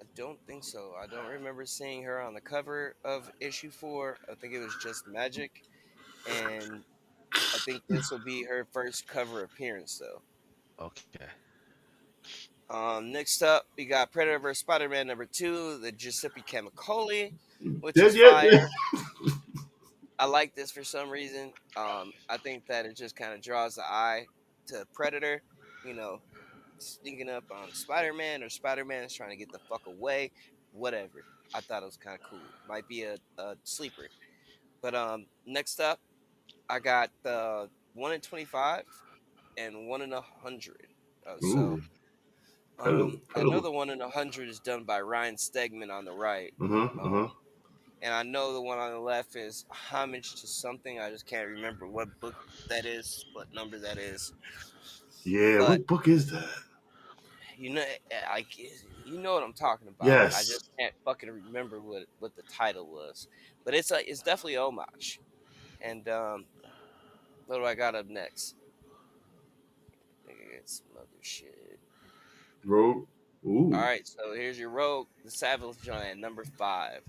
I don't think so. I don't remember seeing her on the cover of issue 4. I think it was just Magic, and I think this will be her first cover appearance, though. Okay. Next up, we got Predator vs. Spider-Man #2, the Giuseppe Camicoli, which Dead is yet? fire. I like this for some reason. I think that it just kind of draws the eye to Predator, you know, sneaking up on Spider-Man, or Spider-Man is trying to get the fuck away. Whatever. I thought it was kind of cool. Might be a sleeper. But next up, I got the 1 in 25 and 1 in 100. So Ooh, Predator, I Predator. know the 1 in 100 is done by Ryan Stegman on the right. Uh huh. Uh Um, huh. and I know the one on the left is homage to something. I just can't remember what book that is, what number that is. Yeah. But What book is that? you know, I you know what I'm talking about. I Yes, just can't fucking remember what the title was. But it's definitely homage. And what do I got up next? I think I got some other shit. Rogue. All Ooh. right, so here's your Rogue, the Savage Giant, #5.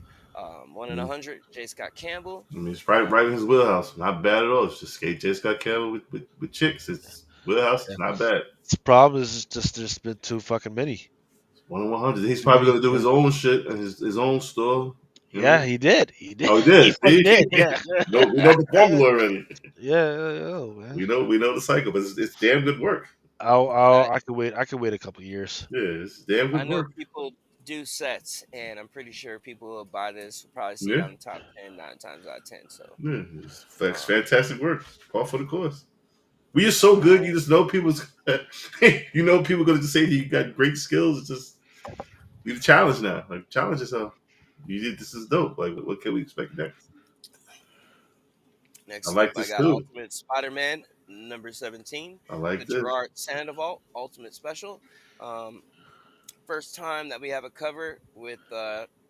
1 in Mm. 100, J. Scott Campbell. I mean, it's right in his wheelhouse. Not bad at all. It's just skate J. Scott Campbell with chicks. It's wheelhouse. Yeah. It's not bad. The problem is just there's been too fucking many. It's 1 in 100. He's Too probably many. gonna do his own shit and his own store. You know what I Yeah, mean? he did. He did. Oh, he He did. fucking did. See? Yeah. We know the formula already. Yeah. Oh man. We know the cycle, but it's damn good work. And I, I could wait. I could wait a couple years. Yeah, it's damn I good know work. people do sets, and I'm pretty sure people will buy this, will probably see it Yeah, on the top 10, 9 times out of 10. So, yeah, it's um, fantastic work. Par for the course. We are so good. You just know people's. You know people gonna just say that you got great skills. It's just be the challenge now. Like challenge yourself. You did this is dope. Like what can we expect next? I next up, like I this got too. Ultimate Spider-Man #17, I like the this. Gerard Sandoval Ultimate Special. Um, First time that we have a cover with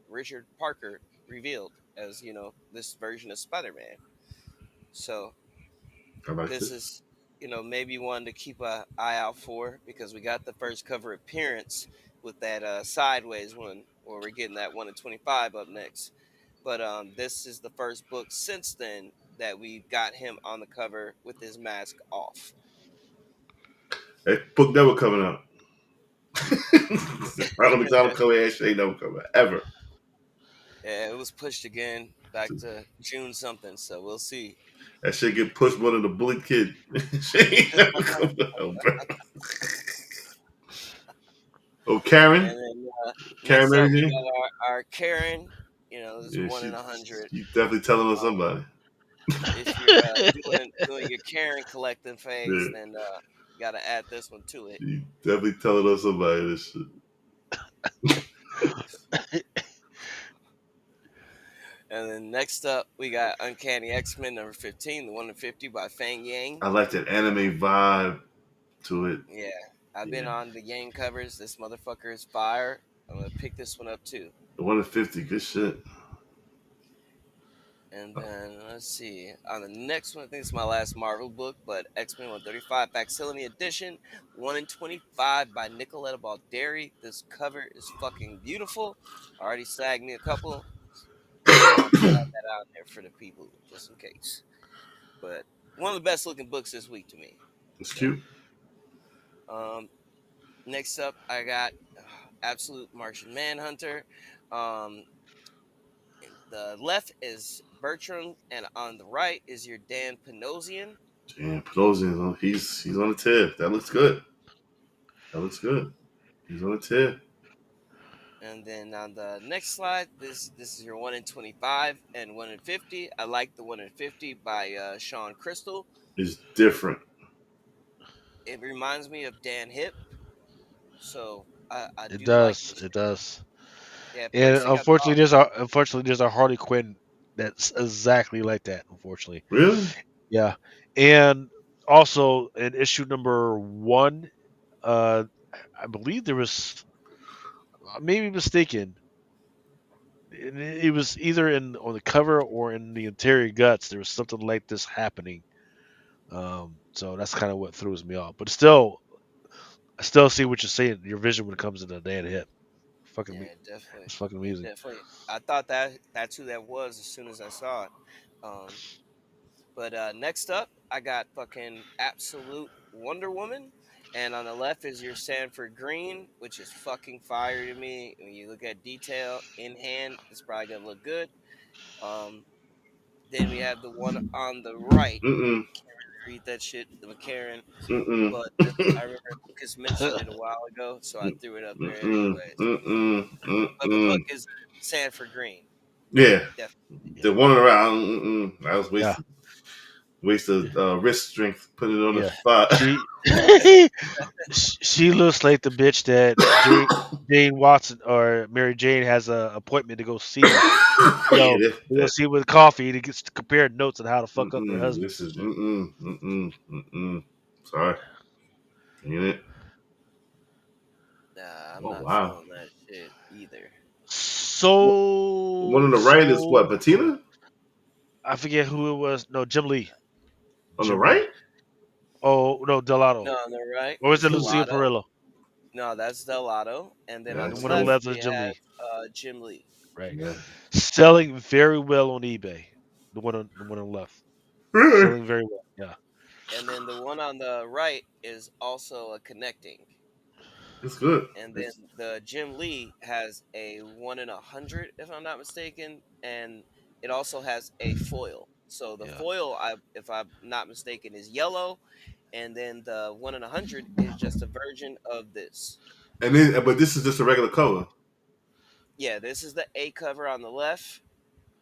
Richard Parker revealed as, this version of Spider-Man. So I like this this. is, maybe one to keep an eye out for, because we got the first cover appearance with that Sideways one, where we're getting that 1 in 25 up next. But this is the first book since then that we got him on the cover with his mask off. That book never coming out. Ronald McDonald coming shit ain't never coming out, ever. Yeah, it was pushed again back to June something, so we'll see. That shit get pushed more than the bully kid. Shit ain't never coming out, bro. Oh, And Karen, then Karen next Mary up, we Jane. got our Karen. This Yeah, 1 in 100. she definitely telling on Um, somebody. if you're doing your Karen collecting phase, Yeah, then you got to add this one to it. she definitely telling on somebody. This shit. And then next up, we got Uncanny X-Men #15, the 1 in 50 by Fang Yang. I like that anime vibe to it. Yeah, I've been Yeah, on the Yang covers. This motherfucker is fire. I'm gonna pick this one up too. the 1 in 50, good shit. And then let's see. On the next one, I think it's my last Marvel book, but X-Men 135 Facsimile Edition, 1 in 25 by Nicoletta Balderi. This cover is fucking beautiful. Already snagged me a couple. Just wanted to add that out there for the people, just in case. But one of the best looking books this week to me. It's So, cute. um, next up, I got Absolute Martian Manhunter. Um, the left is Bertram, and on the right is your Dan Panosian. Damn, Pelosi, he's on the tip. That looks good. That looks good. He's on the tip. And then on the next slide, this is your 1 in 25 and 1 in 50. I like the 1 in 50 by Sean Crystal. It's different. It reminds me of Dan Hip, so I It do like does. this It shit. does. Yeah, And Percy got the art. unfortunately there's a Harley Quinn that's exactly like that. Unfortunately, Really? yeah. And also in issue number 1, uh, I believe there was, I may be mistaken. It was either in on the cover or in the interior guts. There was something like this happening. So that's kind of what throws me off. But still, I still see what you're saying. Your vision when it comes to the Dan Hip, Yeah, definitely. it's fucking amazing. Definitely. I thought that's who that was as soon as I saw it. Um, but next up, I got fucking Absolute Wonder Woman. And on the left is your Sanford Green, which is fucking fire to me. When you look at detail in hand, it's probably gonna look good. Um, then we have the one on the right. Mm-mm. Read that shit, the McCarran. Mm-mm. But I remember Lucas mentioned it a while ago, so I threw it up there Mm-mm. anyways. Mm-mm. But the book Mm-mm. is Sanford Green, Yeah. definitely. Yeah. The one around. Mm-mm. I was Yeah, wasted wrist strength putting it on the yeah. spot. She she looks like the bitch that Jane Watson or Mary Jane has a appointment to go see. You Yeah, know, to go see with coffee to get to compare notes on how to fuck up her mm-mm. husband. This is mm-mm. Mm-mm. Mm-mm. Sorry. Ain't it? Nah, I'm Oh not wow. feeling that shit either. One on So the right is what? so so. Patina? I forget who it was. No, Jim Lee. On the Jim right? Lee. Oh no, Delato. No, on the right Or is is it Lucia Delotto. Perillo? No, that's Delotto. And then on And the the That's one on the cool. left, left is we Jim have Lee. Jim Lee. Right. Yeah. Selling very well on eBay. The one on the left. Really? Selling very well. Yeah. And then the one on the right is also a connecting. It's good. And then the Jim Lee has a 1 in 100, if I'm not mistaken, and it also has a foil. So the Yeah. foil, if I'm not mistaken, is yellow, and then the 1 in 100 is just a version of this. And then, but this is just a regular cover. Yeah, this is the A cover on the left,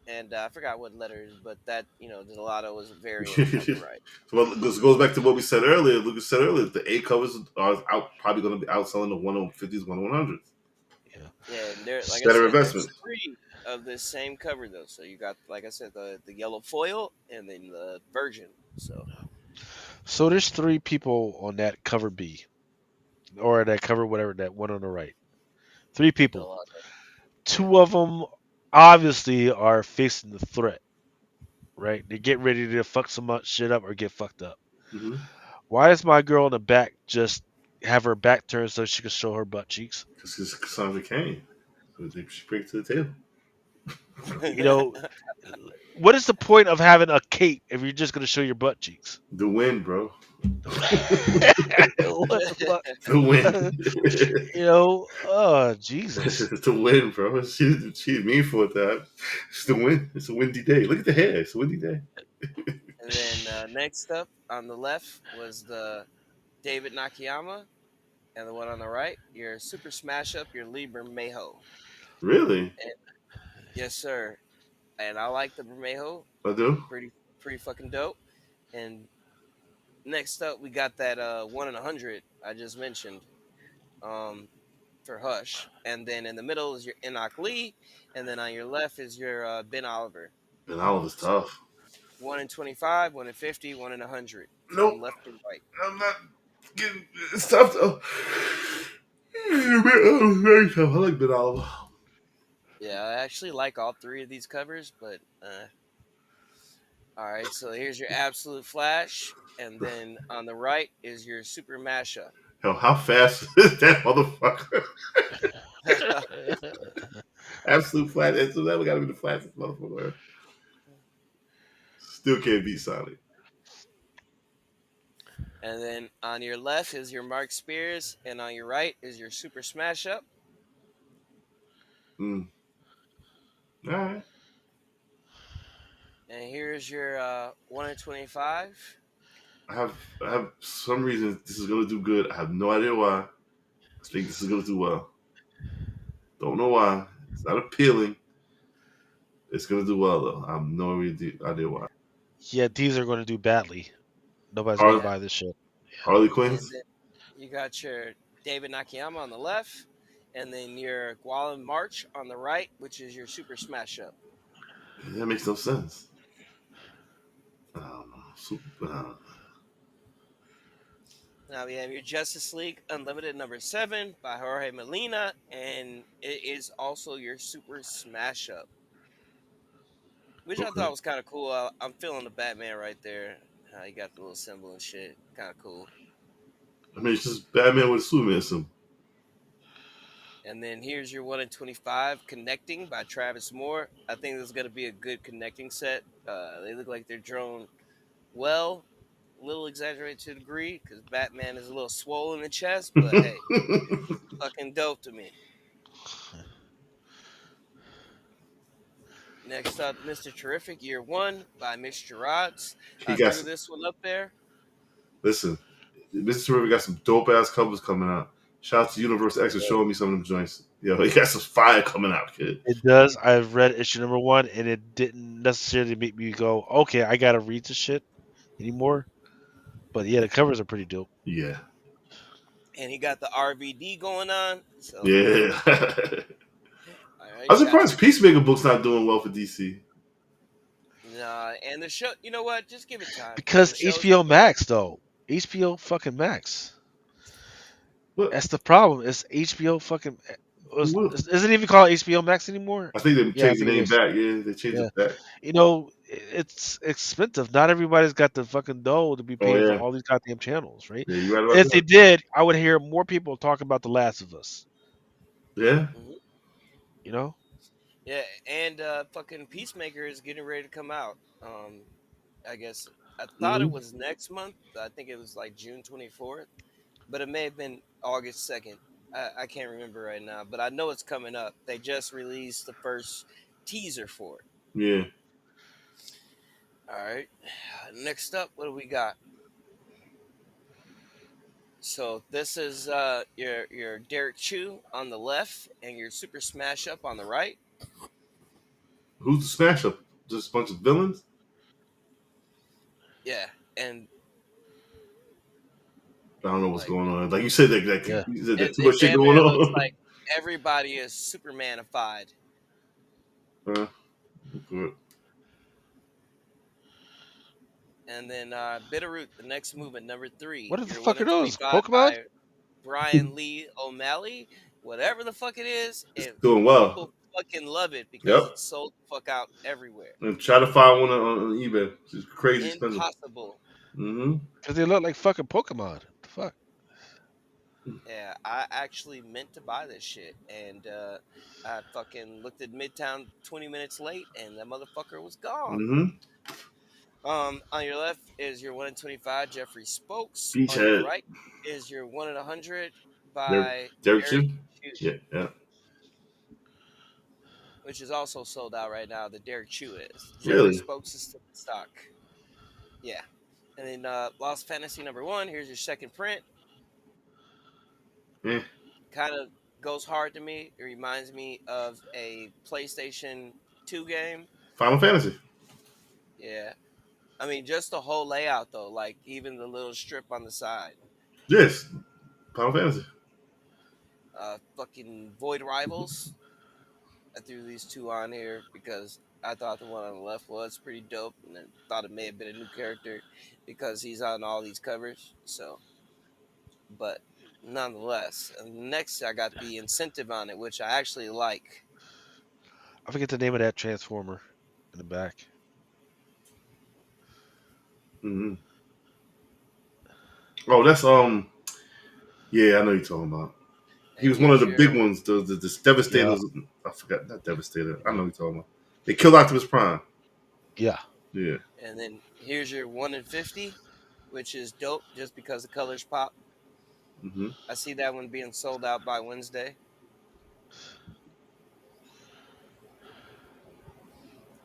and I forgot what letters, but that Gelato was a variant on the right. So well, this goes back to what we said earlier. Lucas said earlier, the A covers are probably going to be outselling the 150s, 100s. Yeah. Yeah, and there, like I Better said, there's investment. three of the same cover though. So you got, like I said, the yellow foil and then the version. So So there's three people on that cover B. Or that cover whatever that one on the right. Three people. Gelato. Yeah. Two of them obviously are facing the threat, right? They get ready to fuck some shit up or get fucked up. Mm-hmm. Mm. Why is my girl in the back just have her back turned so she can show her butt cheeks? Because it's Cassandra Kane. So she brings to the table. You know, what is the point of having a cape if you're just gonna show your butt cheeks? The win, bro. What the fuck? The win. Oh Jesus. It's a win, bro. She mean for it that. It's the win. It's a windy day. Look at the hair. It's a windy day. And then next up on the left was the David Nakayama, and the one on the right, your Super Smash Up, your Lee Bermejo. Really? And, yes, sir. And I like the Bermejo, I do. pretty fucking dope. And next up, we got that 1 in 100 I just mentioned. For Hush, and then in the middle is your Enoch Lee, and then on your left is your Ben Oliver. And Oliver's So tough. 1 in 25, 1 in 50, 1 in 100 Nope. from left to right. I'm not getting. It's tough though. Very tough. I like Ben Oliver. Yeah, I actually like all three of these covers, but all right. So here's your Absolute Flash, and then on the right is your Super Mashup. Hell, how fast is that motherfucker? Absolute flat. It's never got to be the fastest motherfucker. Still can't beat Sonic. And then on your left is your Mark Spears, and on your right is your Super Smash Up. Mm. All right. And here's your 1 in 25. I have some reason this is gonna do good. I have no idea why. I think this is gonna do well. Don't know why. It's not appealing. It's gonna do well though. I have no idea why. Yeah, these are gonna do badly. Nobody's gonna Harley, Yeah. buy this shit. Harley And Quinn's. then you got your David Nakayama on the left, and then your Gualan March on the right, which is your Super Smash Up. That makes no sense. I don't know. Now we have your Justice League Unlimited number 7 by Jorge Molina, and it is also your Super Smash Up, which I Okay. thought was kind of cool. I'm feeling the Batman right there. How he got the little symbol and shit. Kind of cool. I mean, it's just Batman with a Superman symbol. And then here's your 1 in 25 Connecting by Travis Moore. I think this is going to be a good connecting set. They look like they're drawn well. a little exaggerated to a degree because Batman is a little swollen in the chest, but hey, fucking dope to me. Next up, Mr. Terrific Year One by Mr. Rods. he I got threw some, this one up there. listen. Mr. River got some dope ass covers coming out. Shout out to Universe X for showing me some of them joints. Yo, he got some fire coming out, kid. It does. I've read issue number one, and it didn't necessarily make me go, "Okay, I gotta read this shit anymore." But yeah, the covers are pretty dope. Yeah, And he got the RVD going on. So, yeah. all right, I'm shouts surprised to Peacemaker book's not doing well for DC. Nah, and the show, you know what? Just give it time because Because the show's HBO been going. Max, though, HBO fucking Max. What? That's the problem. It's HBO fucking. What? Is it even called HBO Max anymore? I think they Yeah, I changed the think it name is. back. Yeah, they changed Yeah, it back. it's expensive. Not everybody's got the fucking dough to be Oh paying for yeah, all these goddamn channels, right? yeah. You right about If they that? did, I would hear more people talk about The Last of Us. Yeah. Mhm. You know, Yeah, and fucking Peacemaker is getting ready to come out. I guess I thought it Mm-hmm. was next month. I think it was like June 24th, but it may have been August 2nd. I can't remember right now, but I know it's coming up. They just released the first teaser for it. Yeah. All right. Next up, what do we got? So this is your Derek Chew on the left and your Super Smash Up on the right. Who's the smash up? Just a bunch of villains? Yeah, and I don't know what's like going on. Like you said, yeah. you said that it, too it much shit damn going near looks on. like everybody is Supermanified. uh, good. And then Bitterroot, the next movement, number three. What the You're one fuck are in those? 25 Pokemon? by Brian Lee O'Malley. Whatever the fuck it is, It's and doing well. people fucking love it because Yep. it's sold the fuck out everywhere. And try to find one on eBay. It's crazy expensive. Impossible. Mm-hmm. Because they look like fucking Pokemon. What the fuck? Yeah, I actually meant to buy this shit, and I fucking looked at Midtown 20 minutes late, and that motherfucker was gone. Mm-hmm. On your left is your 1 in 25, Jeffrey Spokes. On your Beachhead. right is your 1 in 100 Derek, by Derek Derek Chu? Chew, Yeah, yeah. which is also sold out right now. The Derek Chew is. Jeffrey Really? Spokes is still in stock. Yeah. And then Lost Fantasy number one. Here's your second print. Yeah. Kind of goes hard to me. It reminds me of a PlayStation 2 game. Final Fantasy. Yeah. I mean, just the whole layout, though. Like, even the little strip on the side. Yes. Final Fantasy. Fucking Void Rivals. I threw these two on here because I thought the one on the left was pretty dope, and then thought it may have been a new character because he's on all these covers. So, but nonetheless, and next I got the incentive on it, which I actually like. I forget the name of that transformer in the back. Mm-hmm. Oh, that's yeah, I know you're talking about. He And was one of here's the big your ones. This Devastator. Yeah, I forgot, not Devastator. I know you're talking about. They killed Optimus Prime. yeah. Yeah. and then here's your 1 in 50, which is dope just because the colors pop. Mm-hmm. I see that one being sold out by Wednesday.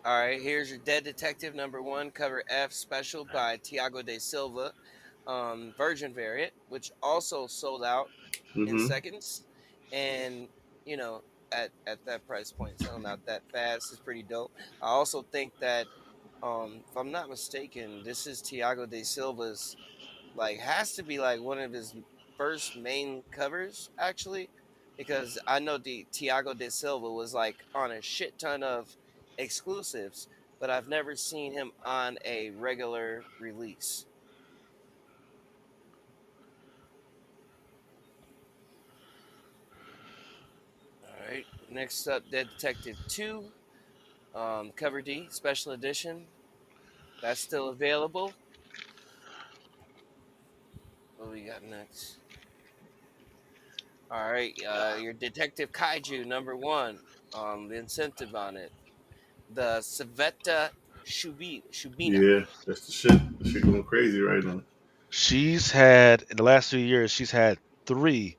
All right, here's your Dead Detective number one, cover F special by Tiago de Silva, Virgin variant, which also sold out in Mm-hmm. seconds. And, you know, at that price point, selling out that fast is pretty dope. I also think that, if I'm not mistaken, this is Tiago de Silva's, like, has to be like one of his first main covers, actually, because I know the Tiago de Silva was like on a shit ton of exclusives, but I've never seen him on a regular release. All right, next up, Dead Detective 2, cover D, special edition. That's still available. What do we got next? All right, your Detective Kaiju number one, the incentive on it. The Savetta Shubina. Yeah, that's the shit. Shit going crazy right now. She's had in the last 3 years, she's had three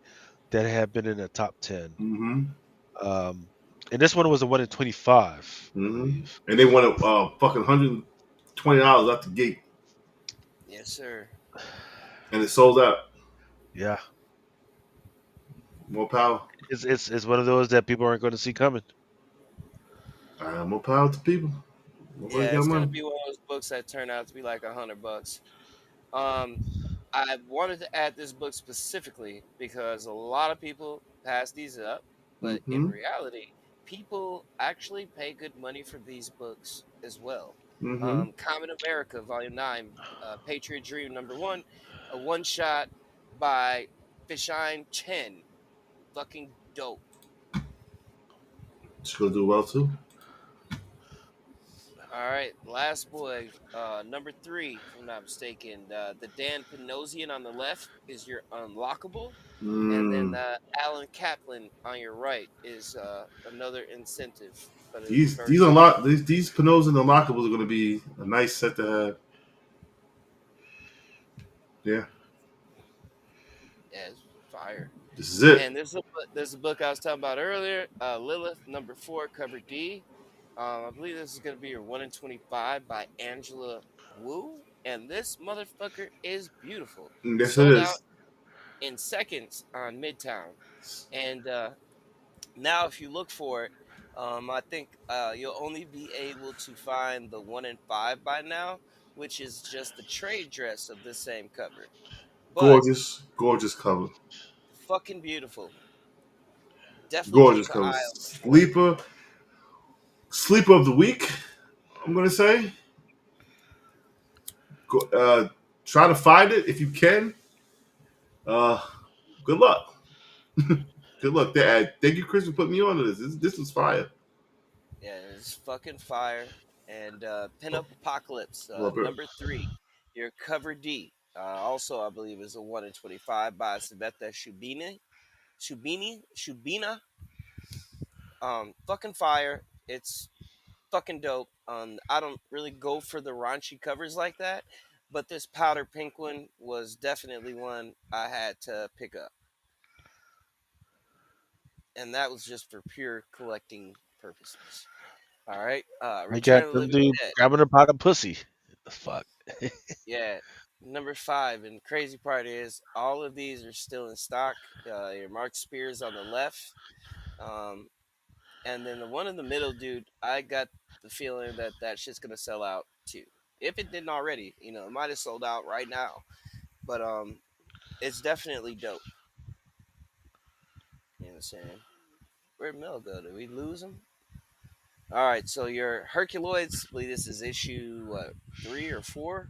that have been in the top 10. Mm-hmm. Um, and this one was a 1 in 25, I Mm-hmm. believe. And they want a fucking $120 out the gate, Yes, sir. and it sold out. Yeah, More power. it's one of those that people aren't going to see coming. More power to people. Nobody Yeah, got it's gonna money. be one of those books that turn out to be like $100. Um, I wanted to add this book specifically because a lot of people pass these up, but in Mm-hmm. reality, people actually pay good money for these books as well. Mm-hmm. Common America, Volume 9, Patriot Dream, number one, a one shot by Fishine Chen. Fucking dope. She's gonna do well too. All right, Last Boy, number three, if I'm not mistaken. The Dan Panosian on the left is your unlockable, and then Mm. Alan Kaplan on your right is another incentive for the These first. unlock these Pinos and unlockables are gonna be a nice set to have. Yeah, Yeah, it's fire. this is it. And there's a book I was talking about earlier, Lilith, number four, cover D. I believe this is going to be your 1 in 25 by Angela Wu. And this motherfucker is beautiful. Yes, it Sold out is. in seconds on Midtown. And now, if you look for it, I think you'll only be able to find the 1 in 5 by now, which is just the trade dress of this same cover. But Gorgeous, gorgeous cover. fucking beautiful. Definitely Gorgeous keep an cover. eye out for it. Sleeper of the week. I'm gonna say. Try to find it if you can. Uh, good luck. Good luck. Thank you, Chris, for putting me on to this. This was fire. Yeah, it's fucking fire. And Pinup Apocalypse, Well, bro. number three, your cover D. Also, I believe is a 1 in 25 by Saveta Shubina. Fucking fire. It's fucking dope. I don't really go for the raunchy covers like that, but this powder pink one was definitely one I had to pick up, and that was just for pure collecting purposes. All right, I Return got of the them Living dude Dead. grabbing a pot of pussy. The fuck. Yeah, number five. And the crazy part is, all of these are still in stock. Your Mark Spears on the left, um, and then the one in the middle, dude. I got the feeling that that shit's gonna sell out too. If it didn't already, it might have sold out right now. But it's definitely dope. You know what I'm saying? Where'd Mel go? Did we lose him? All right, so your Herculoids, I believe this is issue what, 3 or 4,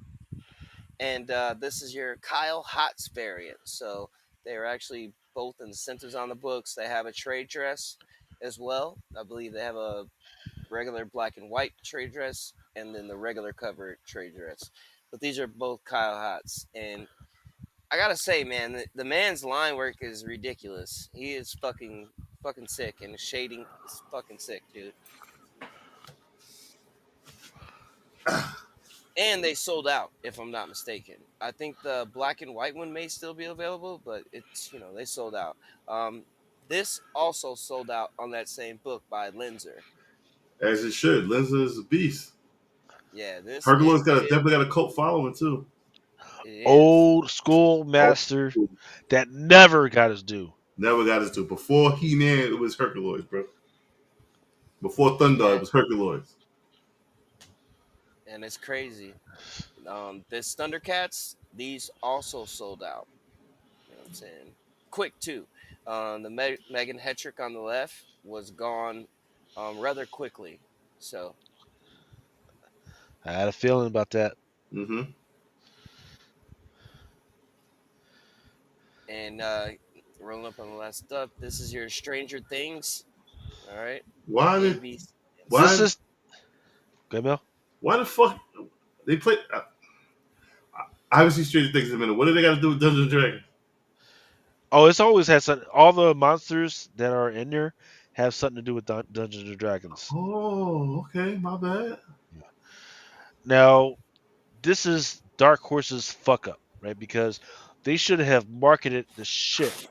and this is your Kyle Hotz variant. So they are actually both incentives on the books. They have a trade dress as well. I believe they have a regular black and white trade dress, and then the regular cover trade dress. But these are both Kyle Hotz, and I gotta say, man, the man's line work is ridiculous. He is fucking sick, and the shading is fucking sick, dude. And they sold out, if I'm not mistaken. I think the black and white one may still be available, but it's they sold out. Um, this also sold out on that same book by Linzer. As it should. Linza is a beast. Yeah, this Hercules definitely got a cult following too. it is. Old school Oh, master that never got his due. never got us to. Before He Man, it was Hercules, bro. Before Thunder, Yeah, it was Hercules. and it's crazy. This Thundercats, these also sold out. You know what I'm saying? Quick too. The Megan Hetrick on the left was gone rather quickly. So, I had a feeling about that. Mm-hmm. and rolling up on the last up, this is your Stranger Things. All right, Why did ABC. This why is good, Mel. why the fuck they play? I haven't seen Stranger Things in a minute. What do they got to do with Dungeons and Dragons? Oh, it's always had some. All the monsters that are in there have something to do with Dungeons and Dragons. Oh, okay, my bad. Now, this is Dark Horse's fuck up, right? Because they should have marketed the shit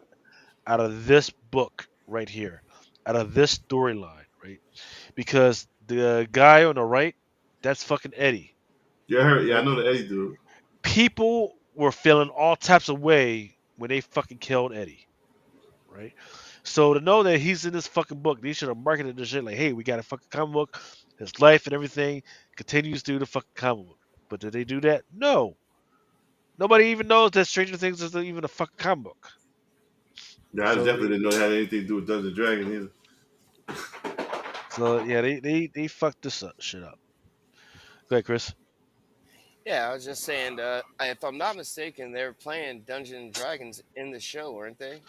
out of this book right here, out of this storyline, right? Because the guy on the right, that's fucking Eddie, Yeah, I heard. Yeah, I right? know the Eddie dude. People were feeling all types of way when they fucking killed Eddie, right? So to know that he's in this fucking book, they should have marketed this shit like, hey, we got a fucking comic book, his life and everything continues through the fucking comic book. But did they do that? No. Nobody even knows that Stranger Things is even a fucking comic book. Yeah, I So definitely they, didn't know it had anything to do with Dungeons and Dragons either. so yeah, they fucked this up, shit up. Go ahead, Chris. Yeah, I was just saying. If I'm not mistaken, they were playing Dungeons and Dragons in the show, weren't they?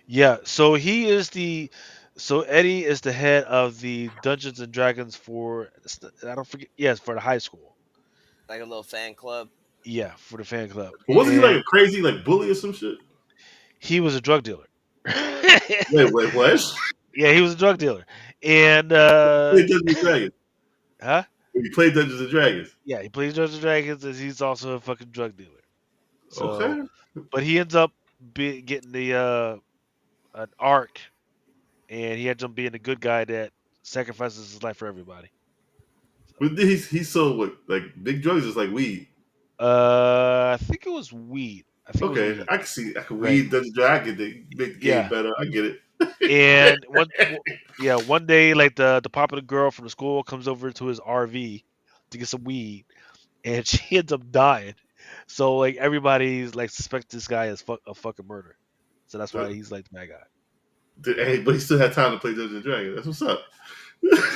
Yeah, so he is the so Eddie is the head of the Dungeons and Dragons for I don't forget yes for the high school. Like a little fan club. Yeah, for the fan club, But wasn't he like a and crazy like bully or some shit? he was a drug dealer. Wait, what? Yeah, he was a drug dealer, and He played Dungeons and Dragons. huh? He played Dungeons and Dragons. Yeah, he plays Dungeons and Dragons, and he's also a fucking drug dealer. So, Okay. but he ends up getting the an arc, and he ends up being a good guy that sacrifices his life for everybody. So, But he sold what like big drugs is like weed. I think it was weed. I think it was Okay, weed. I can see. I can Right. weed Dungeons and Dragons. I get the make the game Yeah. better. I get it. And yeah, one day like the popular girl from the school comes over to his RV to get some weed, and she ends up dying. So like everybody's like suspects this guy as a fucking murder. So that's why he's like the bad guy. Hey, but he still had time to play Dungeons and Dragons. That's what's up.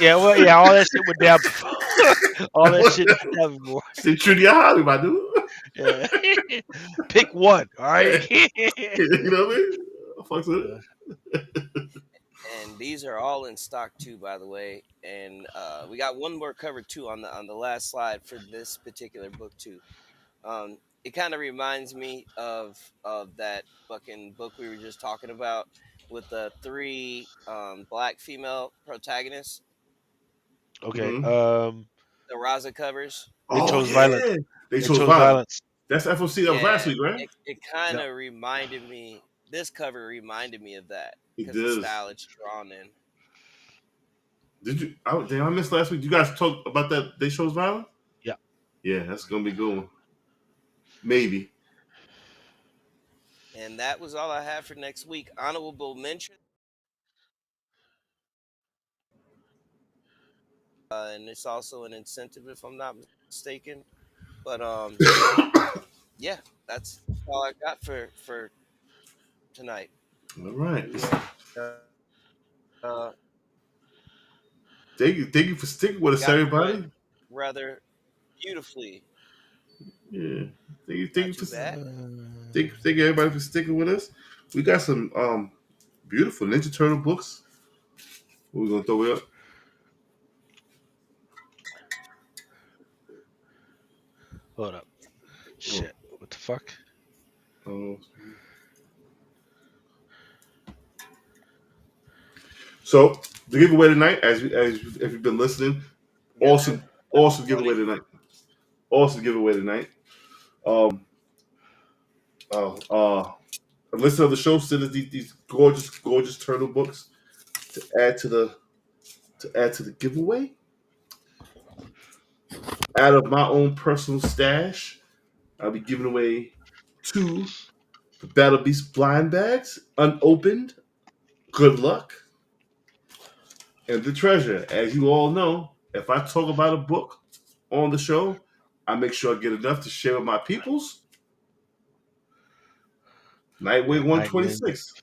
Yeah, well, yeah, all that shit went down before. All that shit went down before. Stay true to your hobby, my dude. Yeah. Pick one, all right? You know what I mean? Fucks with Uh, it. And these are all in stock too, by the way. And we got one more covered too on the last slide for this particular book too. It kind of reminds me of that fucking book we were just talking about with the three black female protagonists, okay. Hmm. the Raza covers. They Oh chose violence. yeah, they They chose chose violence. violence. That's FOC. That was last Yeah, week, right? it kind Yep. of reminded me. This cover reminded me of that It because the does. style it's drawn in. Did you? Oh, damn, I missed last week. You guys talk about that? They chose violence. Yeah. Yeah, that's gonna be a good one. Maybe. And that was all I have for next week. Honorable mention, and it's also an incentive if I'm not mistaken. But yeah, that's all I got for tonight. All right. Uh, uh, Thank you for sticking with us, got through it everybody. rather beautifully. Yeah. Thank you Not for too bad. thank you everybody for sticking with us. We got some beautiful Ninja Turtle books. We're gonna throw it up. Hold up. Oh, Shit. What the fuck? oh. So the giveaway tonight, if you've been listening, awesome, awesome giveaway tonight. Awesome giveaway tonight. Um, a list of the show send us these gorgeous, gorgeous turtle books to add to the giveaway. Out of my own personal stash, I'll be giving away two the Battle Beast blind bags, unopened. Good luck. And the treasure. As you all know, if I talk about a book on the show, I make sure I get enough to share with my peoples. Nightwing Nightwing. 126,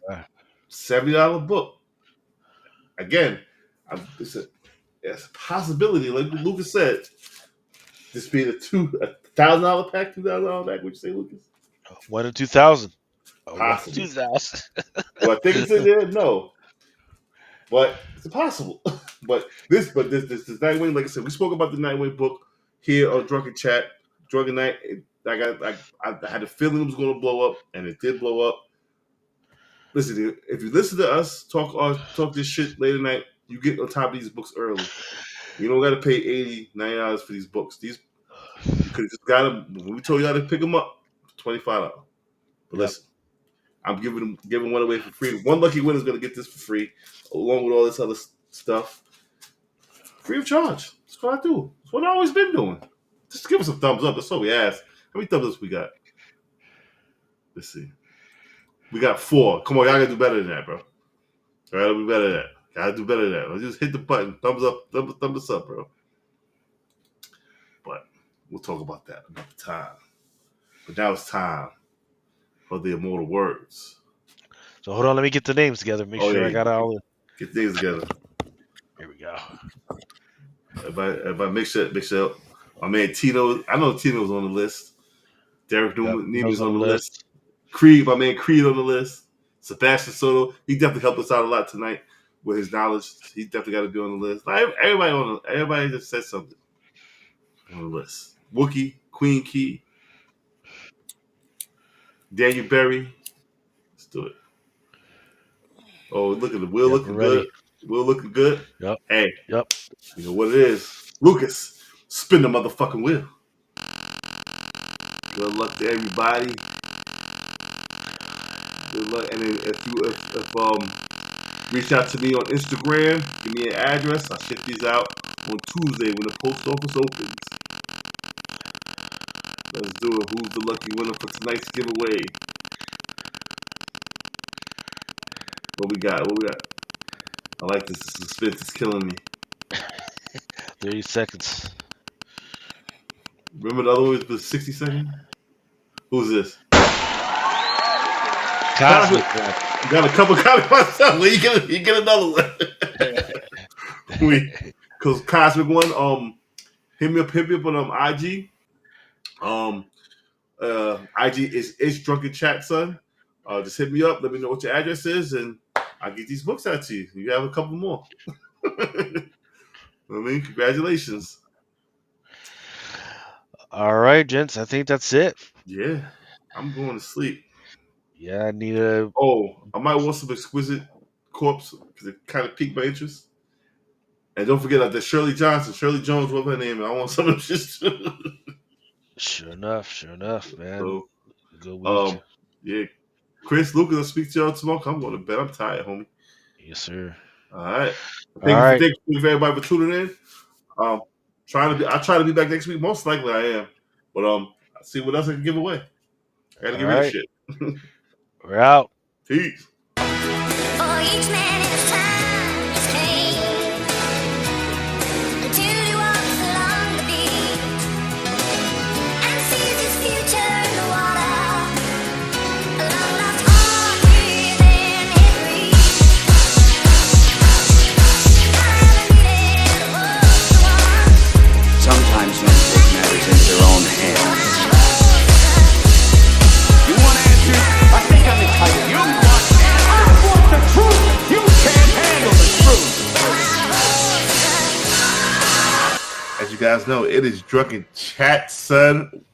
$70 book. Again, it's a possibility, like Lucas said, this being $1,000 pack, $2,000 pack. Would you say, Lucas? 1 in 2,000. 1 in Possible. 2,000. Do I think it's in there? No. But it's possible. but this Nightwing, like I said, we spoke about the Nightwing book here on Drunken Chat. Drunken Night. I had a feeling it was going to blow up, and it did blow up. Listen, if you listen to us talk this shit late at night, you get on top of these books early. You don't got to pay $80, $90 for these books. These You could have just got them when we told y'all to pick them up. $25. But Yep. listen, I'm giving one away for free. One lucky winner is going to get this for free, along with all this other stuff, free of charge. That's what I do. That's what I've always been doing. Just give us a thumbs up. That's all we ask. How many thumbs ups we got? Let's see. We got 4. Come on, y'all gotta do better than that, bro. All right, do better than that. Gotta do better than that. Let's just hit the button. Thumbs up. Thumbs us up, bro. But we'll talk about that another time. But now it's time for the immortal words. So hold on, let me get the names together. Make sure I got all the. Get things together. Here we go. Everybody, make sure. My man Tino, I know Tino's on the list. Derek Newman's on the list. Creed, my man Creed on the list. Sebastian Soto, he definitely helped us out a lot tonight with his knowledge. He definitely got to be on the list. Like, everybody just said something on the list. Wookie, Queen Key, Daniel Berry. Let's do it. Oh, look at the Will looking good. Will looking good. Yep. Hey. Yep. You know what it is. Lucas, spin the motherfucking wheel. Good luck to everybody. Good luck. And then if reach out to me on Instagram, give me an address. I'll ship these out on Tuesday when the post office opens. Let's do it. Who's the lucky winner for tonight's giveaway? What we got? I like this. The suspense is killing me. 30 seconds. Remember the other one was 60 seconds? Who's this? Cosmic. You got a couple copies myself. Well, you get another one. Because Cosmic one, hit me up on IG. IG is Drunken Chat, son. Just hit me up. Let me know what your address is, and I'll get these books out to you. You have a couple more. I mean, congratulations. All right, gents. I think that's it. Yeah, I'm going to sleep. Yeah, I need a. Oh, I might want some Exquisite Corpse because it kind of piqued my interest. And don't forget that Shirley Jones, what's her name? I want some of this shit. Sure enough, man. So, good week. Yeah. Chris, Lucas, I'll speak to y'all tomorrow. I'm going to bed. I'm tired, homie. Yes, sir. All right. Thank you for everybody for tuning in. I try to be back next week. Most likely I am. But I'll see what else I can give away. I gotta give rid of shit. We're out. Peace. For each man his time, his pain, until he walks along the beach and sees his future in the water, a long lost heart within his reach. Never needed was the one. Sometimes men take matters into their own hands. You want answers? I think I'm entitled. You want answers? I want the truth. You can't handle the truth. As you guys know, it is Drunken Chat, son.